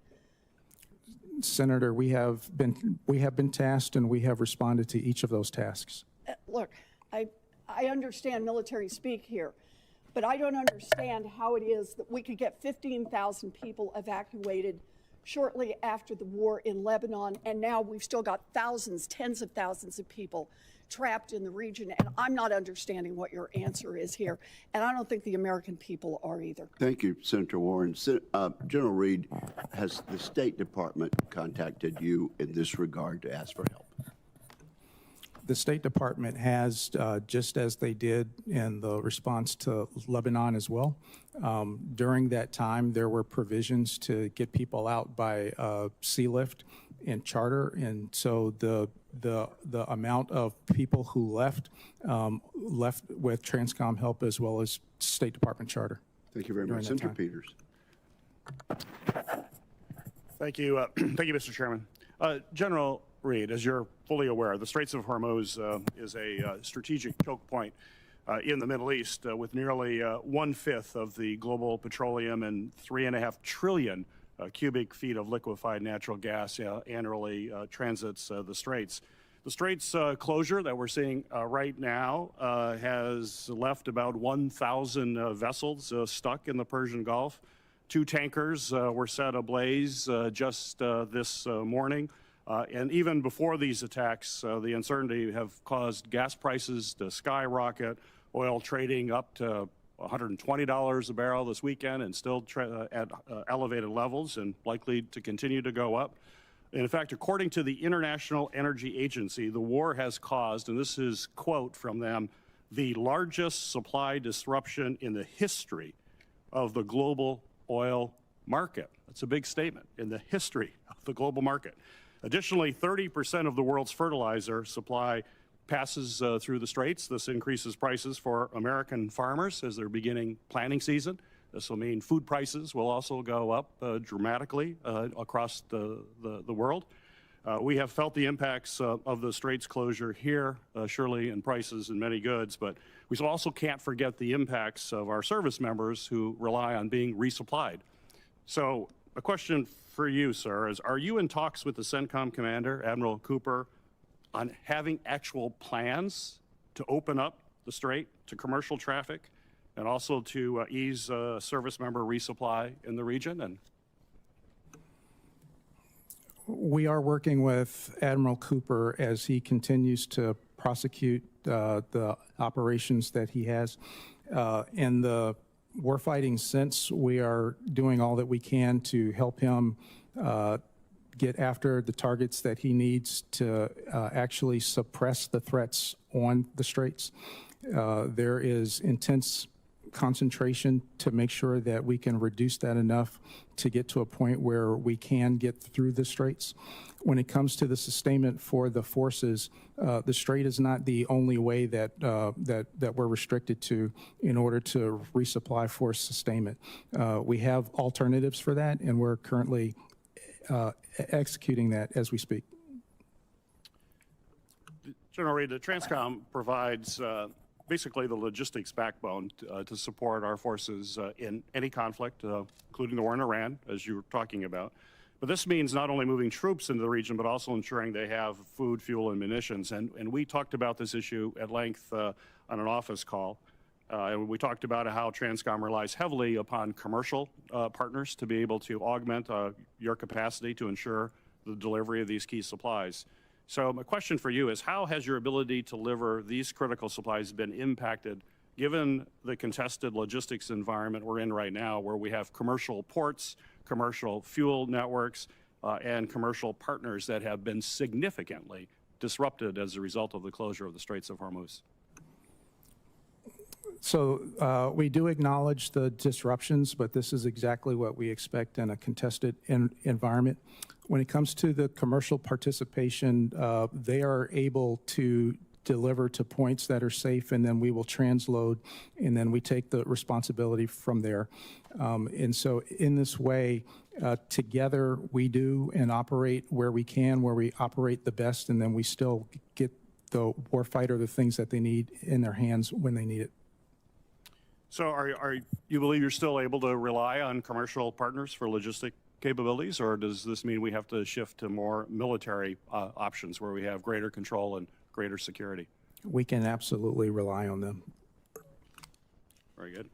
Speaker 4: Senator, we have been tasked, and we have responded to each of those tasks.
Speaker 20: Look, I understand military speak here, but I don't understand how it is that we could get 15,000 people evacuated shortly after the war in Lebanon, and now we've still got thousands, tens of thousands of people trapped in the region, and I'm not understanding what your answer is here, and I don't think the American people are either.
Speaker 1: Thank you, Senator Warren. General Reid, has the State Department contacted you in this regard to ask for help?
Speaker 4: The State Department has, just as they did in the response to Lebanon as well. During that time, there were provisions to get people out by sea lift and charter, and so the amount of people who left with TRANSCOM help as well as State Department charter.
Speaker 1: Thank you very much. Senator Peters.
Speaker 21: Thank you. Thank you, Mr. Chairman. General Reid, as you're fully aware, the Straits of Hormuz is a strategic choke point in the Middle East with nearly 1/5 of the global petroleum and 3.5 trillion cubic feet of liquefied natural gas annually transits the Straits. The Straits closure that we're seeing right now has left about 1,000 vessels stuck in the Persian Gulf. 2 tankers were set ablaze just this morning. And even before these attacks, the uncertainty have caused gas prices to skyrocket, oil trading up to $120 a barrel this weekend and still at elevated levels and likely to continue to go up. And in fact, according to the International Energy Agency, the war has caused, and this is quote from them, the largest supply disruption in the history of the global oil market. That's a big statement, in the history of the global market. Additionally, 30% of the world's fertilizer supply passes through the Straits. This increases prices for American farmers as they're beginning planting season. This will mean food prices will also go up dramatically across the world. We have felt the impacts of the Straits closure here, surely in prices and many goods, but we also can't forget the impacts of our service members who rely on being resupplied. So a question for you, sir, is are you in talks with the CENTCOM commander, Admiral Cooper, on having actual plans to open up the Strait to commercial traffic and also to ease service member resupply in the region? And
Speaker 4: we are working with Admiral Cooper as he continues to prosecute the operations that he has. In the warfighting sense, we are doing all that we can to help him get after the targets that he needs to actually suppress the threats on the Straits. There is intense concentration to make sure that we can reduce that enough to get to a point where we can get through the Straits. When it comes to the sustainment for the forces, the Strait is not the only way that we're restricted to in order to resupply force sustainment. We have alternatives for that, and we're currently executing that as we speak.
Speaker 21: General Reid, the TRANSCOM provides basically the logistics backbone to support our forces in any conflict, including the war in Iran, as you were talking about. But this means not only moving troops into the region, but also ensuring they have food, fuel, and munitions. And we talked about this issue at length on an office call. And we talked about how TRANSCOM relies heavily upon commercial partners to be able to augment your capacity to ensure the delivery of these key supplies. So my question for you is, how has your ability to deliver these critical supplies been impacted given the contested logistics environment we're in right now, where we have commercial ports, commercial fuel networks, and commercial partners that have been significantly disrupted as a result of the closure of the Straits of Hormuz?
Speaker 4: So we do acknowledge the disruptions, but this is exactly what we expect in a contested environment. When it comes to the commercial participation, they are able to deliver to points that are safe, and then we will transload, and then we take the responsibility from there. And so in this way, together we do and operate where we can, where we operate the best, and then we still get the warfighter the things that they need in their hands when they need it.
Speaker 21: So are you believe you're still able to rely on commercial partners for logistic capabilities, or does this mean we have to shift to more military options where we have greater control and greater security?
Speaker 4: We can absolutely rely on them.
Speaker 21: Very good.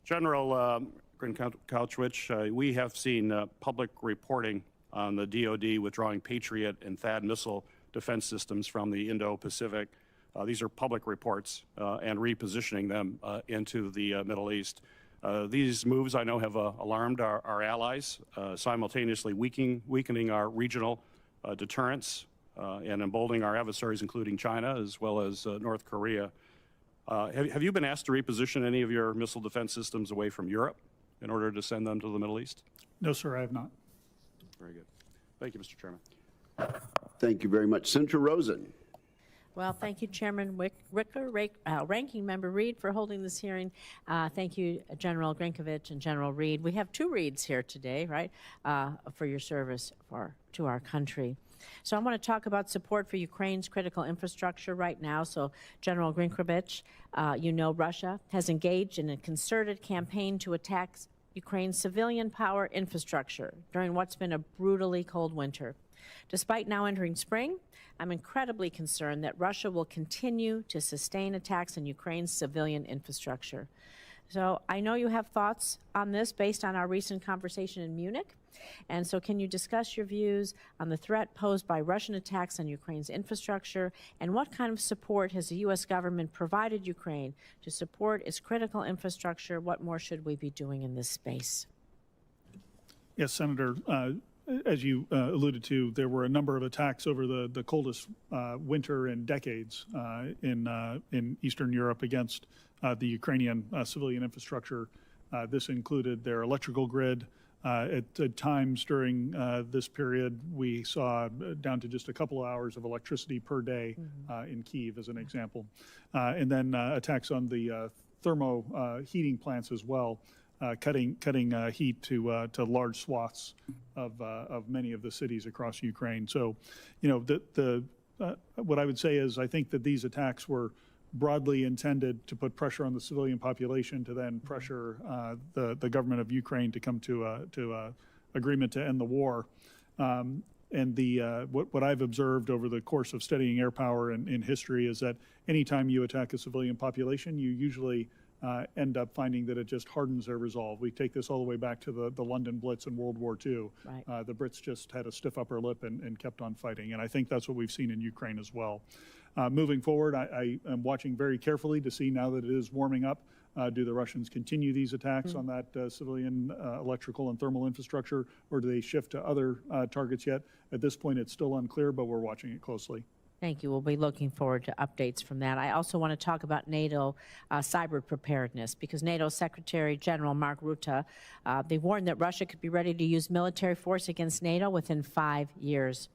Speaker 21: General Grinkovich, we have seen public reporting on the DoD withdrawing Patriot and THAAD missile defense systems from the Indo-Pacific. These are public reports and repositioning them into the Middle East. These moves, I know, have alarmed our allies, simultaneously weakening our regional deterrence and emboldening our adversaries, including China as well as North Korea. Have you been asked to reposition any of your missile defense systems away from Europe in order to send them to the Middle East?
Speaker 3: No, sir, I have not.
Speaker 21: Very good. Thank you, Mr. Chairman.
Speaker 1: Thank you very much. Senator Rosen.
Speaker 2: Well, thank you, Chairman Wicker, Ranking Member Reid, for holding this hearing. Thank you, General Grinkovich and General Reid. We have two Reids here today, right, for your service to our country. So I want to talk about support for Ukraine's critical infrastructure right now. So, General Grinkovich, you know Russia has engaged in a concerted campaign to attack Ukraine's civilian power infrastructure during what's been a brutally cold winter. Despite now entering spring, I'm incredibly concerned that Russia will continue to sustain attacks on Ukraine's civilian infrastructure. So I know you have thoughts on this based on our recent conversation in Munich. And so can you discuss your views on the threat posed by Russian attacks on Ukraine's infrastructure, and what kind of support has the U.S. government provided Ukraine to support its critical infrastructure? What more should we be doing in this space?
Speaker 3: Yes, Senator. As you alluded to, there were a number of attacks over the coldest winter in decades in Eastern Europe against the Ukrainian civilian infrastructure. This included their electrical grid. At times during this period, we saw down to just a couple of hours of electricity per day in Kyiv, as an example. And then attacks on the thermo heating plants as well. Cutting heat to large swaths of many of the cities across Ukraine. So, you know, what I would say is I think that these attacks were broadly intended to put pressure on the civilian population to then pressure the government of Ukraine to come to a agreement to end the war. And what I've observed over the course of studying air power in history is that anytime you attack a civilian population, you usually end up finding that it just hardens their resolve. We take this all the way back to the London Blitz in World War II. Right. The Brits just had a stiff upper lip and kept on fighting. And I think that's what we've seen in Ukraine as well. Moving forward, I am watching very carefully to see now that it is warming up. Do the Russians continue these attacks on that civilian electrical and thermal infrastructure, or do they shift to other targets yet? At this point, it's still unclear, but we're watching it closely.
Speaker 2: Thank you. We'll be looking forward to updates from that. I also want to talk about NATO cyber preparedness, because NATO Secretary General Mark Rutte, they warned that Russia could be ready to use military force against NATO within 5 years.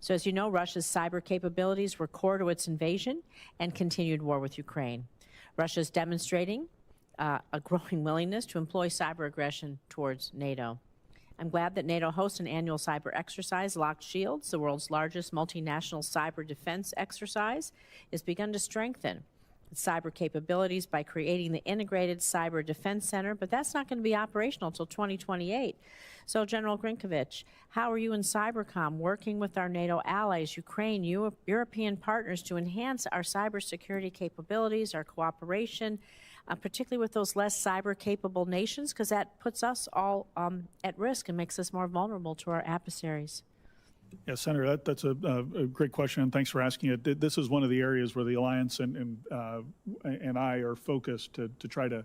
Speaker 2: So as you know, Russia's cyber capabilities were core to its invasion and continued war with Ukraine. Russia is demonstrating a growing willingness to employ cyber aggression towards NATO. I'm glad that NATO hosts an annual cyber exercise. Locked Shields, the world's largest multinational cyber defense exercise, is begun to strengthen cyber capabilities by creating the Integrated Cyber Defense Center, but that's not going to be operational until 2028. So, General Grinkovich, how are you in Cybercom working with our NATO allies, Ukraine, European partners to enhance our cybersecurity capabilities, our cooperation, particularly with those less cyber-capable nations, because that puts us all at risk and makes us more vulnerable to our adversaries?
Speaker 3: Yeah, Senator, that's a great question, and thanks for asking it. This is one of the areas where the Alliance and I are focused to try to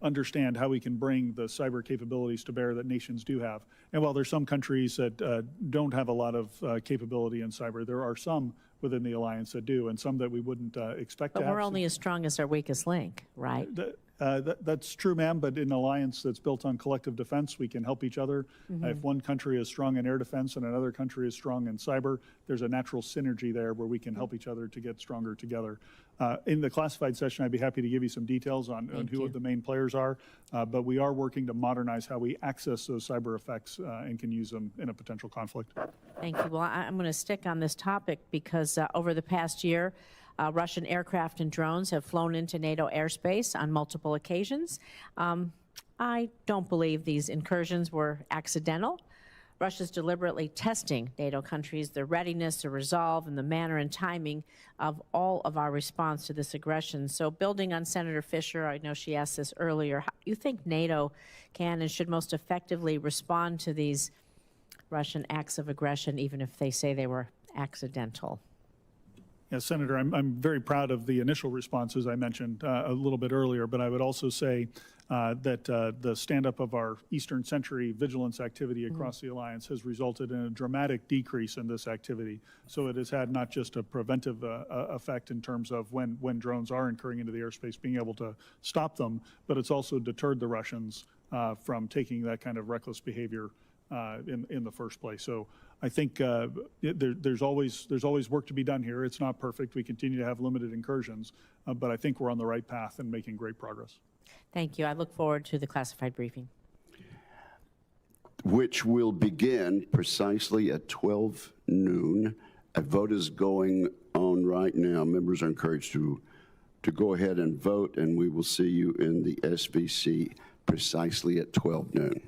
Speaker 3: understand how we can bring the cyber capabilities to bear that nations do have. And while there's some countries that don't have a lot of capability in cyber, there are some within the Alliance that do, and some that we wouldn't expect to have.
Speaker 2: But we're only as strong as our weakest link, right?
Speaker 3: That's true, ma'am, but in an alliance that's built on collective defense, we can help each other. If one country is strong in air defense and another country is strong in cyber, there's a natural synergy there where we can help each other to get stronger together. In the classified session, I'd be happy to give you some details on who the main players are, but we are working to modernize how we access those cyber effects and can use them in a potential conflict.
Speaker 2: Thank you. Well, I'm going to stick on this topic because over the past year, Russian aircraft and drones have flown into NATO airspace on multiple occasions. I don't believe these incursions were accidental. Russia's deliberately testing NATO countries, their readiness, their resolve, and the manner and timing of all of our response to this aggression. So building on Senator Fisher, I know she asked this earlier, how do you think NATO can and should most effectively respond to these Russian acts of aggression, even if they say they were accidental?
Speaker 3: Yeah, Senator, I'm very proud of the initial responses I mentioned a little bit earlier, but I would also say that the stand-up of our Eastern Century vigilance activity across the alliance has resulted in a dramatic decrease in this activity. So it has had not just a preventive effect in terms of when drones are incurring into the airspace, being able to stop them, but it's also deterred the Russians from taking that kind of reckless behavior in the first place. So I think there's always work to be done here. It's not perfect. We continue to have limited incursions, but I think we're on the right path and making great progress.
Speaker 2: Thank you. I look forward to the classified briefing,
Speaker 1: which will begin precisely at 12 noon. A vote is going on right now. Members are encouraged to go ahead and vote, and we will see you in the SVC precisely at 12 noon.